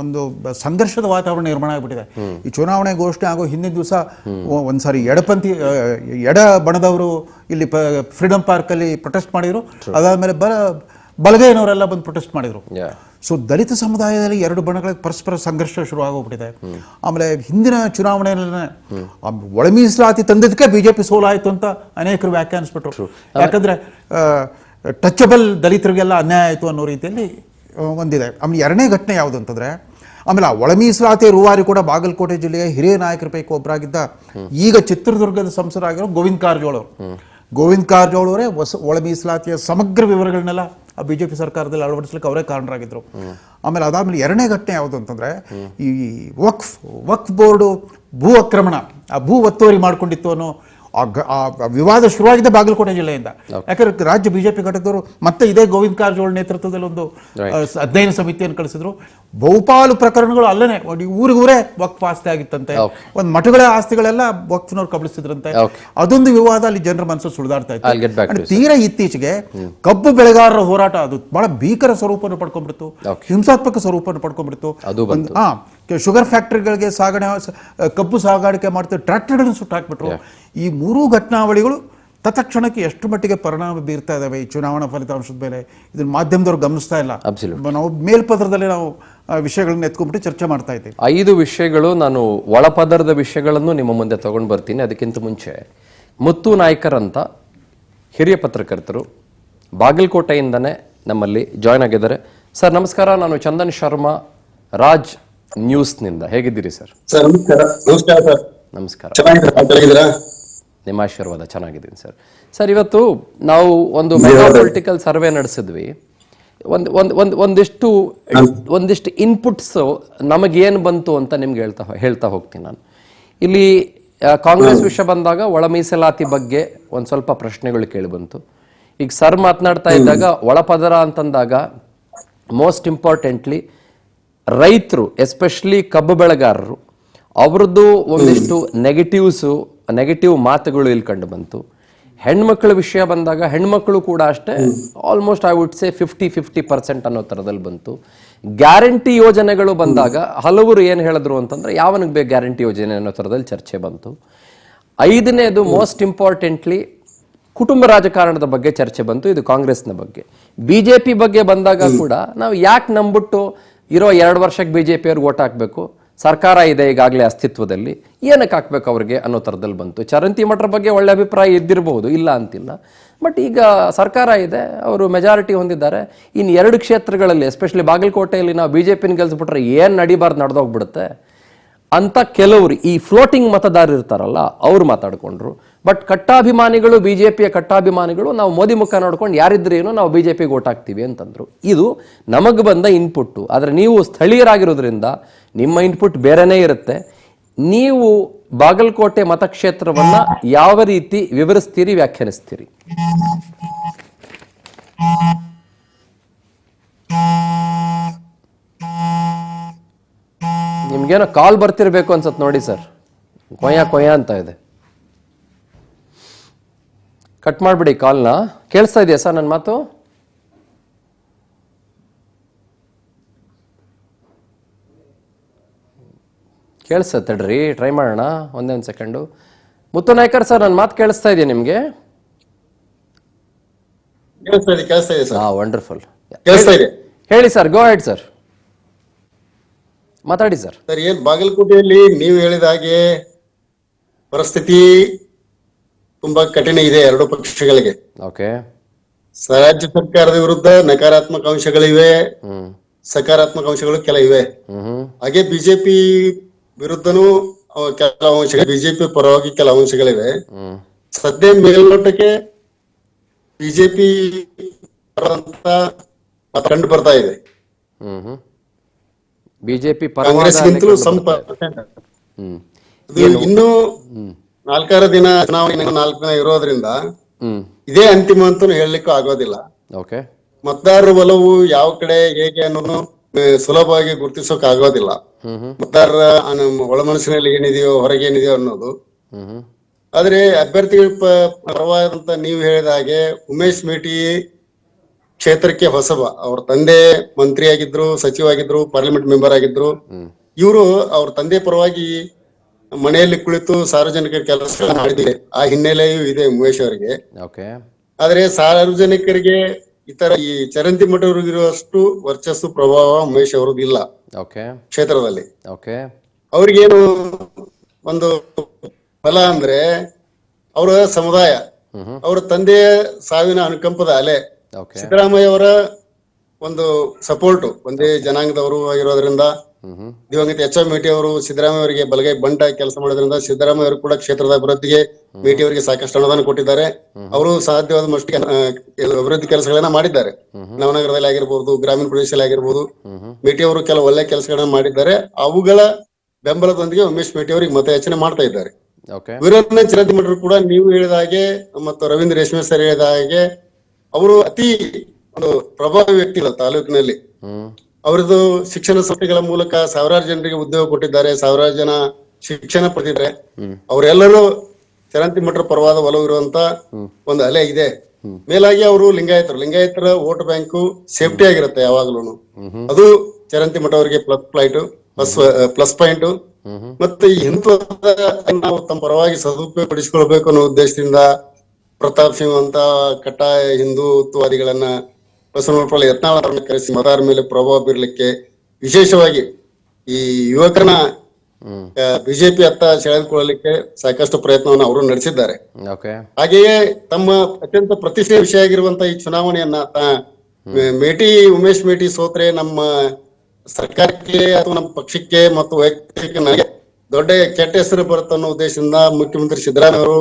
ಒಂದು ಸಂಘರ್ಷದ ವಾತಾವರಣ ನಿರ್ಮಾಣ ಆಗಿಬಿಟ್ಟಿದೆ. ಈ ಚುನಾವಣೆ ಘೋಷಣೆ ಆಗೋ ಹಿಂದಿನ ದಿವಸ ಒಂದ್ಸಾರಿ ಎಡ ಬಣದವರು ಇಲ್ಲಿ ಫ್ರೀಡಂ ಪಾರ್ಕ್ ಅಲ್ಲಿ ಪ್ರೊಟೆಸ್ಟ್ ಮಾಡಿದ್ರು. ಅದಾದ್ಮೇಲೆ ಬಲಗೈನವರೆಲ್ಲ ಬಂದು ಪ್ರೊಟೆಸ್ಟ್ ಮಾಡಿದ್ರು. ಸೊ ದಲಿತ ಸಮುದಾಯದಲ್ಲಿ 2 ಬಣಗಳ ಪರಸ್ಪರ ಸಂಘರ್ಷ ಶುರು ಆಗೋಗ್ಬಿಟ್ಟಿದೆ. ಆಮೇಲೆ ಹಿಂದಿನ ಚುನಾವಣೆಯಲ್ಲಿ ಒಳ ಮೀಸಲಾತಿ ತಂದಿದ್ದಕ್ಕೆ ಬಿಜೆಪಿ ಸೋಲಾಯಿತು ಅಂತ ಅನೇಕರು ವ್ಯಾಖ್ಯಾನಿಸ್ಬಿಟ್ರು. ಯಾಕಂದ್ರೆ ಟಚಬಲ್ ದಲಿತರಿಗೆಲ್ಲ ಅನ್ಯಾಯ ಆಯಿತು ಅನ್ನೋ ರೀತಿಯಲ್ಲಿ ಒಂದಿದೆ. ಆಮೇಲೆ ಎರಡನೇ ಘಟನೆ ಯಾವುದು ಅಂತಂದ್ರೆ, ಆಮೇಲೆ ಆ ಒಳ ಮೀಸಲಾತಿ ರೂವಾರಿ ಕೂಡ ಬಾಗಲಕೋಟೆ ಜಿಲ್ಲೆಯ ಹಿರಿಯ ನಾಯಕರ ಪೈಕಿ ಒಬ್ಬರಾಗಿದ್ದ, ಈಗ ಚಿತ್ರದುರ್ಗದ ಸಂಸದರಾಗಿರೋ ಗೋವಿಂದ ಕಾರಜೋಳ ಅವರೇ ಒಳ ಮೀಸಲಾತಿಯ ಸಮಗ್ರ ವಿವರಗಳನ್ನೆಲ್ಲ ಆ ಬಿಜೆಪಿ ಸರ್ಕಾರದಲ್ಲಿ ಅಳವಡಿಸ್ಲಿಕ್ಕೆ ಅವರೇ ಕಾರಣರಾಗಿದ್ರು. ಆಮೇಲೆ ಅದಾದ್ಮೇಲೆ ಎರಡನೇ ಘಟನೆ ಯಾವುದು ಅಂತಂದ್ರೆ, ಈ ವಕ್ಫ್ ಬೋರ್ಡು ಭೂ ಆಕ್ರಮಣ, ಆ ಭೂ ಒತ್ತುವರಿ ಮಾಡ್ಕೊಂಡಿತ್ತು ಅನ್ನೋ ಆ ವಿವಾದ ಶುರುವಾಗಿದೆ ಬಾಗಲಕೋಟೆ ಜಿಲ್ಲೆಯಿಂದ. ಯಾಕಂದ್ರೆ ರಾಜ್ಯ ಬಿಜೆಪಿ ಘಟಕದವರು ಮತ್ತೆ ಇದೇ ಗೋವಿಂದ ಕಾರಜೋಳ ನೇತೃತ್ವದಲ್ಲಿ ಒಂದು ಅಧ್ಯಯನ ಸಮಿತಿಯನ್ನು ಕಳಿಸಿದ್ರು. ಬಹುಪಾಲು ಪ್ರಕರಣಗಳು ಅಲ್ಲೇ ಊರಿಗೂರೇ ವಕ್ಫ್ ಆಸ್ತಿ ಆಗಿತ್ತಂತೆ, ಒಂದು ಮಠಗಳ ಆಸ್ತಿಗಳೆಲ್ಲ ವಕ್ಫ್ನವ್ರು ಕಬಳಿಸಿದ್ರಂತೆ. ಅದೊಂದು ವಿವಾದ ಅಲ್ಲಿ ಜನರ ಮನಸ್ಸು ಸುಳಿದಾಡ್ತಾ ಇತ್ತು. ತೀರಾ ಇತ್ತೀಚೆಗೆ ಕಬ್ಬು ಬೆಳೆಗಾರರ ಹೋರಾಟ ಅದು ಬಹಳ ಭೀಕರ ಸ್ವರೂಪವನ್ನು ಪಡ್ಕೊಂಡ್ಬಿಡ್ತು, ಹಿಂಸಾತ್ಮಕ ಸ್ವರೂಪವನ್ನು ಪಡ್ಕೊಂಡ್ಬಿಡ್ತು. ಶುಗರ್ ಫ್ಯಾಕ್ಟರಿಗಳಿಗೆ ಕಬ್ಬು ಸಾಗಾಣಿಕೆ ಮಾಡ್ತಾರೆ, ಟ್ರ್ಯಾಕ್ಟರ್ಗಳನ್ನು ಸುಟ್ಟು ಹಾಕ್ಬಿಟ್ರು. ಈ 3 ಘಟನಾವಳಿಗಳು ತತ್ಕ್ಷಣಕ್ಕೆ ಎಷ್ಟು ಮಟ್ಟಿಗೆ ಪರಿಣಾಮ ಬೀರ್ತಾ ಇದಾವೆ ಈ ಚುನಾವಣಾ ಫಲಿತಾಂಶದ ಮೇಲೆ, ಇದನ್ನ ಮಾಧ್ಯಮದವ್ರು ಗಮನಿಸ್ತಾ ಇಲ್ಲ. ನಾವು ಮೇಲ್ಪದರದಲ್ಲಿ ನಾವು ವಿಷಯಗಳನ್ನ ಎತ್ಕೊಂಡ್ಬಿಟ್ಟು ಚರ್ಚೆ ಮಾಡ್ತಾ ಇದ್ದೀವಿ. 5 ವಿಷಯಗಳು, ನಾನು ಒಳಪದರದ ವಿಷಯಗಳನ್ನು ನಿಮ್ಮ ಮುಂದೆ ತಗೊಂಡು ಬರ್ತೀನಿ. ಅದಕ್ಕಿಂತ ಮುಂಚೆ ಮುತ್ತು ನಾಯ್ಕರ್ ಅಂತ ಹಿರಿಯ ಪತ್ರಕರ್ತರು ಬಾಗಲಕೋಟೆಯಿಂದನೇ ನಮ್ಮಲ್ಲಿ ಜಾಯ್ನ್ ಆಗಿದ್ದಾರೆ. ಸರ್ ನಮಸ್ಕಾರ, ನಾನು ಚಂದನ್ ಶರ್ಮಾ, ರಾಜ್ ನ್ಯೂಸ್ನಿಂದ. ಹೇಗಿದ್ದೀರಿ ಸರ್? ನಮಸ್ಕಾರ ಸರ್. ನಮಸ್ಕಾರ, ನಿಮ್ಮ ಆಶೀರ್ವಾದ. ಚೆನ್ನಾಗಿದ್ದೀನಿ ಸರ್. ಸರ್, ಇವತ್ತು ನಾವು ಒಂದು ಮೆಗಾ ಪೊಲಿಟಿಕಲ್ ಸರ್ವೆ ನಡೆಸಿದ್ವಿ. ಒಂದಿಷ್ಟು ಇನ್ಪುಟ್ಸ್ ನಮಗೇನು ಬಂತು ಅಂತ ನಿಮ್ಗೆ ಹೇಳ್ತಾ ಹೋಗ್ತೀನಿ ನಾನು. ಇಲ್ಲಿ ಕಾಂಗ್ರೆಸ್ ವಿಷಯ ಬಂದಾಗ ಒಳ ಮೀಸಲಾತಿ ಬಗ್ಗೆ ಒಂದು ಸ್ವಲ್ಪ ಪ್ರಶ್ನೆಗಳು ಕೇಳಿ ಬಂತು. ಈಗ ಸರ್ ಮಾತನಾಡ್ತಾ ಇದ್ದಾಗ ಒಳಪದರ ಅಂತಂದಾಗ ಮೋಸ್ಟ್ ಇಂಪಾರ್ಟೆಂಟ್ಲಿ ರೈತರು, ಎಸ್ಪೆಷಲಿ ಕಬ್ಬು ಬೆಳೆಗಾರರು, ಅವ್ರದ್ದು ಒಂದಿಷ್ಟು ನೆಗೆಟಿವ್ ಮಾತುಗಳು ಇಲ್ಲಿ ಕಂಡು ಬಂತು. ಹೆಣ್ಮಕ್ಳ ವಿಷಯ ಬಂದಾಗ ಹೆಣ್ಮಕ್ಳು ಕೂಡ ಅಷ್ಟೇ ಆಲ್ಮೋಸ್ಟ್ ಐ ವುಡ್ ಸೇ 50% ಅನ್ನೋ ಥರದಲ್ಲಿ ಬಂತು. ಗ್ಯಾರಂಟಿ ಯೋಜನೆಗಳು ಬಂದಾಗ ಹಲವರು ಏನು ಹೇಳಿದ್ರು ಅಂತಂದ್ರೆ, ಯಾವನಿಗೆ ಬೇಕು ಗ್ಯಾರಂಟಿ ಯೋಜನೆ ಅನ್ನೋ ಥರದಲ್ಲಿ ಚರ್ಚೆ ಬಂತು. 5ನೇದು ಮೋಸ್ಟ್ ಇಂಪಾರ್ಟೆಂಟ್ಲಿ ಕುಟುಂಬ ರಾಜಕಾರಣದ ಬಗ್ಗೆ ಚರ್ಚೆ ಬಂತು. ಇದು ಕಾಂಗ್ರೆಸ್ನ ಬಗ್ಗೆ. ಬಿಜೆಪಿ ಬಗ್ಗೆ ಬಂದಾಗ ಕೂಡ ನಾವು ಯಾಕೆ ನಂಬಿಟ್ಟು ಇರೋ 2 ವರ್ಷಕ್ಕೆ ಬಿಜೆಪಿ ಅವ್ರಿಗೆ ಓಟ್ ಹಾಕಬೇಕು, ಸರ್ಕಾರ ಇದೆ ಈಗಾಗಲೇ ಅಸ್ತಿತ್ವದಲ್ಲಿ, ಏನಕ್ಕೆ ಹಾಕ್ಬೇಕು ಅವ್ರಿಗೆ ಅನ್ನೋ ಥರದಲ್ಲಿ ಬಂತು. ಚರಂತಿ ಮಠರ ಬಗ್ಗೆ ಒಳ್ಳೆ ಅಭಿಪ್ರಾಯ ಇದ್ದಿರಬಹುದು, ಇಲ್ಲ ಅಂತಿಲ್ಲ. ಬಟ್ ಈಗ ಸರ್ಕಾರ ಇದೆ, ಅವರು ಮೆಜಾರಿಟಿ ಹೊಂದಿದ್ದಾರೆ. ಇನ್ನು 2 ಕ್ಷೇತ್ರಗಳಲ್ಲಿ ಎಸ್ಪೆಷಲಿ ಬಾಗಲಕೋಟೆಯಲ್ಲಿ ನಾವು ಬಿಜೆಪಿನ ಗೆಲ್ಸ್ಬಿಟ್ರೆ ಏನು ನಡೆದೋಗ್ಬಿಡುತ್ತೆ ಅಂತ ಕೆಲವರು ಈ ಫ್ಲೋಟಿಂಗ್ ಮತದಾರರು ಇರ್ತಾರಲ್ಲ ಅವ್ರು ಮಾತಾಡ್ಕೊಂಡ್ರು. ಬಟ್ ಕಟ್ಟಾಭಿಮಾನಿಗಳು, ಬಿಜೆಪಿಯ ಕಟ್ಟಾಭಿಮಾನಿಗಳು, ನಾವು ಮೋದಿ ಮುಖ ನೋಡ್ಕೊಂಡು ಯಾರಿದ್ರೇನೋ ನಾವು ಬಿಜೆಪಿಗೆ ಓಟ್ ಹಾಕ್ತೀವಿ ಅಂತಂದ್ರು. ಇದು ನಮಗೆ ಬಂದ ಇನ್ಪುಟ್ಟು. ಆದರೆ ನೀವು ಸ್ಥಳೀಯರಾಗಿರೋದ್ರಿಂದ ನಿಮ್ಮ ಇನ್ಪುಟ್ ಬೇರೆನೇ ಇರುತ್ತೆ. ನೀವು ಬಾಗಲಕೋಟೆ ಮತಕ್ಷೇತ್ರವನ್ನ ಯಾವ ರೀತಿ ವಿವರಿಸ್ತೀರಿ, ವ್ಯಾಖ್ಯಾನಿಸ್ತೀರಿ? ನಿಮ್ಗೇನೋ ಕಾಲ್ ಬರ್ತಿರ್ಬೇಕು ಅನ್ಸತ್ ನೋಡಿ ಸರ್, ಕೊಯ್ಯ ಅಂತ ಇದೆ. ಕಟ್ ಮಾಡ್ಬಿಡಿ ಕಾಲ್ನ. ಕೇಳಿಸ್ತಾ ಇದೆಯಾ ಸರ್ ನನ್ನ ಮಾತು? ಕೇಳಿಸ್ತಡ್ರಿ, ಟ್ರೈ ಮಾಡೋಣ. ಒಂದೇ ಒಂದು ಸೆಕೆಂಡು. ಮುತ್ತು ನಾಯ್ಕರ್ ಸರ್, ನನ್ನ ಮಾತು ಕೇಳಿಸ್ತಾ ಇದೆಯಾ ನಿಮಗೆ? ಕೇಳಿಸ್ತಾ ಇದೆ ಸರ್. ವಂಡರ್ಫುಲ್. ಕೇಳಿಸ್ತಾ ಇದೆ. ಹೇಳಿ ಸರ್, ಗೋ ಹೆಡ್ ಸರ್, ಮಾತಾಡಿ ಸರ್. ಸರ್, ಏನ್ ಬಾಗಲಕೋಟೆಯಲ್ಲಿ ನೀವು ಹೇಳಿದ ಹಾಗೆ ಪರಿಸ್ಥಿತಿ ತುಂಬಾ ಕಠಿಣ ಇದೆ ಎರಡು ಪಕ್ಷಗಳಿಗೆ. ಓಕೆ. ರಾಜ್ಯ ಸರ್ಕಾರದ ವಿರುದ್ಧ ನಕಾರಾತ್ಮಕ ಅಂಶಗಳಿವೆ, ಸಕಾರಾತ್ಮಕ ಅಂಶಗಳು ಕೆಲ ಇವೆ. ಹಾಗೆ ಬಿಜೆಪಿ ವಿರುದ್ಧನೂ ಕೆಲವು ಅಂಶಗಳು, ಬಿಜೆಪಿ ಪರವಾಗಿ ಕೆಲವು ಅಂಶಗಳಿವೆ. ಸದ್ಯ ಮೇಲ್ನೋಟಕ್ಕೆ ಬಿಜೆಪಿ ಕಂಡು ಬರ್ತಾ ಇದೆ. ಬಿಜೆಪಿ ಕಾಂಗ್ರೆಸ್ಗಿಂತಲೂ ಸ್ವಲ್ಪ ಇನ್ನು 4 ದಿನ ಚುನಾವಣೆ 4 ದಿನ ಇರೋದ್ರಿಂದ ಇದೇ ಅಂತಿಮ ಅಂತೂ ಹೇಳಲಿಕ್ಕೂ ಆಗೋದಿಲ್ಲ. ಓಕೆ. ಮತದಾರರ ಒಲವು ಯಾವ ಕಡೆ ಹೇಗೆ ಅನ್ನೋದು ಸುಲಭವಾಗಿ ಗುರುತಿಸೋಕ್ ಆಗೋದಿಲ್ಲ. ಮತದಾರರ ಒಳಮನಸ್ಸಿನಲ್ಲಿ ಏನಿದೆಯೋ ಹೊರಗೆ ಏನಿದೆಯೋ ಅನ್ನೋದು. ಆದ್ರೆ ಅಭ್ಯರ್ಥಿಗಳ ಪರವಾದಂತ ನೀವು ಹೇಳಿದ ಹಾಗೆ ಉಮೇಶ್ ಮೇಟಿ ಕ್ಷೇತ್ರಕ್ಕೆ ಹೊಸಬ. ಅವ್ರ ತಂದೆ ಮಂತ್ರಿ ಆಗಿದ್ರು, ಸಚಿವ ಆಗಿದ್ರು, ಪಾರ್ಲಿಮೆಂಟ್ ಮೆಂಬರ್ ಆಗಿದ್ರು. ಇವರು ಅವ್ರ ತಂದೆ ಪರವಾಗಿ ಮನೆಯಲ್ಲಿ ಕುಳಿತು ಸಾರ್ವಜನಿಕ ಕೆಲಸ ಮಾಡಿದ್ದಾರೆ. ಆ ಹಿನ್ನೆಲೆಯೂ ಇದೆ ಉಮೇಶ್ ಅವರಿಗೆ. ಆದ್ರೆ ಸಾರ್ವಜನಿಕರಿಗೆ ಇತರ ಈ ಚರಂತಿ ಮಠವ್ರಿಗಿರುವಷ್ಟು ವರ್ಚಸ್ಸು ಪ್ರಭಾವ ಉಮೇಶ್ ಅವ್ರದ್ದು ಇಲ್ಲ ಕ್ಷೇತ್ರದಲ್ಲಿ. ಅವ್ರಿಗೇನು ಒಂದು ಫಲ ಅಂದ್ರೆ ಅವರ ಸಮುದಾಯ, ಅವರ ತಂದೆಯ ಸಾವಿನ ಅನುಕಂಪದ ಅಲೆ, ಸಿದ್ದರಾಮಯ್ಯ ಅವರ ಒಂದು ಸಪೋರ್ಟ್, ಒಂದೇ ಜನಾಂಗದವರು ಆಗಿರೋದ್ರಿಂದ, ದಿವಂಗತ ಎಚ್ ಎಂ ಮೇಟಿ ಅವರು ಸಿದ್ದರಾಮಯ್ಯ ಅವರಿಗೆ ಬಲಗೈ ಬಂಟಾಗಿ ಕೆಲಸ ಮಾಡೋದ್ರಿಂದ ಸಿದ್ದರಾಮಯ್ಯ ಅವರು ಕೂಡ ಕ್ಷೇತ್ರದ ಅಭಿವೃದ್ಧಿಗೆ ಮೇಟಿ ಅವರಿಗೆ ಸಾಕಷ್ಟು ಅನುದಾನ ಕೊಟ್ಟಿದ್ದಾರೆ. ಅವರು ಸಾಧ್ಯವಾದ ಮಟ್ಟಿಗೆ ಅಭಿವೃದ್ಧಿ ಕೆಲಸಗಳನ್ನ ಮಾಡಿದ್ದಾರೆ. ನವನಗರದಲ್ಲಿ ಆಗಿರ್ಬೋದು, ಗ್ರಾಮೀಣ ಪ್ರದೇಶದಲ್ಲಿ ಆಗಿರ್ಬೋದು, ಮೇಟಿ ಅವರು ಕೆಲವು ಒಳ್ಳೆ ಕೆಲಸಗಳನ್ನ ಮಾಡಿದ್ದಾರೆ. ಅವುಗಳ ಬೆಂಬಲದೊಂದಿಗೆ ಉಮೇಶ್ ಮೇಟಿ ಅವರಿಗೆ ಮತಯಾಚನೆ ಮಾಡ್ತಾ ಇದ್ದಾರೆ. ವೀರಣ್ಣ ಚಿರಂತಿ ಮಠರು ಕೂಡ ನೀವು ಹೇಳಿದ ಹಾಗೆ ಮತ್ತು ರವೀಂದ್ರ ರೇಷ್ಮೆ ಸರ್ ಹೇಳಿದ ಹಾಗೆ ಅವರು ಅತಿ ಒಂದು ಪ್ರಭಾವಿ ವ್ಯಕ್ತಿಗಳು ತಾಲೂಕಿನಲ್ಲಿ. ಅವರದು ಶಿಕ್ಷಣ ಸಂಸ್ಥೆಗಳ ಮೂಲಕ ಸಾವಿರಾರು ಜನರಿಗೆ ಉದ್ಯೋಗ ಕೊಟ್ಟಿದ್ದಾರೆ, ಸಾವಿರಾರು ಜನ ಶಿಕ್ಷಣ ಪಡೆದಿದ್ದಾರೆ. ಅವರೆಲ್ಲರೂ ಚರಂತಿ ಮಠರ ಪರವಾದ ಒಲವು ಇರುವಂತ ಒಂದು ಅಲೆ ಇದೆ. ಮೇಲಾಗಿ ಅವರು ಲಿಂಗಾಯತರ ವೋಟ್ ಬ್ಯಾಂಕು ಸೇಫ್ಟಿ ಆಗಿರುತ್ತೆ ಯಾವಾಗ್ಲೂ. ಅದು ಚರಂತಿ ಮಠ ಅವರಿಗೆ ಪ್ಲಸ್ ಪಾಯಿಂಟ್. ಮತ್ತೆ ಹಿಂದೂ ನಾವು ತಮ್ಮ ಪರವಾಗಿ ಸದುಪಯೋಗಪಡಿಸಿಕೊಳ್ಬೇಕು ಅನ್ನೋ ಉದ್ದೇಶದಿಂದ ಪ್ರತಾಪ್ ಸಿಂಗ್ ಅಂತ ಕಟ್ಟಾಯ ಹಿಂದುತ್ವವಾದಿಗಳನ್ನ ಬಸವನಪುರ ಯತ್ನಾಳ್ ಕರೆಸಿ ಮತದಾರರ ಮೇಲೆ ಪ್ರಭಾವ ಬೀರ್ಲಿಕ್ಕೆ, ವಿಶೇಷವಾಗಿ ಈ ಯುವಕರನ್ನ ಬಿಜೆಪಿ ಅತ್ತ ಸೆಳೆದುಕೊಳ್ಳಲಿಕ್ಕೆ ಸಾಕಷ್ಟು ಪ್ರಯತ್ನವನ್ನು ಅವರು ನಡೆಸಿದ್ದಾರೆ. ಹಾಗೆಯೇ ತಮ್ಮ ಅತ್ಯಂತ ಪ್ರತಿಷ್ಠೆಯ ವಿಷಯ ಆಗಿರುವಂತಹ ಈ ಚುನಾವಣೆಯನ್ನ ಉಮೇಶ್ ಮೇಟಿ ಸೋತ್ರೆ ನಮ್ಮ ಸರ್ಕಾರಕ್ಕೆ ಅಥವಾ ನಮ್ಮ ಪಕ್ಷಕ್ಕೆ ಮತ್ತು ವೈಯಕ್ತಿಕ ನನಗೆ ದೊಡ್ಡ ಕೆಟ್ಟ ಹೆಸರು ಬರುತ್ತೆ ಅನ್ನೋ ಉದ್ದೇಶದಿಂದ ಮುಖ್ಯಮಂತ್ರಿ ಸಿದ್ದರಾಮಯ್ಯ ಅವರು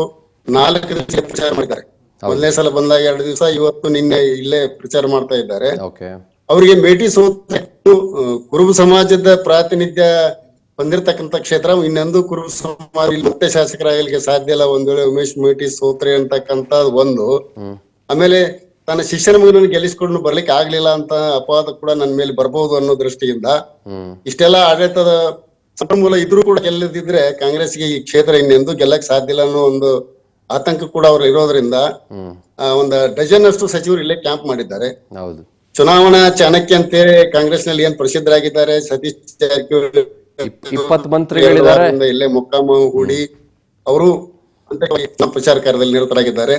4 ದಿವಸ ಪ್ರಚಾರ ಮಾಡಿದ್ದಾರೆ. ಮೊದಲನೇ ಸಲ ಬಂದಾಗ 2 ದಿವಸ, ಇವತ್ತು ನಿನ್ನೆ ಇಲ್ಲೇ ಪ್ರಚಾರ ಮಾಡ್ತಾ ಇದ್ದಾರೆ. ಅವರಿಗೆ ಮೇಟಿ ಸೋತ್ರೆ ಕುರುಬ ಸಮಾಜದ ಪ್ರಾತಿನಿಧ್ಯ ಹೊಂದಿರತಕ್ಕಂತ ಕ್ಷೇತ್ರ, ಇನ್ನೊಂದು ಕುರುಬ ಸಮಾಜ ಮತ್ತೆ ಶಾಸಕರಾಗಲಿಕ್ಕೆ ಸಾಧ್ಯ ಇಲ್ಲ ಒಂದ್ ವೇಳೆ ಉಮೇಶ್ ಮೇಟಿ ಸೋತ್ರೆ ಅಂತಕ್ಕಂತ ಒಂದು. ಆಮೇಲೆ ತನ್ನ ಶಿಷ್ಯನ ಮಗನನ್ನು ಗೆಲ್ಲಿಸಿಕೊಂಡು ಬರ್ಲಿಕ್ಕೆ ಆಗ್ಲಿಲ್ಲ ಅಂತ ಅಪವಾದ ಕೂಡ ನನ್ನ ಮೇಲೆ ಬರ್ಬಹುದು ಅನ್ನೋ ದೃಷ್ಟಿಯಿಂದ ಇಷ್ಟೆಲ್ಲ ಆಡಳಿತದ ಸಂಪನ್ಮೂಲ ಇದ್ರೂ ಕೂಡ ಗೆಲ್ಲದಿದ್ರೆ ಕಾಂಗ್ರೆಸ್ಗೆ ಈ ಕ್ಷೇತ್ರ ಇನ್ನೆಂದು ಗೆಲ್ಲಕ್ ಸಾಧ್ಯ ಇಲ್ಲ ಅನ್ನೋ ಒಂದು ಆತಂಕ ಕೂಡ ಅವ್ರು ಇರೋದ್ರಿಂದ ಒಂದು ಡಜನ್ ಅಷ್ಟು ಸಚಿವರು ಇಲ್ಲೇ ಕ್ಯಾಂಪ್ ಮಾಡಿದ್ದಾರೆ. ಚುನಾವಣಾ ಚಾಣಕ್ಯ ಅಂತೇಳಿ ಕಾಂಗ್ರೆಸ್ ನಲ್ಲಿ ಏನ್ ಪ್ರಸಿದ್ಧರಾಗಿದ್ದಾರೆ, ಸತೀಶ್ ಜಾರಕಿಹೊಳಿ 20 ಮಂತ್ರಿಗಳಿದ್ದಾರೆ, ಇಲ್ಲೇ ಮೊಕ್ಕಾಮ ಹೂಡಿ ಅವರು ಪ್ರಚಾರ ಕಾರ್ಯದಲ್ಲಿ ನಿರತರಾಗಿದ್ದಾರೆ.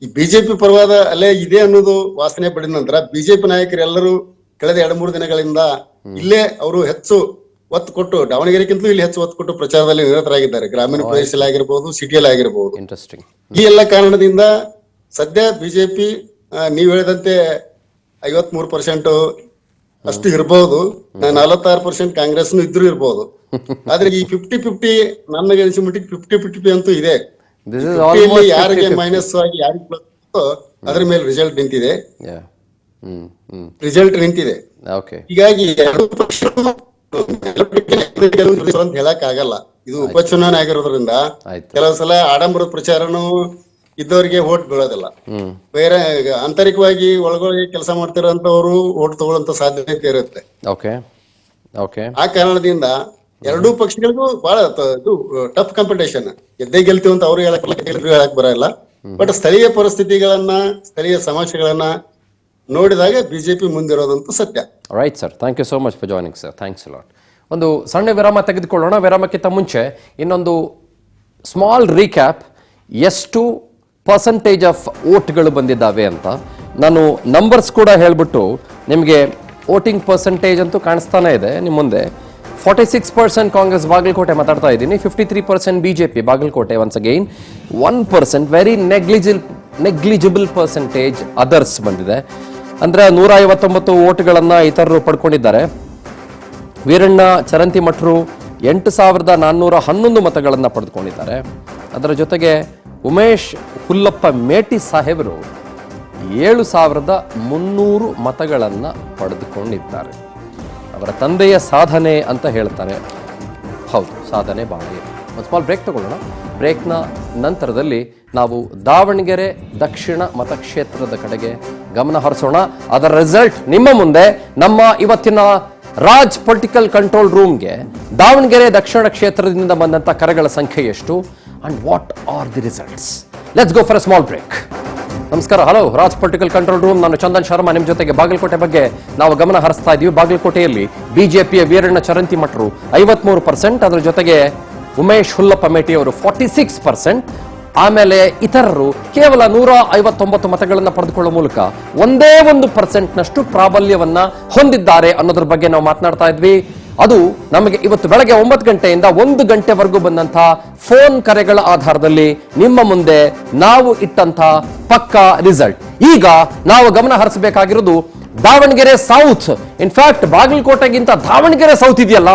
ಈ ಬಿಜೆಪಿ ಪರವಾದ ಅಲೆ ಇದೆ ಅನ್ನೋದು ವಾಸನೆ ಪಡೆದ ನಂತರ ಬಿಜೆಪಿ ನಾಯಕರೆಲ್ಲರೂ ಕಳೆದ 2-3 ದಿನಗಳಿಂದ ಇಲ್ಲೇ ಅವರು ಹೆಚ್ಚು ಒತ್ತು ಕೊಟ್ಟು, ದಾವಣಗೆರೆಗಿಂತಲೂ ಇಲ್ಲಿ ಹೆಚ್ಚು ಒತ್ತು ಕೊಟ್ಟು ಪ್ರಚಾರದಲ್ಲಿ ನಿರತರಾಗಿದ್ದಾರೆ. ಗ್ರಾಮೀಣ ಪ್ರದೇಶದಲ್ಲಿ ಆಗಿರ್ಬೋದು, ಸಿಟಿಯಲ್ಲಿ ಆಗಿರ್ಬೋದು. ಈ ಎಲ್ಲ ಕಾರಣದಿಂದ ಸದ್ಯ ಬಿಜೆಪಿ ನೀವ್ ಹೇಳಿದಂತೆ 53% ಅಷ್ಟು ಇರಬಹುದು, 46% ಕಾಂಗ್ರೆಸ್ ಇದ್ರೂ ಇರ್ಬೋದು. ಆದ್ರೆ ಈ 50-50 ನನಗೆ ಅನಿಸಿದ ಮಟ್ಟಿಗೆ 50-50 ಅಂತೂ ಇದೆ. ಯಾರಿಗೆ ಮೈನಸ್ ಆಗಿ ಯಾರಿಗೆ ಪ್ಲಸ್ ಅದ್ರ ಮೇಲೆ ರಿಸಲ್ಟ್ ನಿಂತಿದೆ. ಹೀಗಾಗಿ ಎರಡು ಪಕ್ಷ ಅಂತ ಹೇಳಕ್ ಆಗಲ್ಲ. ಇದು ಉಪಚುನಾವಣೆ ಆಗಿರೋದ್ರಿಂದ ಕೆಲವು ಸಲ ಆಡಂಬರದ ಪ್ರಚಾರನು ಇದ್ದವರಿಗೆ ಓಟ್ ಬೀಳೋದಿಲ್ಲ. ಬೇರೆ ಆಂತರಿಕವಾಗಿ ಒಳಗೊಳಗೆ ಕೆಲಸ ಮಾಡ್ತಿರೋಂತವ್ರು ಓಟ್ ತಗೊಳ್ಳೋಂತ ಸಾಧ್ಯತೆ ಇರುತ್ತೆ. ಆ ಕಾರಣದಿಂದ ಎರಡೂ ಪಕ್ಷಗಳಿಗೂ ಬಹಳ ಟಫ್ ಕಾಂಪಿಟೇಷನ್. ಗೆದ್ದೇ ಗೆಲ್ತೀವಿ ಅಂತ ಅವ್ರು ಹೇಳಕ್ ಬರಲ್ಲ. ಬಟ್ ಸ್ಥಳೀಯ ಪರಿಸ್ಥಿತಿಗಳನ್ನ, ಸ್ಥಳೀಯ ಸಮಸ್ಯೆಗಳನ್ನ ನೋಡಿದಾಗ ಬಿಜೆಪಿ ಮುಂದಿರೋದಂತೂ ಸತ್ಯ. Right sir, thank you so much for joining sir. Thanks a lot. ಒಂದು ಸಣ್ಣ ವಿರಾಮ ತೆಗೆದುಕೊಳ್ಳೋಣ. ವಿರಾಮಕ್ಕಿಂತ ಮುಂಚೆ ಇನ್ನೊಂದು ಸ್ಮಾಲ್ ರೀಕ್ಯಾಪ್ ಎಷ್ಟು ಪರ್ಸೆಂಟೇಜ್ ಆಫ್ ವೋಟ್ಗಳು ಬಂದಿದ್ದಾವೆ ಅಂತ. ನಾನು ನಂಬರ್ಸ್ ಕೂಡ ಹೇಳ್ಬಿಟ್ಟು ನಿಮಗೆ ವೋಟಿಂಗ್ ಪರ್ಸೆಂಟೇಜ್ ಅಂತೂ ಕಾಣಿಸ್ತಾನೆ ಇದೆ ನಿಮ್ಮ ಮುಂದೆ. 46% ಕಾಂಗ್ರೆಸ್ ಬಾಗಲಕೋಟೆ ಮಾತಾಡ್ತಾ ಇದ್ದೀನಿ, 53% BJP Bagalkote. Once again 1% very negligible percentage others ಬಂದಿದೆ. ಅಂದರೆ 159 ವೋಟ್ಗಳನ್ನು ಇತರರು ಪಡ್ಕೊಂಡಿದ್ದಾರೆ. ವೀರಣ್ಣ ಚರಂತಿಮಠರು 8,411 ಮತಗಳನ್ನು ಪಡೆದುಕೊಂಡಿದ್ದಾರೆ. ಅದರ ಜೊತೆಗೆ ಉಮೇಶ್ ಹುಲ್ಲಪ್ಪ ಮೇಟಿ ಸಾಹೇಬರು 7,300 ಮತಗಳನ್ನು ಪಡೆದುಕೊಂಡಿದ್ದಾರೆ. ಅವರ ತಂದೆಯ ಸಾಧನೆ ಅಂತ ಹೇಳ್ತಾರೆ. ಹೌದು, ಸಾಧನೆ ಭಾಳ ಇದೆ. ಒಂದು ಸ್ಮಾಲ್ ಬ್ರೇಕ್ ತಗೊಳ್ಳೋಣ. ಬ್ರೇಕ್ನ ನಂತರದಲ್ಲಿ ನಾವು ದಾವಣಗೆರೆ ದಕ್ಷಿಣ ಮತಕ್ಷೇತ್ರದ ಕಡೆಗೆ ಗಮನ ಹರಿಸೋಣ. ಅದರ ರಿಸಲ್ಟ್ ನಿಮ್ಮ ಮುಂದೆ. ನಮ್ಮ ಇವತ್ತಿನ ರಾಜ್ ಪೊಲಿಟಿಕಲ್ ಕಂಟ್ರೋಲ್ ರೂಮ್ಗೆ ದಾವಣಗೆರೆ ದಕ್ಷಿಣ ಕ್ಷೇತ್ರದಿಂದ ಬಂದಂಥ ಕರೆಗಳ ಸಂಖ್ಯೆ ಎಷ್ಟು and what are the results? Let's go for a small break. ನಮಸ್ಕಾರ, hello, Raj political control room. ನಾನು ಚಂದನ್ ಶರ್ಮಾ ನಿಮ್ಮ ಜೊತೆಗೆ. ಬಾಗಲಕೋಟೆ ಬಗ್ಗೆ ನಾವು ಗಮನ ಹರಿಸ್ತಾ ಇದ್ದೀವಿ. ಬಾಗಲಕೋಟೆಯಲ್ಲಿ ಬಿಜೆಪಿಯ ವೀರಣ್ಣ ಚರಂತಿಮಠರು 53%, ಅದರ ಜೊತೆಗೆ ಉಮೇಶ್ ಹುಲ್ಲಪ್ಪ ಮೇಟಿ ಅವರು 46%. ಆಮೇಲೆ ಇತರರು ಕೇವಲ 159 ಮತಗಳನ್ನು ಪಡೆದುಕೊಳ್ಳುವ ಮೂಲಕ 1% ಪ್ರಾಬಲ್ಯವನ್ನ ಹೊಂದಿದ್ದಾರೆ ಅನ್ನೋದ್ರ ಬಗ್ಗೆ ನಾವು ಮಾತನಾಡ್ತಾ ಇದ್ವಿ. ಅದು ನಮಗೆ ಇವತ್ತು ಬೆಳಗ್ಗೆ 9 ಗಂಟೆಯಿಂದ 1 ಗಂಟೆವರೆಗೂ ಬಂದಂತಹ ಫೋನ್ ಕರೆಗಳ ಆಧಾರದಲ್ಲಿ ನಿಮ್ಮ ಮುಂದೆ ನಾವು ಇಟ್ಟಂತ ಪಕ್ಕಾ ರಿಸಲ್ಟ್. ಈಗ ನಾವು ಗಮನ ಹರಿಸಬೇಕಾಗಿರೋದು ದಾವಣಗೆರೆ ಸೌತ್. ಇನ್ಫ್ಯಾಕ್ಟ್ ಬಾಗಲಕೋಟೆಗಿಂತ ದಾವಣಗೆರೆ ಸೌತ್ ಇದೆಯಲ್ಲ,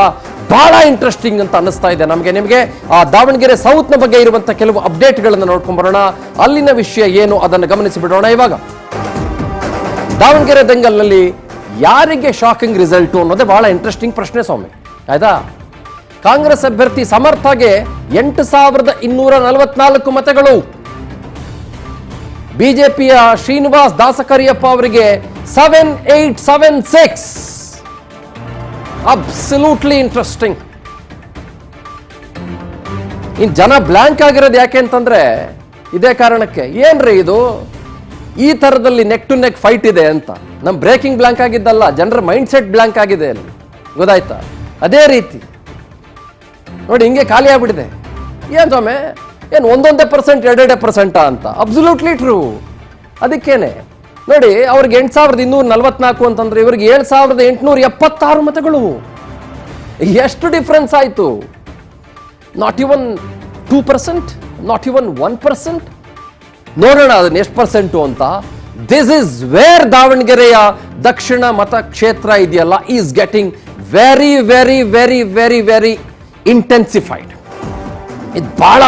ಬಹಳ ಇಂಟ್ರೆಸ್ಟಿಂಗ್ ಅಂತ ಅನ್ನಿಸ್ತಾ ಇದೆ ನಿಮಗೆ. ಆ ದಾವಣಗೆರೆ ಸೌತ್ ನ ಬಗ್ಗೆ ಇರುವಂತಹ ಕೆಲವು ಅಪ್ಡೇಟ್ಗಳನ್ನು ನೋಡ್ಕೊಂಡ್ ಬರೋಣ. ಅಲ್ಲಿನ ವಿಷಯ ಏನು ಅದನ್ನು ಗಮನಿಸಿ ಬಿಡೋಣ. ಇವಾಗ ದಾವಣಗೆರೆ ದಂಗಲ್ನಲ್ಲಿ ಯಾರಿಗೆ ಶಾಕಿಂಗ್ ರಿಸಲ್ಟ್ ಅನ್ನೋದೇ ಬಹಳ ಇಂಟ್ರೆಸ್ಟಿಂಗ್ ಪ್ರಶ್ನೆ ಸ್ವಾಮಿ. ಆಯ್ತಾ? ಕಾಂಗ್ರೆಸ್ ಅಭ್ಯರ್ಥಿ ಸಮರ್ಥಗೆ 8,244 ಮತಗಳು. ಬಿಜೆಪಿಯ ಶ್ರೀನಿವಾಸ್ ದಾಸಕರಿಯಪ್ಪ ಅವರಿಗೆ 7,876. Absolutely interesting. ಇನ್ ಜನ ಬ್ಲಾಂಕ್ ಆಗಿರೋದು ಯಾಕೆ ಅಂತಂದ್ರೆ ಇದೇ ಕಾರಣಕ್ಕೆ. ಏನ್ರಿ ಇದು, ಈ ತರದಲ್ಲಿ ನೆಕ್ ಟು ನೆಕ್ ಫೈಟ್ ಇದೆ ಅಂತ. ನಮ್ ಬ್ರೇಕಿಂಗ್ ಬ್ಲಾಂಕ್ ಆಗಿದ್ದಲ್ಲ, ಜನರ ಮೈಂಡ್ ಸೆಟ್ ಬ್ಲಾಂಕ್ ಆಗಿದೆ ಅಲ್ಲಿ, ಗೊತ್ತಾಯ್ತಾ? ಅದೇ ರೀತಿ ನೋಡಿ, ಹಿಂಗೆ ಖಾಲಿ ಆಗ್ಬಿಟ್ಟಿದೆ. ಏನ್ ಸ್ವಾಮಿ, ಏನು 1% 2% ಅಂತ? Absolutely true. ಅದಕ್ಕೇನೆ ನೋಡಿ, ಅವ್ರಿಗೆ 8,244 ಅಂತಂದ್ರೆ ಇವ್ರಿಗೆ 7,876 ಮತಗಳು. ಎಷ್ಟು ಡಿಫರೆನ್ಸ್ ಆಯ್ತು? Not even 2%, not even 1%. ನೋಡೋಣ ಅದನ್ನ ಎಷ್ಟು ಪರ್ಸೆಂಟು ಅಂತ. ದಿಸ್ ಇಸ್ ವೇರ್ ದಾವಣಗೆರೆಯ ದಕ್ಷಿಣ ಮತಕ್ಷೇತ್ರ ಇದೆಯಲ್ಲ is getting very very very very very intensified. ಇದು ಬಹಳ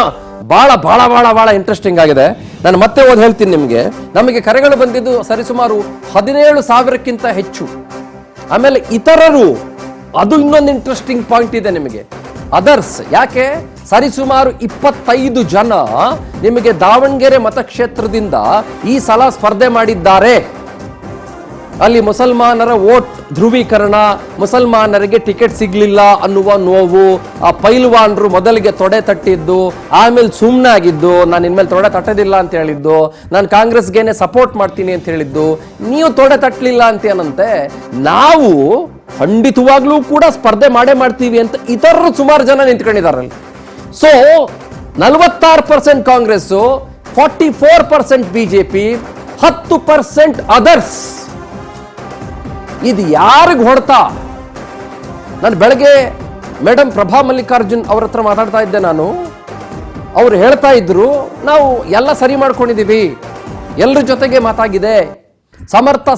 ಬಹಳ ಬಹಳ ಬಹಳ ಬಹಳ ಇಂಟ್ರೆಸ್ಟಿಂಗ್ ಆಗಿದೆ. ನಾನು ಮತ್ತೆ ಓದಿ ಹೇಳ್ತೀನಿ ನಿಮಗೆ. ನಮಗೆ ಕರೆಗಳು ಬಂದಿದ್ದು ಸರಿಸುಮಾರು 17,000ಕ್ಕಿಂತ ಹೆಚ್ಚು. ಆಮೇಲೆ ಇತರರು, ಅದು ಇನ್ನೊಂದು ಇಂಟ್ರೆಸ್ಟಿಂಗ್ ಪಾಯಿಂಟ್ ಇದೆ ನಿಮಗೆ. ಅದರ್ಸ್ ಯಾಕೆ? ಸರಿಸುಮಾರು 25 ಜನ ನಿಮಗೆ ದಾವಣಗೆರೆ ಮತಕ್ಷೇತ್ರದಿಂದ ಈ ಸಲ ಸ್ಪರ್ಧೆ ಮಾಡಿದ್ದಾರೆ. ಅಲ್ಲಿ ಮುಸಲ್ಮಾನರ ವೋಟ್ ಧ್ರುವೀಕರಣ, ಮುಸಲ್ಮಾನರಿಗೆ ಟಿಕೆಟ್ ಸಿಗ್ಲಿಲ್ಲ ಅನ್ನುವ ನೋವು, ಆ ಪೈಲ್ವಾನ್ರು ಮೊದಲಿಗೆ ತೊಡೆ ತಟ್ಟಿದ್ದು, ಆಮೇಲೆ ಸುಮ್ಮನಾಗಿದ್ದು, ನಾನು ಇನ್ಮೇಲೆ ತೊಡೆ ತಟ್ಟೋದಿಲ್ಲ ಅಂತ ಹೇಳಿದ್ದು, ನಾನು ಕಾಂಗ್ರೆಸ್ಗೇನೆ ಸಪೋರ್ಟ್ ಮಾಡ್ತೀನಿ ಅಂತ ಹೇಳಿದ್ದು, ನೀವು ತೊಡೆ ತಟ್ಟಲಿಲ್ಲ ಅಂತೇನಂತೆ. ನಾವು ಖಂಡಿತವಾಗ್ಲೂ ಕೂಡ ಸ್ಪರ್ಧೆ ಮಾಡ್ತೀವಿ ಅಂತ ಇತರರು ಸುಮಾರು ಜನ ನಿಂತ್ಕೊಂಡಿದ್ದಾರೆ. So 46% Congress, 44% BJP, 10% others. ಇದು ಯಾರಿಗೆ ಹೊಡ್ತಾ? ನಾನು ಬೆಳಗ್ಗೆ ಮೇಡಮ್ ಪ್ರಭಾ ಮಲ್ಲಿಕಾರ್ಜುನ್ ಅವ್ರ ಹತ್ರ ಮಾತಾಡ್ತಾ ಇದ್ದೆ. ಅವ್ರು ಹೇಳ್ತಾ ಇದ್ರು, ನಾವು ಎಲ್ಲ ಸರಿ ಮಾಡ್ಕೊಂಡಿದ್ದೀವಿ, ಎಲ್ಲರ ಜೊತೆಗೆ ಮಾತಾಗಿದೆ,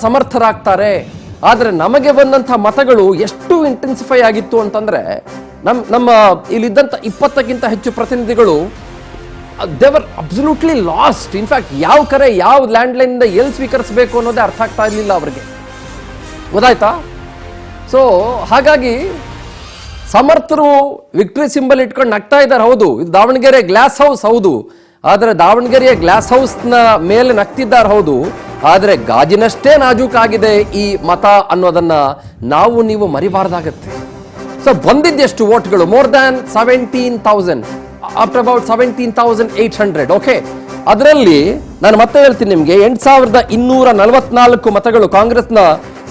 ಸಮರ್ಥರಾಗ್ತಾರೆ. ಆದರೆ ನಮಗೆ ಬಂದಂಥ ಮತಗಳು ಎಷ್ಟು ಇಂಟೆನ್ಸಿಫೈ ಆಗಿತ್ತು ಅಂತಂದ್ರೆ, ನಮ್ಮ ಇಲ್ಲಿದ್ದಂಥ 20ಕ್ಕಿಂತ ಹೆಚ್ಚು ಪ್ರತಿನಿಧಿಗಳು ದೇವರ್ ಅಬ್ಸಲ್ಯೂಟ್ಲಿ ಲಾಸ್ಟ್. ಇನ್ಫ್ಯಾಕ್ಟ್ ಯಾವ ಕರೆ ಯಾವ ಲ್ಯಾಂಡ್ಲೈನ್ ಇಂದ ಎಲ್ಲಿ ಸ್ವೀಕರಿಸಬೇಕು ಅನ್ನೋದೇ ಅರ್ಥ ಆಗ್ತಾ ಇರಲಿಲ್ಲ ಅವರಿಗೆ, ಗೊತ್ತಾಯ್ತಾ? ಸೊ ಹಾಗಾಗಿ ಸಮರ್ಥರು ವಿಕ್ಟ್ರಿ ಸಿಂಬಲ್ ಇಟ್ಕೊಂಡು ನಗ್ತಾ ಇದ್ದಾರೆ. ಹೌದು, ಇದು ದಾವಣಗೆರೆ ಗ್ಲಾಸ್ ಹೌಸ್, ಹೌದು. ಆದರೆ ದಾವಣಗೆರೆಯ ಗ್ಲಾಸ್ ಹೌಸ್ನ ಮೇಲೆ ನಗ್ತಿದ್ದಾರೆ, ಹೌದು. ಆದರೆ ಗಾಜಿನಷ್ಟೇ ನಾಜೂಕಾಗಿದೆ ಈ ಮತ ಅನ್ನೋದನ್ನ ನಾವು ನೀವು ಮರಿಬಾರ್ದಾಗತ್ತೆ. ಸೊ ಬಂದಿದ್ದೆಷ್ಟು ವೋಟ್ಗಳು? More than 17,000, after about 17,800. Okay, ಅದರಲ್ಲಿ ನಾನು ಮತ್ತೆ ಹೇಳ್ತೀನಿ ನಿಮಗೆ, 8,244 ಮತಗಳು ಕಾಂಗ್ರೆಸ್ನ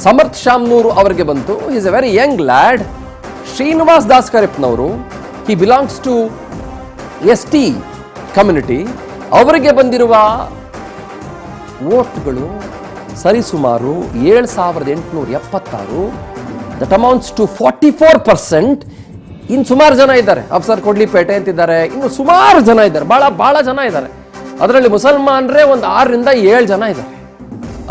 ಸಮರ್ಥ್ ಶಾಮ್ನೂರು ಅವರಿಗೆ ಬಂತು. Is a very young lad. Srinivas Das ಕರಿಪ್ನವರು, he belongs to ST community ಅವರಿಗೆ ಬಂದಿರುವ ವೋಟ್ಗಳು ಸರಿಸುಮಾರು 7,876. That amounts to 44%. ಇನ್ನು ಸುಮಾರು ಜನ ಇದ್ದಾರೆ, ಅಫ್ಸರ್ ಕೊಡ್ಲಿಪೇಟೆ ಅಂತಿದ್ದಾರೆ, ಇನ್ನು ಸುಮಾರು ಜನ ಇದ್ದಾರೆ, ಭಾಳ ಜನ ಇದ್ದಾರೆ. ಅದರಲ್ಲಿ ಮುಸಲ್ಮಾನರೇ ಒಂದು 6ರಿಂದ 7 ಜನ ಇದ್ದಾರೆ.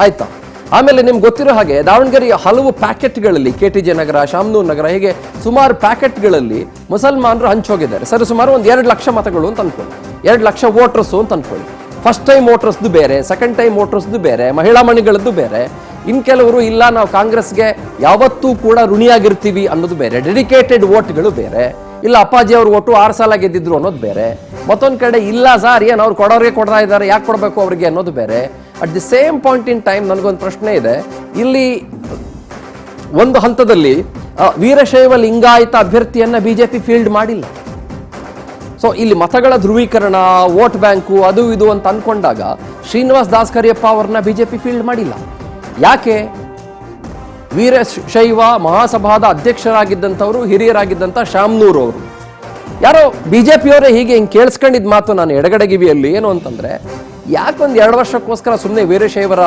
ಆಯ್ತಾ? ಆಮೇಲೆ ನಿಮ್ಗೆ ಗೊತ್ತಿರೋ ಹಾಗೆ ದಾವಣಗೆರೆಯ ಹಲವು ಪ್ಯಾಕೆಟ್ಗಳಲ್ಲಿ KTJ ನಗರ, ಶಾಮನೂರು ನಗರ, ಹೀಗೆ ಸುಮಾರು ಪ್ಯಾಕೆಟ್ಗಳಲ್ಲಿ ಮುಸಲ್ಮಾನರು ಹಂಚೋಗಿದ್ದಾರೆ. ಸರಿಸುಮಾರು ಒಂದು 2 ಲಕ್ಷ ಮತಗಳು ಅಂತ ಅನ್ಕೊಳ್ಳಿ, 2 ಲಕ್ಷ ವೋಟರ್ಸು ಅಂತ ಅನ್ಕೊಳ್ಳಿ. ಫಸ್ಟ್ ಟೈಮ್ ವೋಟರ್ಸ್ದು ಬೇರೆ, ಸೆಕೆಂಡ್ ಟೈಮ್ ವೋಟರ್ಸ್ದು ಬೇರೆ, ಮಹಿಳಾ ಮಣಿಗಳದ್ದು ಬೇರೆ. ಇನ್ನು ಕೆಲವರು ಇಲ್ಲ ನಾವು ಕಾಂಗ್ರೆಸ್ಗೆ ಯಾವತ್ತೂ ಕೂಡ ಋಣಿಯಾಗಿರ್ತೀವಿ ಅನ್ನೋದು ಬೇರೆ, ಡೆಡಿಕೇಟೆಡ್ ವೋಟ್ಗಳು ಬೇರೆ. ಇಲ್ಲ ಅಪ್ಪಾಜಿ ಅವ್ರ ಓಟು 6 ಸಲ ಗೆದ್ದಿದ್ರು ಅನ್ನೋದು ಬೇರೆ. ಮತ್ತೊಂದು ಕಡೆ ಇಲ್ಲ ಸರ್ ಏನು ಅವ್ರು ಕೊಡೋರಿಗೆ ಕೊಡ್ತಾ ಇದ್ದಾರೆ, ಯಾಕೆ ಕೊಡಬೇಕು ಅವ್ರಿಗೆ ಅನ್ನೋದು ಬೇರೆ. At the same point in time ನನಗೊಂದು ಪ್ರಶ್ನೆ ಇದೆ. ಇಲ್ಲಿ ಒಂದು ಹಂತದಲ್ಲಿ ವೀರಶೈವ ಲಿಂಗಾಯತ ಅಭ್ಯರ್ಥಿಯನ್ನ BJP ಫೀಲ್ಡ್ ಮಾಡಿಲ್ಲ. ಸೊ ಇಲ್ಲಿ ಮತಗಳ ಧ್ರುವೀಕರಣ, ವೋಟ್ ಬ್ಯಾಂಕು, ಅದು ಇದು ಅಂತ ಅನ್ಕೊಂಡಾಗ ಶ್ರೀನಿವಾಸ್ ದಾಸ್ ಕರಿಯಪ್ಪ ಅವ್ರನ್ನ BJP ಫೀಲ್ಡ್ ಮಾಡಿಲ್ಲ. ಯಾಕೆ? ವೀರಶೈವ ಮಹಾಸಭಾದ ಅಧ್ಯಕ್ಷರಾಗಿದ್ದಂಥವ್ರು, ಹಿರಿಯರಾಗಿದ್ದಂಥ ಶಾಮನೂರು ಅವರು ಯಾರೋ BJPಯವರೇ ಹೀಗೆ ಕೇಳಿಸ್ಕೊಂಡಿದ್ದ ಮಾತು ನಾನು ಎಡಗಡೆಗಿವಿಯಲ್ಲಿ ಏನು ಅಂತಂದ್ರೆ, ಯಾಕೊಂದು 2 ವರ್ಷಕ್ಕೋಸ್ಕರ ಸುಮ್ಮನೆ ವೀರಶೈವರ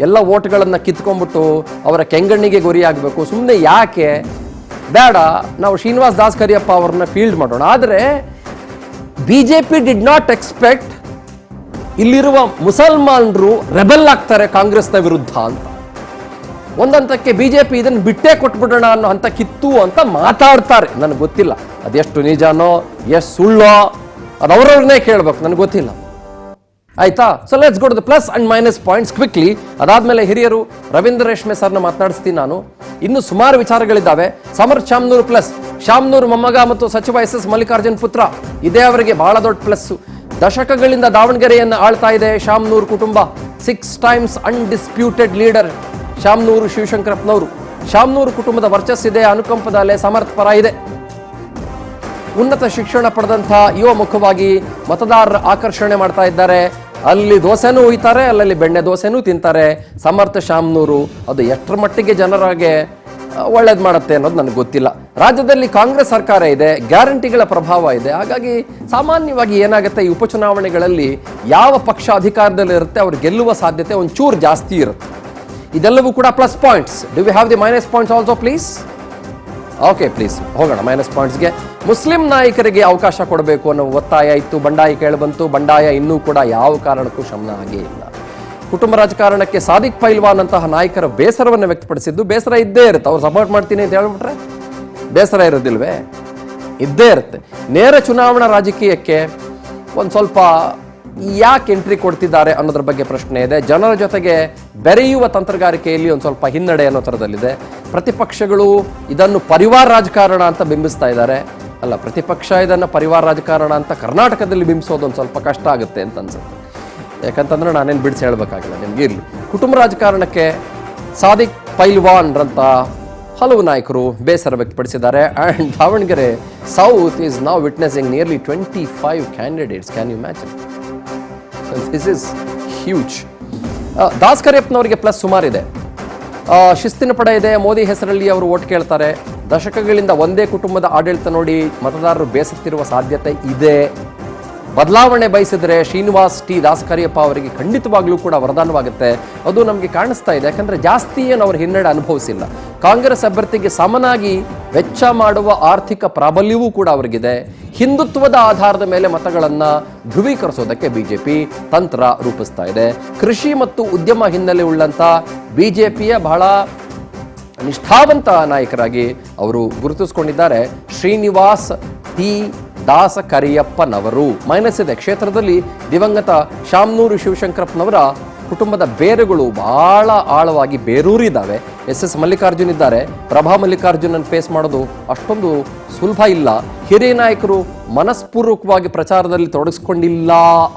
ಎಲ್ಲ ವೋಟ್ಗಳನ್ನು ಕಿತ್ಕೊಂಡ್ಬಿಟ್ಟು ಅವರ ಕೆಂಗಣ್ಣಿಗೆ ಗುರಿಯಾಗಬೇಕು, ಸುಮ್ಮನೆ ಯಾಕೆ ಬೇಡ, ನಾವು ಶ್ರೀನಿವಾಸ್ ದಾಸ್ ಕರಿಯಪ್ಪ ಅವ್ರನ್ನ ಫೀಲ್ಡ್ ಮಾಡೋಣ. ಆದರೆ BJP ಡಿಡ್ ನಾಟ್ ಎಕ್ಸ್ಪೆಕ್ಟ್ ಇಲ್ಲಿರುವ ಮುಸಲ್ಮಾನರು ರೆಬೆಲ್ ಆಗ್ತಾರೆ ಕಾಂಗ್ರೆಸ್ನ ವಿರುದ್ಧ ಅಂತ. ಒಂದಂತಕ್ಕೆ BJP ಇದನ್ನು ಬಿಟ್ಟೇ ಕೊಟ್ಬಿಡೋಣ ಅನ್ನೋ ಅಂತ ಕಿತ್ತು ಅಂತ ಮಾತಾಡ್ತಾರೆ. ನನಗೆ ಗೊತ್ತಿಲ್ಲ ಅದೆಷ್ಟು ನಿಜನೋ ಎಷ್ಟು ಸುಳ್ಳೋ, ಅದು ಅವ್ರವ್ರನ್ನೇ ಕೇಳಬೇಕು, ನನಗೆ ಗೊತ್ತಿಲ್ಲ. ಆಯ್ತಾ? So let's go to the plus and minus points quickly. ಅದಾದ್ಮೇಲೆ ಹಿರಿಯರು ರವೀಂದ್ರ ರೇಷ್ಮೆ ಸರ್ನ ಮಾತನಾಡಿಸ್ತೀನಿ ನಾನು. ಇನ್ನು ಸುಮಾರು ವಿಚಾರಗಳಿದ್ದಾವೆ. ಸಮರ್ಥ್ ಶಾಮನೂರು ಪ್ಲಸ್, ಶಾಮನೂರು ಮೊಮ್ಮಗ ಮತ್ತು ಸಚಿವ SS ಮಲ್ಲಿಕಾರ್ಜುನ್ ಪುತ್ರ, ಇದೇ ಅವರಿಗೆ ಬಹಳ ದೊಡ್ಡ ಪ್ಲಸ್. ದಶಕಗಳಿಂದ ದಾವಣಗೆರೆಯನ್ನು ಆಳ್ತಾ ಇದೆ ಶಾಮನೂರು ಕುಟುಂಬ. 6 ಟೈಮ್ಸ್ ಅನ್ಡಿಸ್ಪ್ಯೂಟೆಡ್ ಲೀಡರ್ ಶಾಮನೂರು ಶಿವಶಂಕರಪ್ಪನವರು. ಶಾಮನೂರು ಕುಟುಂಬದ ವರ್ಚಸ್ಸಿದೆ, ಅನುಕಂಪದ ಅಲೆ ಸಮರ್ಥ ಪರ ಇದೆ. ಉನ್ನತ ಶಿಕ್ಷಣ ಪಡೆದಂಥ ಯುವ ಮುಖವಾಗಿ ಮತದಾರರ ಆಕರ್ಷಣೆ ಮಾಡ್ತಾ ಇದ್ದಾರೆ. ಅಲ್ಲಿ ದೋಸೆನೂ ಉಯ್ತಾರೆ, ಅಲ್ಲಲ್ಲಿ ಬೆಣ್ಣೆ ದೋಸೆನೂ ತಿಂತಾರೆ ಸಮರ್ಥ ಶಾಮನೂರು. ಅದು ಎಷ್ಟರ ಮಟ್ಟಿಗೆ ಜನರಿಗೆ ಒಳ್ಳೇದು ಮಾಡುತ್ತೆ ಅನ್ನೋದು ನನಗೆ ಗೊತ್ತಿಲ್ಲ. ರಾಜ್ಯದಲ್ಲಿ ಕಾಂಗ್ರೆಸ್ ಸರ್ಕಾರ ಇದೆ, ಗ್ಯಾರಂಟಿಗಳ ಪ್ರಭಾವ ಇದೆ. ಹಾಗಾಗಿ ಸಾಮಾನ್ಯವಾಗಿ ಏನಾಗುತ್ತೆ, ಈ ಉಪಚುನಾವಣೆಗಳಲ್ಲಿ ಯಾವ ಪಕ್ಷ ಅಧಿಕಾರದಲ್ಲಿ ಇರುತ್ತೆ ಅವ್ರು ಗೆಲ್ಲುವ ಸಾಧ್ಯತೆ ಒಂಚೂರು ಜಾಸ್ತಿ ಇರುತ್ತೆ. ಇದೆಲ್ಲವೂ ಕೂಡ plus points. Do we have the minus points also please? Okay please ಹೋಗೋಣ ಮೈನಸ್ ಪಾಯಿಂಟ್ಸ್ಗೆ. ಮುಸ್ಲಿಂ ನಾಯಕರಿಗೆ ಅವಕಾಶ ಕೊಡಬೇಕು ಅನ್ನೋ ಒತ್ತಾಯ ಇತ್ತು, ಬಂಡಾಯ ಕೇಳಿಬಂತು. ಬಂಡಾಯ ಇನ್ನೂ ಕೂಡ ಯಾವ ಕಾರಣಕ್ಕೂ ಶಮನ ಆಗೇ ಇಲ್ಲ. ಕುಟುಂಬ ರಾಜಕಾರಣಕ್ಕೆ ಸಾದಿಕ್ ಪೈಲ್ವಾನ್ ಅಂತಹ ನಾಯಕರ ಬೇಸರವನ್ನು ವ್ಯಕ್ತಪಡಿಸಿದ್ದು. ಬೇಸರ ಇದ್ದೇ ಇರುತ್ತೆ, ಅವ್ರು ಸಪೋರ್ಟ್ ಮಾಡ್ತೀನಿ ಅಂತ ಹೇಳ್ಬಿಟ್ರೆ ಬೇಸರ ಇರೋದಿಲ್ವೇ? ಇದ್ದೇ ಇರುತ್ತೆ. ನೇರ ಚುನಾವಣಾ ರಾಜಕೀಯಕ್ಕೆ ಒಂದು ಸ್ವಲ್ಪ ಯಾಕೆ ಎಂಟ್ರಿ ಕೊಡ್ತಿದ್ದಾರೆ ಅನ್ನೋದ್ರ ಬಗ್ಗೆ ಪ್ರಶ್ನೆ ಇದೆ. ಜನರ ಜೊತೆಗೆ ಬೆರೆಯುವ ತಂತ್ರಗಾರಿಕೆಯಲ್ಲಿ ಒಂದು ಸ್ವಲ್ಪ ಹಿನ್ನಡೆ ಅನ್ನೋ ಥರದಲ್ಲಿದೆ. ಪ್ರತಿಪಕ್ಷಗಳು ಇದನ್ನು ಪರಿವಾರ ರಾಜಕಾರಣ ಅಂತ ಬಿಂಬಿಸ್ತಾ ಇದ್ದಾರೆ. ಅಲ್ಲ, ಪ್ರತಿಪಕ್ಷ ಇದನ್ನು ಪರಿವಾರ ರಾಜಕಾರಣ ಅಂತ ಕರ್ನಾಟಕದಲ್ಲಿ ಬಿಂಬಿಸೋದು ಒಂದು ಸ್ವಲ್ಪ ಕಷ್ಟ ಆಗುತ್ತೆ ಅಂತ ಅನ್ಸುತ್ತೆ. ಯಾಕಂತಂದ್ರೆ ನಾನೇನು ಬಿಡಿಸಿ ಹೇಳಬೇಕಾಗಿಲ್ಲ ನಿಮ್ಗೆ. ಇರಲಿ, ಕುಟುಂಬ ರಾಜಕಾರಣಕ್ಕೆ ಸಾದಿಕ್ ಪೈಲ್ವಾನ್ರಂತ ಹಲವು ನಾಯಕರು ಬೇಸರ ವ್ಯಕ್ತಪಡಿಸಿದ್ದಾರೆ. And Davanagere south is now witnessing nearly 25 candidates. Can you imagine? This is huge. Das ಕರಿಯಪ್ಪನವರಿಗೆ ಪ್ಲಸ್ ಸುಮಾರಿದೆ. ಶಿಸ್ತಿನ ಪಡೆ ಇದೆ. ಮೋದಿ ಹೆಸರಲ್ಲಿ ಅವರು ಓಟ್ ಕೇಳ್ತಾರೆ. ದಶಕಗಳಿಂದ ಒಂದೇ ಕುಟುಂಬದ ಆಡಳಿತ ನೋಡಿ ಮತದಾರರು ಬೇಸತ್ತಿರುವ ಸಾಧ್ಯತೆ ಇದೆ. ಬದಲಾವಣೆ ಬಯಸಿದ್ರೆ ಶ್ರೀನಿವಾಸ್ ದಾಸ್ ಕರಿಯಪ್ಪ ಅವರಿಗೆ ಖಂಡಿತವಾಗ್ಲೂ ಕೂಡ ವರದಾನವಾಗುತ್ತೆ. ಅದು ನಮಗೆ ಕಾಣಿಸ್ತಾ ಇದೆ. ಯಾಕಂದರೆ ಜಾಸ್ತಿ ಏನು ಅವರು ಹಿನ್ನಡೆ ಅನುಭವಿಸಿಲ್ಲ. ಕಾಂಗ್ರೆಸ್ ಅಭ್ಯರ್ಥಿಗೆ ಸಮನಾಗಿ ವೆಚ್ಚ ಮಾಡುವ ಆರ್ಥಿಕ ಪ್ರಾಬಲ್ಯವೂ ಕೂಡ ಅವರಿಗಿದೆ. ಹಿಂದುತ್ವದ ಆಧಾರದ ಮೇಲೆ ಮತಗಳನ್ನು ಧ್ರುವೀಕರಿಸೋದಕ್ಕೆ BJP ತಂತ್ರ ರೂಪಿಸ್ತಾ ಇದೆ. ಕೃಷಿ ಮತ್ತು ಉದ್ಯಮ ಹಿನ್ನೆಲೆ ಉಳ್ಳಂಥ BJPಯ ಬಹಳ ನಿಷ್ಠಾವಂತ ನಾಯಕರಾಗಿ ಅವರು ಗುರುತಿಸಿಕೊಂಡಿದ್ದಾರೆ ಶ್ರೀನಿವಾಸ್ ದಾಸ ಕರಿಯಪ್ಪನವರು. ಮೈನಸ್ ಇದೆ. ಕ್ಷೇತ್ರದಲ್ಲಿ ದಿವಂಗತ ಶಾಮನೂರು ಶಿವಶಂಕರಪ್ಪನವರ ಕುಟುಂಬದ ಬೇರುಗಳು ಬಹಳ ಆಳವಾಗಿ ಬೇರೂರಿದ್ದಾವೆ. SS ಮಲ್ಲಿಕಾರ್ಜುನ್ ಇದ್ದಾರೆ. ಪ್ರಭಾ ಮಲ್ಲಿಕಾರ್ಜುನನ್ನು ಫೇಸ್ ಮಾಡೋದು ಅಷ್ಟೊಂದು ಸುಲಭ ಇಲ್ಲ. ಹಿರಿಯ ನಾಯಕರು ಮನಸ್ಪೂರ್ವಕವಾಗಿ ಪ್ರಚಾರದಲ್ಲಿ ತೊಡಗಿಸ್ಕೊಂಡಿಲ್ಲ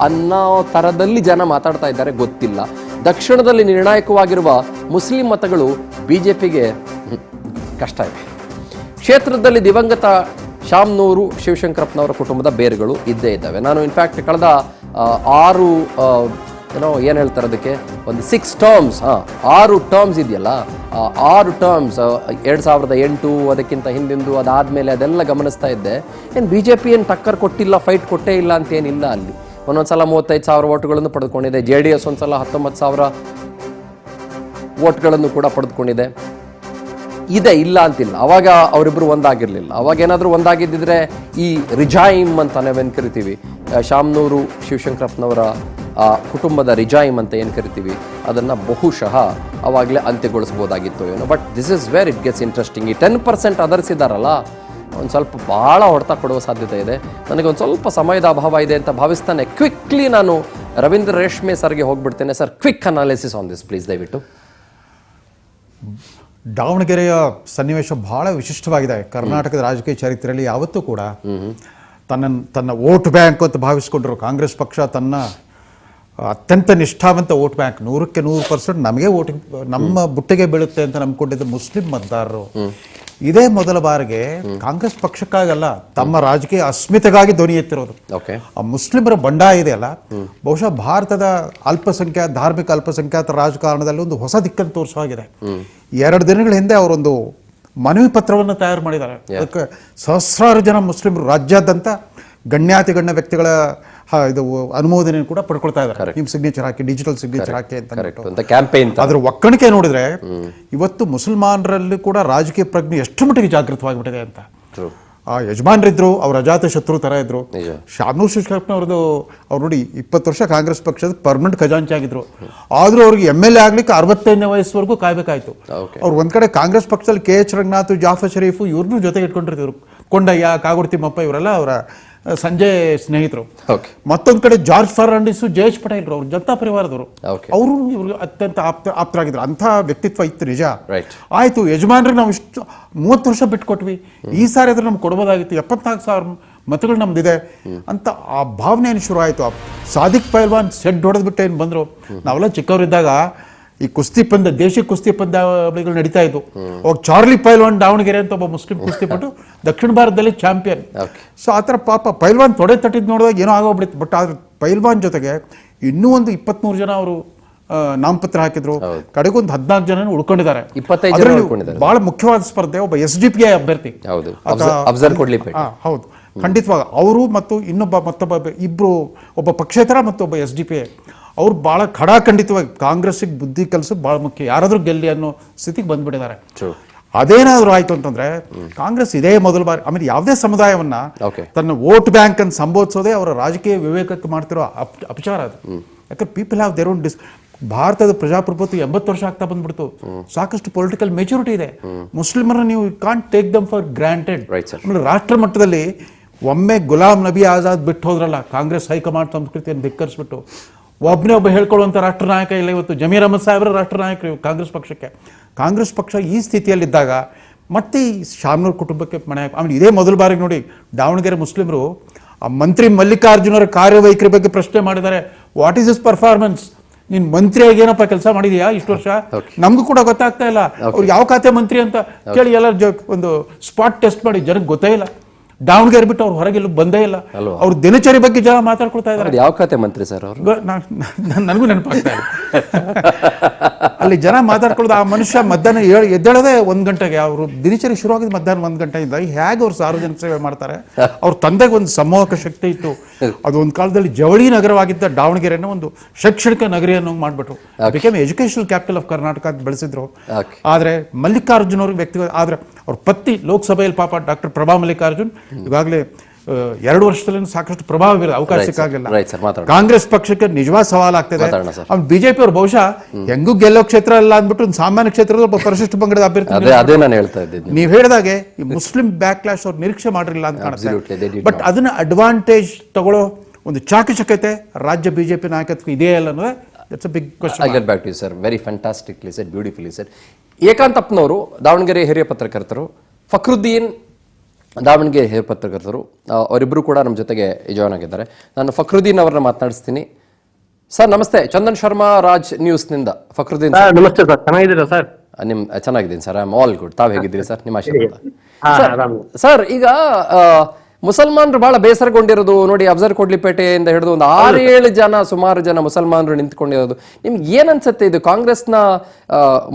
ಅನ್ನೋ ಥರದಲ್ಲಿ ಜನ ಮಾತಾಡ್ತಾ ಇದ್ದಾರೆ, ಗೊತ್ತಿಲ್ಲ. ದಕ್ಷಿಣದಲ್ಲಿ ನಿರ್ಣಾಯಕವಾಗಿರುವ ಮುಸ್ಲಿಂ ಮತಗಳು BJPಗೆ ಕಷ್ಟ ಇದೆ. ಕ್ಷೇತ್ರದಲ್ಲಿ ದಿವಂಗತ ಶಾಮನೂರು ಶಿವಶಂಕರಪ್ಪನವರ ಕುಟುಂಬದ ಬೇರುಗಳು ಇದ್ದೇ ಇದ್ದಾವೆ. ನಾನು ಇನ್ಫ್ಯಾಕ್ಟ್ ಕಳೆದ 6 ಏನೋ ಏನು ಹೇಳ್ತಾರೆ ಅದಕ್ಕೆ, ಒಂದು 6 ಟರ್ಮ್ಸ್, 6 ಟರ್ಮ್ಸ್ ಇದೆಯಲ್ಲ, ಆ 6 ಟರ್ಮ್ಸ್ 2008 ಅದಕ್ಕಿಂತ ಹಿಂದಿಂದು ಅದಾದಮೇಲೆ ಅದೆಲ್ಲ ಗಮನಿಸ್ತಾ ಇದ್ದೆ. ಏನು BJP ಏನು ಟಕ್ಕರ್ ಕೊಟ್ಟಿಲ್ಲ, ಫೈಟ್ ಕೊಟ್ಟೇ ಇಲ್ಲ ಅಂತೇನಿಲ್ಲ. ಅಲ್ಲಿ ಒಂದೊಂದ್ಸಲ 35,000 ಓಟ್ಗಳನ್ನು ಪಡೆದುಕೊಂಡಿದೆ. JDS ಒಂದ್ಸಲ 19,000 ಓಟ್ಗಳನ್ನು ಕೂಡ ಪಡೆದುಕೊಂಡಿದೆ. ಇದೆ, ಇಲ್ಲ ಅಂತಿಲ್ಲ. ಅವಾಗ ಅವರಿಬ್ಬರು ಒಂದಾಗಿರಲಿಲ್ಲ. ಅವಾಗ ಏನಾದರೂ ಒಂದಾಗಿದ್ದಿದ್ರೆ ಈ ರಿಜಾಯಿಮ್ ಅಂತ ನಾವೇನು ಕರಿತೀವಿ, ಶಾಮನೂರು ಶಿವಶಂಕರಪ್ಪನವರ ಕುಟುಂಬದ ರಿಜಾಯಿಮ್ ಅಂತ ಏನು ಕರಿತೀವಿ, ಅದನ್ನು ಬಹುಶಃ ಅವಾಗಲೇ ಅಂತ್ಯಗೊಳಿಸ್ಬೋದಾಗಿತ್ತು ಏನೋ. But this is where it gets interesting. ಈ 10% ಅದರ್ಸ್ ಇದ್ದಾರಲ್ಲ, ಒಂದು ಸ್ವಲ್ಪ ಭಾಳ ಹೊಡೆತ ಕೊಡುವ ಸಾಧ್ಯತೆ ಇದೆ. ನನಗೆ ಒಂದು ಸ್ವಲ್ಪ ಸಮಯದ ಅಭಾವ ಇದೆ ಅಂತ ಭಾವಿಸ್ತಾನೆ. ಕ್ವಿಕ್ಲಿ ನಾನು ರವೀಂದ್ರ ರೇಷ್ಮೆ ಸರ್ಗೆ ಹೋಗ್ಬಿಡ್ತೇನೆ. Sir, quick analysis on this please, ದಯವಿಟ್ಟು. ದಾವಣಗೆರೆಯ ಸನ್ನಿವೇಶ ಬಹಳ ವಿಶಿಷ್ಟವಾಗಿದೆ. ಕರ್ನಾಟಕದ ರಾಜಕೀಯ ಚರಿತ್ರೆಯಲ್ಲಿ ಯಾವತ್ತೂ ಕೂಡ ತನ್ನ ವೋಟ್ ಬ್ಯಾಂಕ್ ಅಂತ ಭಾವಿಸ್ಕೊಂಡ್ರು ಕಾಂಗ್ರೆಸ್ ಪಕ್ಷ. ತನ್ನ ಅತ್ಯಂತ ನಿಷ್ಠಾವಂತ ವೋಟ್ ಬ್ಯಾಂಕ್, 100ಕ್ಕೆ 100% ನಮಗೆ ವೋಟ್, ನಮ್ಮ ಬುಟ್ಟಿಗೆ ಬೀಳುತ್ತೆ ಅಂತ ನಂಬ್ಕೊಂಡಿದ್ದ ಮುಸ್ಲಿಂ ಮತದಾರರು ಇದೇ ಮೊದಲ ಬಾರಿಗೆ ಕಾಂಗ್ರೆಸ್ ಪಕ್ಷಕ್ಕಾಗಲ್ಲ, ತಮ್ಮ ರಾಜಕೀಯ ಅಸ್ಮಿತೆಗಾಗಿ ಧ್ವನಿ ಎತ್ತಿರೋದು. ಆ ಮುಸ್ಲಿಮರ ಬಂಡಾಯ ಇದೆಯಲ್ಲ, ಬಹುಶಃ ಭಾರತದ ಧಾರ್ಮಿಕ ಅಲ್ಪಸಂಖ್ಯಾತ ರಾಜಕಾರಣದಲ್ಲಿ ಒಂದು ಹೊಸ ದಿಕ್ಕನ್ನು ತೋರಿಸುವಾಗಿದೆ. 2 ದಿನಗಳ ಹಿಂದೆ ಅವರೊಂದು ಮನವಿ ಪತ್ರವನ್ನು ತಯಾರು ಮಾಡಿದ್ದಾರೆ. ಅದಕ್ಕೆ ಸಹಸ್ರಾರು ಜನ ಮುಸ್ಲಿಮರು ರಾಜ್ಯಾದ್ಯಂತ ಗಣ್ಯಾತಿಗಣ್ಯ ವ್ಯಕ್ತಿಗಳ ಇದು ಅನುಮೋದನೆ ಕೂಡ ಪಡ್ಕೊಳ್ತಾ ಇದ್ದಾರೆ. ನಿಮ್ಮ ಸಿಗ್ನೇಚರ್ ಹಾಕಿ, ಡಿಜಿಟಲ್ ಸಿಗ್ನೇಚರ್ ಹಾಕಿ ಅಂತ ಕ್ಯಾಂಪೇನ್. ಅದ್ರ ಒಕ್ಕಣಿಕೆ ನೋಡಿದ್ರೆ ಇವತ್ತು ಮುಸಲ್ಮಾನರಲ್ಲಿ ಕೂಡ ರಾಜಕೀಯ ಪ್ರಜ್ಞೆ ಎಷ್ಟು ಮಟ್ಟಿಗೆ ಜಾಗೃತವಾಗಿಬಿಟ್ಟಿದೆ ಅಂತ. ಆ ಯಜಮಾನರಿದ್ರು, ಅವ್ರ ಅಜಾತ ಶತ್ರು ತರ ಇದ್ರು. ಶಾಮನೂರ್ ಶಿವಶಂಕರಪ್ಪನವ್ರದ್ದು ಅವ್ರು ನೋಡಿ 20 ವರ್ಷ ಕಾಂಗ್ರೆಸ್ ಪಕ್ಷದ ಪರ್ಮನೆಂಟ್ ಖಜಾಂಚಿ ಆಗಿದ್ರು. ಆದ್ರೂ ಅವ್ರಿಗೆ MLA ಆಗ್ಲಿಕ್ಕೆ 65ನೇ ವಯಸ್ಸುವರೆಗೂ ಕಾಯ್ಬೇಕಾಯ್ತು. ಅವ್ರು ಒಂದ್ ಕಡೆ ಕಾಂಗ್ರೆಸ್ ಪಕ್ಷದಲ್ಲಿ KH ರಂಗನಾಥ್, ಜಾಫರ್ ಶರೀಫ್ ಇವ್ರನ್ನೂ ಜೊತೆಗೆ ಇಟ್ಕೊಂಡಿರ್ತಿದ್ರು. ಕೊಂಡಯ್ಯ, ಕಾಗೋಡು ತಿಮ್ಮಪ್ಪ ಇವರೆಲ್ಲ ಅವರ ಸಂಜಯ್ ಸ್ನೇಹಿತರು. ಮತ್ತೊಂದ್ ಕಡೆ ಜಾರ್ಜ್ ಫರ್ನಾಂಡಿಸ್, ಜಯೇಶ್ ಪಟೇಲ್ ಅವ್ರು ಜನತಾ ಪರಿವಾರದವರು, ಅವರು ಇವ್ರಿಗೆ ಅತ್ಯಂತ ಆಪ್ತರಾಗಿದ್ರು. ಅಂಥ ವ್ಯಕ್ತಿತ್ವ ಇತ್ತು, ನಿಜ. ಆಯ್ತು, ಯಜಮಾನ್ರಿಗೆ ನಾವು ಇಷ್ಟು 30 ವರ್ಷ ಬಿಟ್ಕೊಟ್ವಿ, ಈ ಸಾರಿ ಅದ್ರ ನಮ್ಗೆ ಕೊಡ್ಬೋದಾಗಿತ್ತು, 74,000 ಮತಗಳು ನಮ್ದಿದೆ ಅಂತ ಆ ಭಾವನೆ ಶುರು ಆಯ್ತು. ಸಾದಿಕ್ ಪೈಲ್ವಾನ್ ಸೆಡ್ ಹೊಡೆದ್ಬಿಟ್ಟು ಏನು ಬಂದ್ರು. ನಾವೆಲ್ಲ ಚಿಕ್ಕವರಿದ್ದಾಗ ಈ ಕುಸ್ತಿ ಪಂದ್ಯ, ದೇಶಿ ಕುಸ್ತಿ ಪಂದ್ಯಾವಳಿಗಳು ನಡೀತಾ ಇದ್ವು. ಅವಾಗ ಚಾರ್ಲಿ ಪೈಲ್ವಾನ್ ದಾವಣಗೆರೆ ಅಂತ ಒಬ್ಬ ಮುಸ್ಲಿಂ ಕುಸ್ತಿಪಟು ದಕ್ಷಿಣ ಭಾರತದಲ್ಲಿ ಚಾಂಪಿಯನ್. ಸೊ ಆ ಥರ ಪಾಪ ಪೈಲ್ವಾನ್ ತೊಡೆ ತಟ್ಟಿದ್ ನೋಡಿದಾಗ ಏನೋ ಆಗೋಗ್ಬಿಡ್ತು. ಬಟ್ ಆದ್ರೆ ಪೈಲ್ವಾನ್ ಜೊತೆಗೆ ಇನ್ನೂ ಒಂದು 23 ಜನ ಅವರು ನಾಮಪತ್ರ ಹಾಕಿದ್ರು. ಕಡೆಗೊಂದು 14 ಜನ ಉಳ್ಕೊಂಡಿದ್ದಾರೆ. ಬಹಳ ಮುಖ್ಯವಾದ ಸ್ಪರ್ಧೆ ಒಬ್ಬ SDPI ಅಭ್ಯರ್ಥಿ. ಹೌದು, ಖಂಡಿತವಾಗ ಅವರು ಮತ್ತು ಮತ್ತೊಬ್ಬ ಇಬ್ರು, ಒಬ್ಬ ಪಕ್ಷೇತರ ಮತ್ತು ಒಬ್ಬ SDPI, ಅವ್ರು ಭಾಳ ಖಡಾಖಂಡಿತವಾಗಿ ಕಾಂಗ್ರೆಸ್ಸಿಗೆ ಬುದ್ಧಿ ಕಲಿಸೋದು ಭಾಳ ಮುಖ್ಯ, ಯಾರಾದ್ರೂ ಗೆಲ್ಲಿ ಅನ್ನೋ ಸ್ಥಿತಿಗೆ ಬಂದ್ಬಿಟ್ಟಿದ್ದಾರೆ. ಅದೇನಾದ್ರೂ ಆಯ್ತು ಅಂತಂದ್ರೆ ಕಾಂಗ್ರೆಸ್ ಇದೇ ಮೊದಲ ಬಾರಿ, ಆಮೇಲೆ ಯಾವುದೇ ಸಮುದಾಯವನ್ನ ತನ್ನ ವೋಟ್ ಬ್ಯಾಂಕ್ ಅನ್ನು ಸಂಬೋಧಿಸೋದೇ ಅವರ ರಾಜಕೀಯ ವಿವೇಕಕ್ಕೆ ಮಾಡ್ತಿರೋ ಅಪಚಾರ ಅದು. ಯಾಕಂದ್ರೆ ಪೀಪಲ್ ಹ್ಯಾವ್ ದೇರ್ ಓನ್ ಭಾರತದ ಪ್ರಜಾಪ್ರಭುತ್ವ 80 ವರ್ಷ ಆಗ್ತಾ ಬಂದ್ಬಿಡ್ತು. ಸಾಕಷ್ಟು ಪೊಲಿಟಿಕಲ್ ಮೆಚುರಿಟಿ ಇದೆ. ಮುಸ್ಲಿಮರನ್ನ ನೀವು can't take them for granted. ರಾಷ್ಟ್ರ ಮಟ್ಟದಲ್ಲಿ ಒಮ್ಮೆ ಗುಲಾಂ ನಬಿ ಆಜಾದ್ ಬಿಟ್ಟು ಹೋದ್ರಲ್ಲ, ಕಾಂಗ್ರೆಸ್ ಹೈಕಮಾಂಡ್ ಸಂಸ್ಕೃತಿಯನ್ನು ಧಿಕ್ಕರಿಸ್ಬಿಟ್ಟು ಒಬ್ಬ ಹೇಳ್ಕೊಳ್ಳುವಂಥ ರಾಷ್ಟ್ರ ನಾಯಕ ಇಲ್ಲ ಇವತ್ತು. ಜಮೀರ್ ಅಹಮದ್ ಸಾಹೇಬ್ರ ರಾಷ್ಟ್ರ ನಾಯಕರು ಕಾಂಗ್ರೆಸ್ ಪಕ್ಷಕ್ಕೆ. ಕಾಂಗ್ರೆಸ್ ಪಕ್ಷ ಈ ಸ್ಥಿತಿಯಲ್ಲಿದ್ದಾಗ ಮತ್ತೆ ಈ ಶಾಮನೂರ್ ಕುಟುಂಬಕ್ಕೆ ಮನೆ. ಆಮೇಲೆ ಇದೇ ಮೊದಲ ಬಾರಿಗೆ ನೋಡಿ ದಾವಣಗೆರೆ ಮುಸ್ಲಿಮರು ಆ ಮಂತ್ರಿ ಮಲ್ಲಿಕಾರ್ಜುನರ ಕಾರ್ಯವೈಖರಿ ಬಗ್ಗೆ ಪ್ರಶ್ನೆ ಮಾಡಿದ್ದಾರೆ. What is this performance? ನೀನ್ ಮಂತ್ರಿಯಾಗಿ ಏನಪ್ಪ ಕೆಲಸ ಮಾಡಿದೀಯಾ ಇಷ್ಟು ವರ್ಷ? ನಮಗೂ ಕೂಡ ಗೊತ್ತಾಗ್ತಾ ಇಲ್ಲ ಅವ್ರು ಯಾವ ಖಾತೆ ಮಂತ್ರಿ ಅಂತ ಕೇಳಿ ಎಲ್ಲ ಒಂದು ಸ್ಪಾಟ್ ಟೆಸ್ಟ್ ಮಾಡಿ ಜನಕ್ಕೆ ಗೊತ್ತೇ ಇಲ್ಲ. ದಾವಣಗೆರೆ ಬಿಟ್ಟು ಅವ್ರು ಹೊರಗೆಲ್ಲೂ ಬಂದೇ ಇಲ್ಲ. ಅವ್ರ ದಿನಚರಿ ಬಗ್ಗೆ ಜನ ಮಾತಾಡ್ಕೊಳ್ತಾ ಇದ್ದಾರೆ. ಯಾವ ಖಾತೆ ಮಂತ್ರಿ ಸರ್ ಅವರು? ನನಗೂ ನೆನಪಾಗ್ತಾ ಇಲ್ಲ. ಅಲ್ಲಿ ಜನ ಮಾತಾಡ್ಕೊಳ್ಳೋದು, ಆ ಮನುಷ್ಯ ಮಧ್ಯಾಹ್ನ ಎದ್ದೇಳೋದೇ 1 ಗಂಟೆಗೆ. ಅವರು ದಿನಚರಿ ಶುರುವಾಗಿದ್ದು ಮಧ್ಯಾಹ್ನ 1 ಗಂಟೆಯಿಂದ. ಹೇಗೆ ಅವ್ರು ಸಾರ್ವಜನಿಕ ಸೇವೆ ಮಾಡ್ತಾರೆ? ಅವ್ರ ತಂದೆಗೆ ಒಂದು ಸಂಮೋಹಕ ಶಕ್ತಿ ಇತ್ತು. ಅದು ಒಂದು ಕಾಲದಲ್ಲಿ ಜವಳಿ ನಗರವಾಗಿದ್ದ ದಾವಣಗೆರೆನ ಒಂದು ಶೈಕ್ಷಣಿಕ ನಗರಿಯನ್ನು ಮಾಡಿಬಿಟ್ರು. Became educational capital of Karnataka ಅಂತ ಬೆಳೆಸಿದ್ರು. ಆದ್ರೆ ಮಲ್ಲಿಕಾರ್ಜುನ್ ಅವ್ರಿಗೆ ವ್ಯಕ್ತಿಗತ, ಆದ್ರೆ ಅವ್ರ ಪತ್ನಿ ಲೋಕಸಭೆಯಲ್ಲಿ ಪಾಪ ಡಾಕ್ಟರ್ ಪ್ರಭಾ ಮಲ್ಲಿಕಾರ್ಜುನ್ ಈಗಾಗಲೇ 2 ವರ್ಷದಲ್ಲಿ ಸಾಕಷ್ಟು ಪ್ರಭಾವ ಬೀರ ಅವಕಾಶ ಸಿಕ್ಕಾಗಿಲ್ಲ. ಕಾಂಗ್ರೆಸ್ ಪಕ್ಷಕ್ಕೆ ನಿಜವಾದ ಸವಾಲಾಗ್ತದೆ. ಬಿಜೆಪಿ ಅವರು ಬಹುಶಃ ಹೆಂಗೂ ಗೆಲ್ಲೋ ಕ್ಷೇತ್ರ ಅಲ್ಲ ಅಂದ್ಬಿಟ್ಟು ಒಂದು ಸಾಮಾನ್ಯ ಕ್ಷೇತ್ರದ ಒಬ್ಬ ಪರಿಶಿಷ್ಟ ಪಂಗಡದ ಅಭ್ಯರ್ಥಿ ನೀವು ಹೇಳಿದಾಗೆ ಈ ಮುಸ್ಲಿಂ ಬ್ಯಾಕ್ ಕ್ಲಾಶ್ ಅವ್ರು ನಿರೀಕ್ಷೆ ಮಾಡಿರಲಿಲ್ಲ ಅಂತ ಕಾಣಿಸ್ತದೆ. ಬಟ್ ಅದನ್ನ ಅಡ್ವಾಂಟೇಜ್ ತಗೊಳ್ಳೋ ಒಂದು ಚಾಕಚಕ್ಯತೆ ರಾಜ್ಯ ಬಿಜೆಪಿ ನಾಯಕತ್ವ ಇದೆಯೇ ಅಲ್ಲ ಅನ್ನೋದೇ that's a big question. I get back to you sir. Very fantastically said, beautifully said. ಏಕಾಂತಪ್ಪನವರು ದಾವಣಗೆರೆ ಹಿರಿಯ ಪತ್ರಕರ್ತರು, ಫಕ್ರುದ್ದೀನ್ ದಾವಣಗೆರೆ ಹಿರಿಯ ಪತ್ರಕರ್ತರು, ಅವರಿಬ್ಬರು ಕೂಡ ನಮ್ಮ ಜೊತೆಗೆ ಜಾಯ್ನ್ ಆಗಿದ್ದಾರೆ. ನಾನು ಫಕ್ರುದ್ದೀನ್ ಅವರನ್ನ ಮಾತನಾಡಿಸ್ತೀನಿ. ಸರ್ ನಮಸ್ತೆ, ಚಂದನ್ ಶರ್ಮಾ, ರಾಜ್ ನ್ಯೂಸ್ನಿಂದ ಫಕ್ರುದ್ದೀನ್. ನಮಸ್ತೆ ಸರ್, ಚೆನ್ನಾಗಿದ್ದೀರಾ ಸರ್? ಚೆನ್ನಾಗಿದ್ದೀನಿ sir, I am all good. ತಾವು ಹೇಗಿದ್ದೀರಿ ಸರ್? ನಿಮ್ಮ ಆಶೀರ್ವಾದ. ಸರ್ ಈಗ ಮುಸಲ್ಮಾನರು ಬಹಳ ಬೇಸರಗೊಂಡಿರೋದು ನೋಡಿ. ಅಫ್ಜರ್ ಕೊಡ್ಲಿಪೇಟೆಯಿಂದ ಹಿಡಿದು ಒಂದು 6-7 ಜನ ಸುಮಾರು ಜನ ಮುಸಲ್ಮಾನರು ನಿಂತ್ಕೊಂಡಿರೋದು. ನಿಮ್ಗೆ ಏನ್ ಅನ್ಸುತ್ತೆ ಇದು ಕಾಂಗ್ರೆಸ್ನ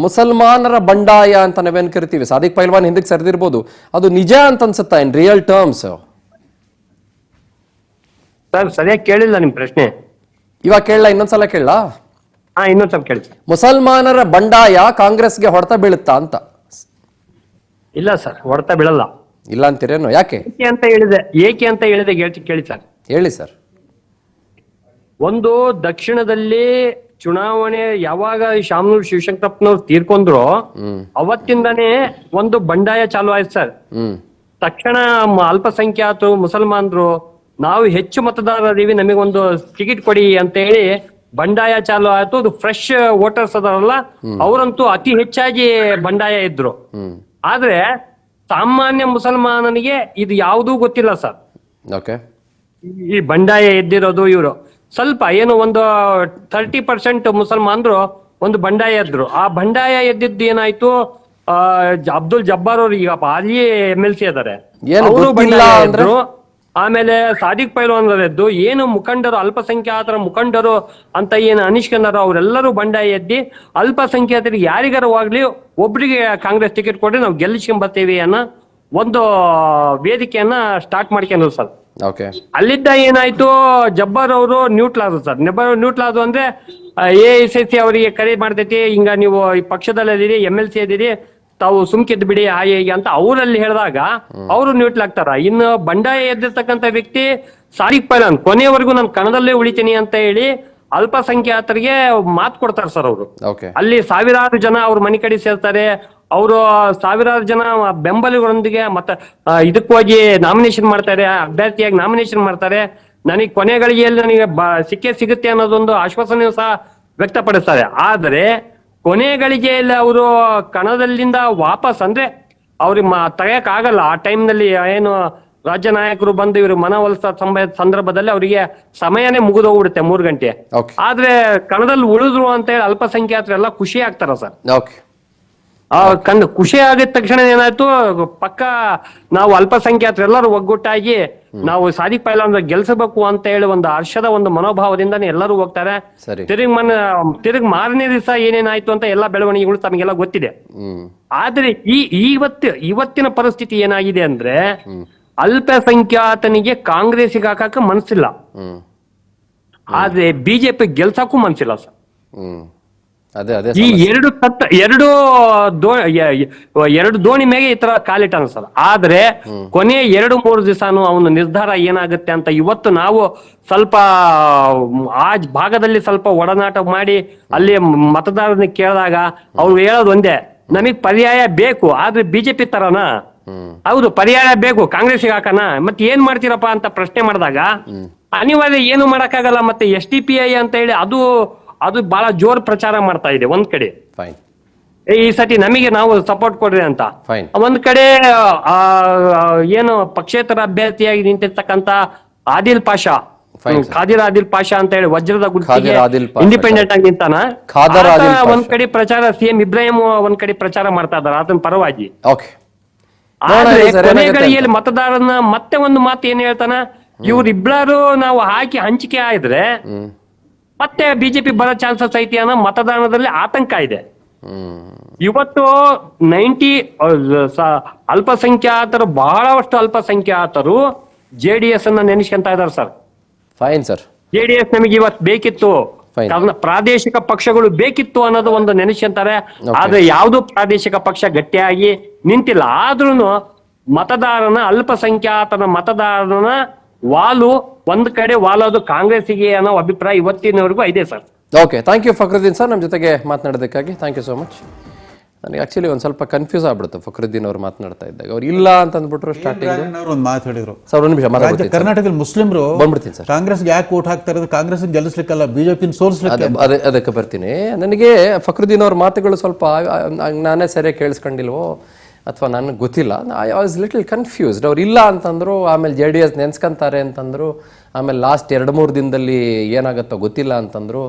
ಮುಸಲ್ಮಾನರ ಬಂಡಾಯ ಅಂತ ನಾವೇನ್ ಕರಿತೀವಿ, ಸಾದಿಕ್ ಪೈಲ್ವಾನ್ ಹಿಂದಕ್ಕೆ ಸರಿದಿರ್ಬೋದು, ಅದು ನಿಜ ಅಂತ ಅನ್ಸುತ್ತಾ ಇನ್ ರಿಯಲ್ ಟರ್ಮ್ಸ್? ಸರ್ ಸರಿಯಾಗಿ ಕೇಳಿಲ್ಲ ನಿಮ್ ಪ್ರಶ್ನೆ. ಇವಾಗ ಕೇಳಲ್ಲ, ಇನ್ನೊಂದ್ಸಲ ಕೇಳಲ್ಲ? ಇನ್ನೊಂದ್ಸಲ ಕೇಳಿ ಸರ್. ಮುಸಲ್ಮಾನರ ಬಂಡಾಯ ಕಾಂಗ್ರೆಸ್ಗೆ ಹೊಡೆತ ಬೀಳುತ್ತಾ ಅಂತ? ಇಲ್ಲ ಸರ್, ಹೊಡೆತ ಬೀಳಲ್ಲ. ಇಲ್ಲ ಅಂತೀರೇನು? ಯಾಕೆ? ಏಕೆ ಅಂತ ಹೇಳಿದೆ ಕೇಳಿ ಸರ್. ಹೇಳಿ ಸರ್. ಒಂದು ದಕ್ಷಿಣದಲ್ಲಿ ಚುನಾವಣೆ ಯಾವಾಗ ಶಾಮನೂರು ಶಿವಶಂಕರಪ್ಪನವ್ರು ತೀರ್ಕೊಂಡ್ರು ಅವತ್ತಿಂದಾನೇ ಒಂದು ಬಂಡಾಯ ಚಾಲು ಆಯ್ತು ಸರ್. ತಕ್ಷಣ ಅಲ್ಪಸಂಖ್ಯಾತರು ಮುಸಲ್ಮಾನರು ನಾವು ಹೆಚ್ಚು ಮತದಾರರಿವಿ, ನಮಗೊಂದು ಟಿಕೆಟ್ ಕೊಡಿ ಅಂತ ಹೇಳಿ ಬಂಡಾಯ ಚಾಲು ಆಯ್ತು. ಅದು ಫ್ರೆಶ್ ವೋಟರ್ಸ್ ಅದಾರಲ್ಲ ಅವರಂತೂ ಅತಿ ಹೆಚ್ಚಾಗಿ ಬಂಡಾಯ ಇದ್ರು. ಆದ್ರೆ ಸಾಮಾನ್ಯ ಮುಸಲ್ಮಾನನಿಗೆ ಇದು ಯಾವುದೂ ಗೊತ್ತಿಲ್ಲ ಸರ್. ಓಕೆ, ಈ ಬಂಡಾಯ ಎದ್ದಿರೋದು ಇವರು ಸ್ವಲ್ಪ ಏನು ಒಂದು 30% ಮುಸಲ್ಮಾನರು ಒಂದು ಬಂಡಾಯ ಎದ್ರು. ಆ ಬಂಡಾಯ ಎದ್ದಿದ್ದು ಏನಾಯ್ತು, ಅಬ್ದುಲ್ ಜಬ್ಬಾರ್ ಅವ್ರು ಈಗ ಹಾಲಿ MLC ಇದಾರೆ, ಅವರು ಬಂಡಾಯ ಎದ್ರು. ಆಮೇಲೆ ಸಾದಿಕ್ ಪೈಲ್ವಾನ್ ಎದ್ದು ಏನು ಮುಖಂಡರು ಅಲ್ಪಸಂಖ್ಯಾತರ ಮುಖಂಡರು ಅಂತ ಏನು ಅನಿಷ್ಕಂಡರು ಅವರೆಲ್ಲರೂ ಬಂಡಾಯ ಎದ್ದಿ ಅಲ್ಪಸಂಖ್ಯಾತರಿಗೆ ಯಾರಿಗಾರವಾಗ್ಲಿ ಒಬ್ರಿಗೆ ಕಾಂಗ್ರೆಸ್ ಟಿಕೆಟ್ ಕೊಡ್ರಿ ನಾವು ಗೆಲ್ಲಿಸ್ಕೊಂಡ್ ಬರ್ತೀವಿ ಅನ್ನೋ ಒಂದು ವೇದಿಕೆಯನ್ನ ಸ್ಟಾರ್ಟ್ ಮಾಡ್ಕೊಂಡ್ರು ಸರ್. ಅಲ್ಲಿದ್ದ ಏನಾಯ್ತು, ಜಬ್ಬಾರ್ ಅವರು ನ್ಯೂಟ್ಲ್ ಆದ್ರು ಸರ್. ನ್ಯೂಟ್ಲ್ ಆದ್ರು ಅಂದ್ರೆ AICC ಅವರಿಗೆ ಕರೆ ಮಾಡ್ತೈತಿ, ಹಿಂಗ ನೀವು ಈ ಪಕ್ಷದಲ್ಲಿ ಇದೀರಿ, MLC ಇದೀರಿ, ತಾವು ಸುಮ್ಕಿದ್ ಬಿಡಿ ಹಾಗೆ ಅಂತ ಅವರಲ್ಲಿ ಹೇಳಿದಾಗ ಅವರು ನ್ಯೂಟ್ಲ್ ಆಗ್ತಾರ. ಇನ್ನು ಬಂಡಾಯ ಎದ್ದಿರ್ತಕ್ಕಂಥ ವ್ಯಕ್ತಿ ಸಾದಿಕ್ ಪೈಲ್ವಾನ್ ಕೊನೆಯವರೆಗೂ ನಾನು ಕಣದಲ್ಲೇ ಉಳಿತೀನಿ ಅಂತ ಹೇಳಿ ಅಲ್ಪಸಂಖ್ಯಾತರಿಗೆ ಮಾತು ಕೊಡ್ತಾರೆ ಸರ್. ಅವರು ಅಲ್ಲಿ ಸಾವಿರಾರು ಜನ ಅವ್ರ ಮನೆ ಕಡೆ ಸೇರ್ತಾರೆ. ಅವರು ಸಾವಿರಾರು ಜನ ಬೆಂಬಲಿಗಳೊಂದಿಗೆ ಮತ್ತೆ ಇದಕ್ಕೆ ಹೋಗಿ ನಾಮಿನೇಷನ್ ಮಾಡ್ತಾರೆ, ಅಭ್ಯರ್ಥಿಯಾಗಿ ನಾಮಿನೇಷನ್ ಮಾಡ್ತಾರೆ. ನನಗೆ ಕೊನೆ ಗಳಿಗೆಯಲ್ಲಿ ನನಗೆ ಸಿಗುತ್ತೆ ಅನ್ನೋದೊಂದು ಆಶ್ವಾಸನೆಯೂ ಸಹ ವ್ಯಕ್ತಪಡಿಸ್ತಾರೆ. ಆದ್ರೆ ಕೊನೆ ಗಳಿಗೆಯಲ್ಲಿ ಅವರು ಕಣದಲ್ಲಿಂದ ವಾಪಸ್ ಅಂದ್ರೆ ಅವ್ರಿಗೆ ತೆಗಿಯಕ್ ಆಗಲ್ಲ. ಆ ಟೈಮ್ನಲ್ಲಿ ಏನು ರಾಜ್ಯ ನಾಯಕರು ಬಂದು ಇವರು ಮನವೊಲಿಸೋ ಸಂದರ್ಭದಲ್ಲಿ ಅವರಿಗೆ ಸಮಯನೇ ಮುಗಿದೋಗ್ಬಿಡುತ್ತೆ 3 ಗಂಟೆ. ಆದ್ರೆ ಕಣದಲ್ಲಿ ಉಳಿದ್ರು ಅಂತ ಹೇಳಿ ಅಲ್ಪಸಂಖ್ಯಾತರೆಲ್ಲ ಖುಷಿ ಆಗ್ತಾರ ಸರ್. ಖುಷಿ ಆಗಿದ ತಕ್ಷಣ ಏನಾಯ್ತು, ಪಕ್ಕ ನಾವು ಅಲ್ಪಸಂಖ್ಯಾತರೆಲ್ಲರೂ ಒಗ್ಗೂಟಾಗಿ ನಾವು ಸಾದಿಕ್ ಪೈಲ್ವಾನ್ ಗೆಲ್ಸಬೇಕು ಅಂತ ಹೇಳಿ ಒಂದು ಹರ್ಷದ ಒಂದು ಮನೋಭಾವದಿಂದಾನೇ ಎಲ್ಲರೂ ಹೋಗ್ತಾರೆ. ತಿರುಗ್ ಮಾರನೇ ದಿವಸ ಏನೇನಾಯ್ತು ಅಂತ ಎಲ್ಲಾ ಬೆಳವಣಿಗೆಗಳು ತಮಗೆಲ್ಲ ಗೊತ್ತಿದೆ. ಆದ್ರೆ ಇವತ್ತಿನ ಪರಿಸ್ಥಿತಿ ಏನಾಗಿದೆ ಅಂದ್ರೆ ಅಲ್ಪಸಂಖ್ಯಾತನಿಗೆ ಕಾಂಗ್ರೆಸ್ಸಿಗೆ ಹಾಕಕ್ಕೆ ಮನಸ್ಸಿಲ್ಲ, ಆದ್ರೆ ಬಿಜೆಪಿ ಗೆಲ್ಸಕ್ಕೂ ಮನಸ್ಸಿಲ್ಲ ಸರ್. ಈ ಎರಡು ದೋಣಿ ಮೇಲೆ ಈ ತರ ಕಾಲಿಟ್ಟ ಸರ್. ಆದ್ರೆ ಕೊನೆ 2-3 ದಿವಸನು ಅವನ ನಿರ್ಧಾರ ಏನಾಗುತ್ತೆ ಅಂತ ಇವತ್ತು ನಾವು ಸ್ವಲ್ಪ ಆ ಭಾಗದಲ್ಲಿ ಸ್ವಲ್ಪ ಒಡನಾಟ ಮಾಡಿ ಅಲ್ಲಿ ಮತದಾರನ ಕೇಳಿದಾಗ ಅವ್ರು ಹೇಳೋದು ಒಂದೇ, ನಮಗ್ ಪರ್ಯಾಯ ಬೇಕು, ಆದ್ರೆ ಬಿಜೆಪಿ ತರನಾ? ಹೌದು, ಪರ್ಯಾಯ ಬೇಕು, ಕಾಂಗ್ರೆಸ್ಗೆ ಹಾಕನ, ಮತ್ತೆ ಏನ್ ಮಾಡ್ತೀರಪ್ಪ ಅಂತ ಪ್ರಶ್ನೆ ಮಾಡಿದಾಗ ಅನಿವಾರ್ಯ ಏನು ಮಾಡಕ್ಕಾಗಲ್ಲ. ಮತ್ತೆ SDPI ಅಂತ ಹೇಳಿ ಅದು ಬಹಳ ಜೋರ್ ಪ್ರಚಾರ ಮಾಡ್ತಾ ಇದೆ ಒಂದ್ ಕಡೆ, ಈ ಸತಿ ನಮಗೆ ನಾವು ಸಪೋರ್ಟ್ ಕೊಡ್ರಿ ಅಂತ. ಒಂದ್ ಕಡೆ ಏನು ಪಕ್ಷೇತರ ಅಭ್ಯರ್ಥಿಯಾಗಿ ನಿಂತಿರ್ತಕ್ಕಂತ ಖಾದಿರ್ ಆದಿಲ್ ಪಾಷಾ ಅಂತ ಹೇಳಿ ವಜ್ರದ ಗುರುತಿಗೆ ಇಂಡಿಪೆಂಡೆಂಟ್ ಆಗಿ ನಿಂತಾನ. ಒಂದ್ ಕಡೆ ಪ್ರಚಾರ CM ಇಬ್ರಾಹಿಂ ಒಂದ್ ಕಡೆ ಪ್ರಚಾರ ಮಾಡ್ತಾ ಇದಾರೆ ಅದನ್ನ ಪರವಾಗಿ. ಕೊನೆಗಳಿಗೆಯಲ್ಲಿ ಮತದಾರನ ಮತ್ತೆ ಒಂದು ಮಾತು ಏನ್ ಹೇಳ್ತಾನ, ಇವ್ರಿಬ್ಳರು ನಾವು ಹಾಕಿ ಹಂಚಿಕೆ ಆದ್ರೆ ಮತ್ತೆ ಬಿಜೆಪಿ ಬರೋ ಚಾನ್ಸಸ್ ಐತಿ ಅನ್ನೋ ಮತದಾನದಲ್ಲಿ ಆತಂಕ ಇದೆ. ಇವತ್ತು 90 ಅಲ್ಪಸಂಖ್ಯಾತರು ಬಹಳಷ್ಟು ಅಲ್ಪಸಂಖ್ಯಾತರು JDS ಅನ್ನ ನೆನೆಸ್ಕೊಂತ ಇದಾರೆ ಸರ್. JDS ನಮಗೆ ಇವತ್ತು ಬೇಕಿತ್ತು, ಪ್ರಾದೇಶಿಕ ಪಕ್ಷಗಳು ಬೇಕಿತ್ತು ಅನ್ನೋದು ಒಂದು ನೆನೆಸ್ಕೊಂತಾರೆ. ಆದ್ರೆ ಯಾವ್ದು ಪ್ರಾದೇಶಿಕ ಪಕ್ಷ ಗಟ್ಟಿಯಾಗಿ ನಿಂತಿಲ್ಲ. ಆದ್ರೂನು ಮತದಾರನ ಅಲ್ಪಸಂಖ್ಯಾತನ ಮತದಾರನ ವಾಲು ಒಂದ್ ಕಡೆ ವಾಲೋದು ಕಾಂಗ್ರೆಸ್ಸಿಗೆ ಅನ್ನೋ ಅಭಿಪ್ರಾಯ ಇವತ್ತಿನವರೆಗೂ ಇದೆ sir. Okay, thank you Fakruddin sir, ನಮ್ಮ ಜೊತೆಗೆ ಮಾತನಾಡೋದಕ್ಕಾಗಿ. Thank you so much. ನನಗೆ ಆಕ್ಚುಲಿ ಒಂದು ಸ್ವಲ್ಪ ಕನ್ಫ್ಯೂಸ್ ಆಗ್ಬಿಡುತ್ತೆ ಫಕ್ರುದ್ದೀನ್ ಅವ್ರು ಮಾತನಾಡ್ತಾ ಇದ್ದಾಗ. ಅವ್ರು ಇಲ್ಲ ಅಂತ ಅಂದ್ಬಿಟ್ರು ಸ್ಟಾರ್ಟಿಂಗ್ ಒಂದು ಮಾತು ಹೇಳಿದ್ರು ಸರ್. ಒಂದು ನಿಮಿಷ, ಕರ್ನಾಟಕದಲ್ಲಿ ಮುಸ್ಲಿಮರು ಬಂದ್ಬಿಡ್ತೀನಿ ಸರ್. ಕಾಂಗ್ರೆಸ್ಗೆ ಯಾಕೆ ವೋಟ್ ಹಾಕ್ತಾರೆ? ಕಾಂಗ್ರೆಸ್ ಗೆಲ್ಲಿಸ್ಲಿಕ್ಕಲ್ಲ, ಬಿಜೆಪಿನ ಸೋಲಿಸ್ಲಿಕ್ಕೆ. ಅದಕ್ಕೆ ಬರ್ತೀನಿ. ನನಗೆ ಫಕ್ರುದ್ದೀನ್ ಅವ್ರ ಮಾತುಗಳು ಸ್ವಲ್ಪ ನಾನೇ ಸರಿಯಾಗಿ ಕೇಳಿಸ್ಕೊಂಡಿಲ್ವೋ ಅಥವಾ ನನಗೆ ಗೊತ್ತಿಲ್ಲ. I was little confused. ಅವ್ರು ಇಲ್ಲ ಅಂತಂದ್ರು, ಆಮೇಲೆ JDS ನೆನ್ಸ್ಕೊಂತಾರೆ ಅಂತಂದ್ರು, ಆಮೇಲೆ ಲಾಸ್ಟ್ 2-3 ದಿನದಲ್ಲಿ ಏನಾಗುತ್ತೋ ಗೊತ್ತಿಲ್ಲ ಅಂತಂದ್ರು,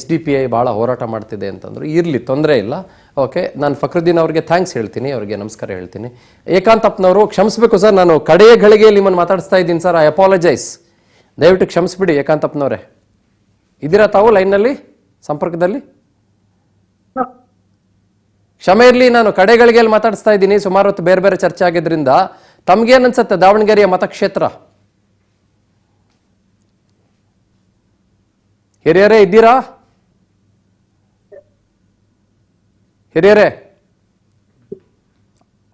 SDPI ಭಾಳ ಹೋರಾಟ ಮಾಡ್ತಿದೆ ಅಂತಂದ್ರು. ಇರಲಿ, ತೊಂದರೆ ಇಲ್ಲ. ಓಕೆ, ನಾನು ಫಕ್ರುದ್ದೀನ್ ಅವ್ರಿಗೆ ಥ್ಯಾಂಕ್ಸ್ ಹೇಳ್ತೀನಿ, ಅವ್ರಿಗೆ ನಮಸ್ಕಾರ ಹೇಳ್ತೀನಿ. ಏಕಾಂತಪ್ಪನವರು ಕ್ಷಮಿಸ್ಬೇಕು ಸರ್, ನಾನು ಕಡೆಯ ಘಳಿಗೆಯಲ್ಲಿ ನಿಮ್ಮನ್ನು ಮಾತಾಡಿಸ್ತಾ ಇದ್ದೀನಿ ಸರ್, ಐ ಅಪಾಲಜೈಸ್. ದಯವಿಟ್ಟು ಕ್ಷಮಿಸ್ಬಿಡಿ ಏಕಾಂತಪ್ಪನವರೇ. ಇದ್ದೀರಾ ತಾವು ಲೈನ್ನಲ್ಲಿ ಸಂಪರ್ಕದಲ್ಲಿ? ಕ್ಷಮೆ ಇರಲಿ, ನಾನು ಕಡೆಗಳಿಗೆಯಲ್ಲಿ ಮಾತಾಡಿಸ್ತಾ ಇದ್ದೀನಿ. ಸುಮಾರು ಹೊತ್ತು ಬೇರೆ ಬೇರೆ ಚರ್ಚೆ ಆಗಿದ್ರಿಂದ ತಮ್ಗೇನು ಅನ್ಸುತ್ತೆ ದಾವಣಗೆರೆಯ ಮತಕ್ಷೇತ್ರ? ಹಿರಿಯರೇ ಇದ್ದೀರಾ? ಹಿರಿಯರೇ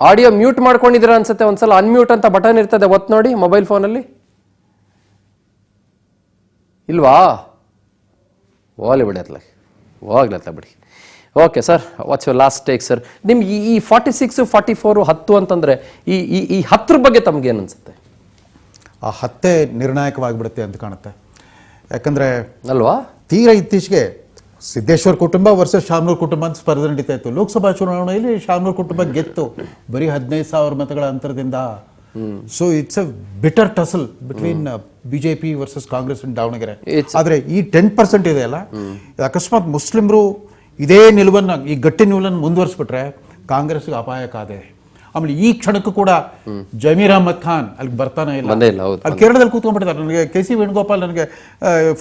ಆಡಿಯೋ ಮ್ಯೂಟ್ ಮಾಡ್ಕೊಂಡಿದ್ದೀರಾ ಅನ್ಸುತ್ತೆ. ಒಂದ್ಸಲ ಅನ್ಮ್ಯೂಟ್ ಅಂತ ಬಟನ್ ಇರ್ತದೆ, ಒತ್ತು ನೋಡಿ ಮೊಬೈಲ್ ಫೋನಲ್ಲಿ. ಇಲ್ವಾ? ಹೋಗ್ಲಿ ಬಿಡಿ, ಹೋಗ್ಲತ್ತ ಬಿಡಿ. Okay sir, what's your last take sir. ನಿಮ್ಗೆ ಈ 46, 44, 10 ಅಂತಂದ್ರೆ ಈ 10 ಬಗ್ಗೆ ತಮ್ಗೇನು ಅನ್ಸುತ್ತೆ? ಆ 10 ನಿರ್ಣಾಯಕವಾಗಿಬಿಡುತ್ತೆ ಅಂತ ಕಾಣುತ್ತೆ. ಯಾಕಂದರೆ ಅಲ್ವಾ, ತೀರಾ ಇತ್ತೀಚೆಗೆ ಸಿದ್ದೇಶ್ವರ್ ಕುಟುಂಬ ವರ್ಸಸ್ ಶಾಮನೂರ್ ಕುಟುಂಬ ಅಂತ ಸ್ಪರ್ಧೆ ನಡೀತಾ ಇತ್ತು. ಲೋಕಸಭಾ ಚುನಾವಣೆಯಲ್ಲಿ ಶಾಮನೂರ್ ಕುಟುಂಬ ಗೆತ್ತು ಬರೀ 15,000 ಮತಗಳ ಅಂತರದಿಂದ. So it's a bitter tussle between BJP versus Congress in Davanagere. ಆದರೆ ಈ 10% ಇದೆ ಅಲ್ಲ, ಅಕಸ್ಮಾತ್ ಮುಸ್ಲಿಮರು ಇದೇ ನಿಲುವನ್ನು, ಈ ಗಟ್ಟಿ ನಿಲುವನ್ನು ಮುಂದುವರಿಸ್ಬಿಟ್ರೆ ಕಾಂಗ್ರೆಸ್ಗೆ ಅಪಾಯ ಕಾದೆ. ಆಮೇಲೆ ಈ ಕ್ಷಣಕ್ಕೂ ಕೂಡ ಜಮೀರ್ ಅಹಮದ್ ಖಾನ್ ಅಲ್ಲಿಗೆ ಬರ್ತಾನೆ ಇಲ್ಲ. ಅಲ್ಲಿ ಕೇರಳದಲ್ಲಿ ಕೂತ್ಕೊಂಡ್ಬಿಟ್ಟಿದ್ದಾರೆ. ನನಗೆ KC ವೇಣುಗೋಪಾಲ್ ನನಗೆ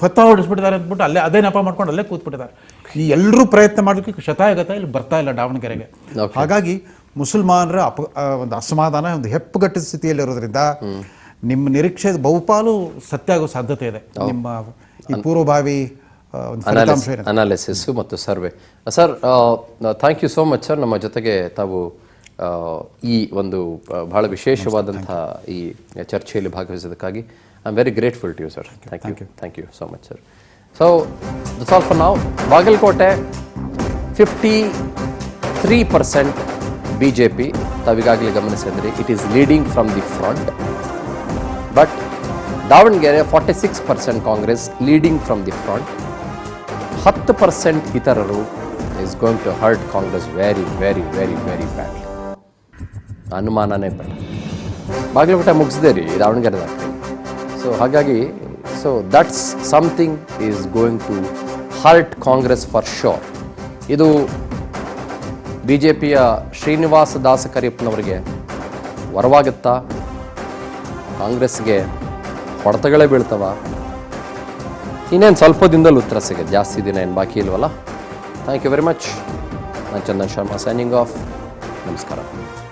ಫತ್ವಾ ಹೊಡಿಸ್ಬಿಟ್ಟಿದ್ದಾರೆ ಅಂದ್ಬಿಟ್ಟು ಅಲ್ಲೇ ಅದೇ ನೆಪ ಮಾಡ್ಕೊಂಡು ಅಲ್ಲೇ ಕೂತ್ಬಿಟ್ಟಿದ್ದಾರೆ. ಈ ಎಲ್ಲರೂ ಪ್ರಯತ್ನ ಮಾಡೋದಕ್ಕೆ ಶತಾಯಗತ ಇಲ್ಲಿ ಬರ್ತಾ ಇಲ್ಲ ದಾವಣಗೆರೆಗೆ. ಹಾಗಾಗಿ ಮುಸಲ್ಮಾನರ ಒಂದು ಅಸಮಾಧಾನ ಒಂದು ಹೆಪ್ಪುಗಟ್ಟಿದ ಸ್ಥಿತಿಯಲ್ಲಿರೋದ್ರಿಂದ ನಿಮ್ಮ ನಿರೀಕ್ಷೆ ಬಹುಪಾಲು ಸತ್ಯ ಆಗೋ ಸಾಧ್ಯತೆ ಇದೆ. ನಿಮ್ಮ ಈ ಪೂರ್ವಭಾವಿ ಅನಾಲಿಸಿಸ್ ಮತ್ತು survey. Sir, thank you so much sir, ನಮ್ಮ ಜೊತೆಗೆ ತಾವು ಈ ಒಂದು ಬಹಳ ವಿಶೇಷವಾದಂಥ ಈ ಚರ್ಚೆಯಲ್ಲಿ ಭಾಗವಹಿಸೋದಕ್ಕಾಗಿ I am very grateful to you sir. Thank you so much sir. So that's all for now. Bagalkote 53% BJP, ತಾವೀಗಾಗಲೇ ಗಮನಿಸಿದ್ರಿ, it is leading from the front. But Davanagere 46% Congress leading from the front. 10% ಇತರರು is going to hurt Congress very very very very badly. ಅನುಮಾನನೇ ಬೇಡ. ಬಾಗಲಕೋಟೆ ಮುಗಿಸಿದೆ ರೀ, ದಾವಣಗೆರೆದಾಗ. So ಹಾಗಾಗಿ that's something is going to hurt Congress for sure. ಇದು BJPಯ ಶ್ರೀನಿವಾಸ ದಾಸ ಕರಿಯಪ್ಪನವರಿಗೆ ವರವಾಗುತ್ತಾ? ಕಾಂಗ್ರೆಸ್ಗೆ ಹೊಡೆತಗಳೇ ಬೀಳ್ತವ? ಇನ್ನೇನು ಸ್ವಲ್ಪ ದಿನದಲ್ಲಿ ಉತ್ತರ ಸಿಗುತ್ತೆ, ಜಾಸ್ತಿ ದಿನ ಏನು ಬಾಕಿ ಇಲ್ವಲ್ಲ. Thank you very much. ನಾನು ಚಂದನ್ ಶರ್ಮಾ ಸೈನಿಂಗ್ ಆಫ್. ನಮಸ್ಕಾರ.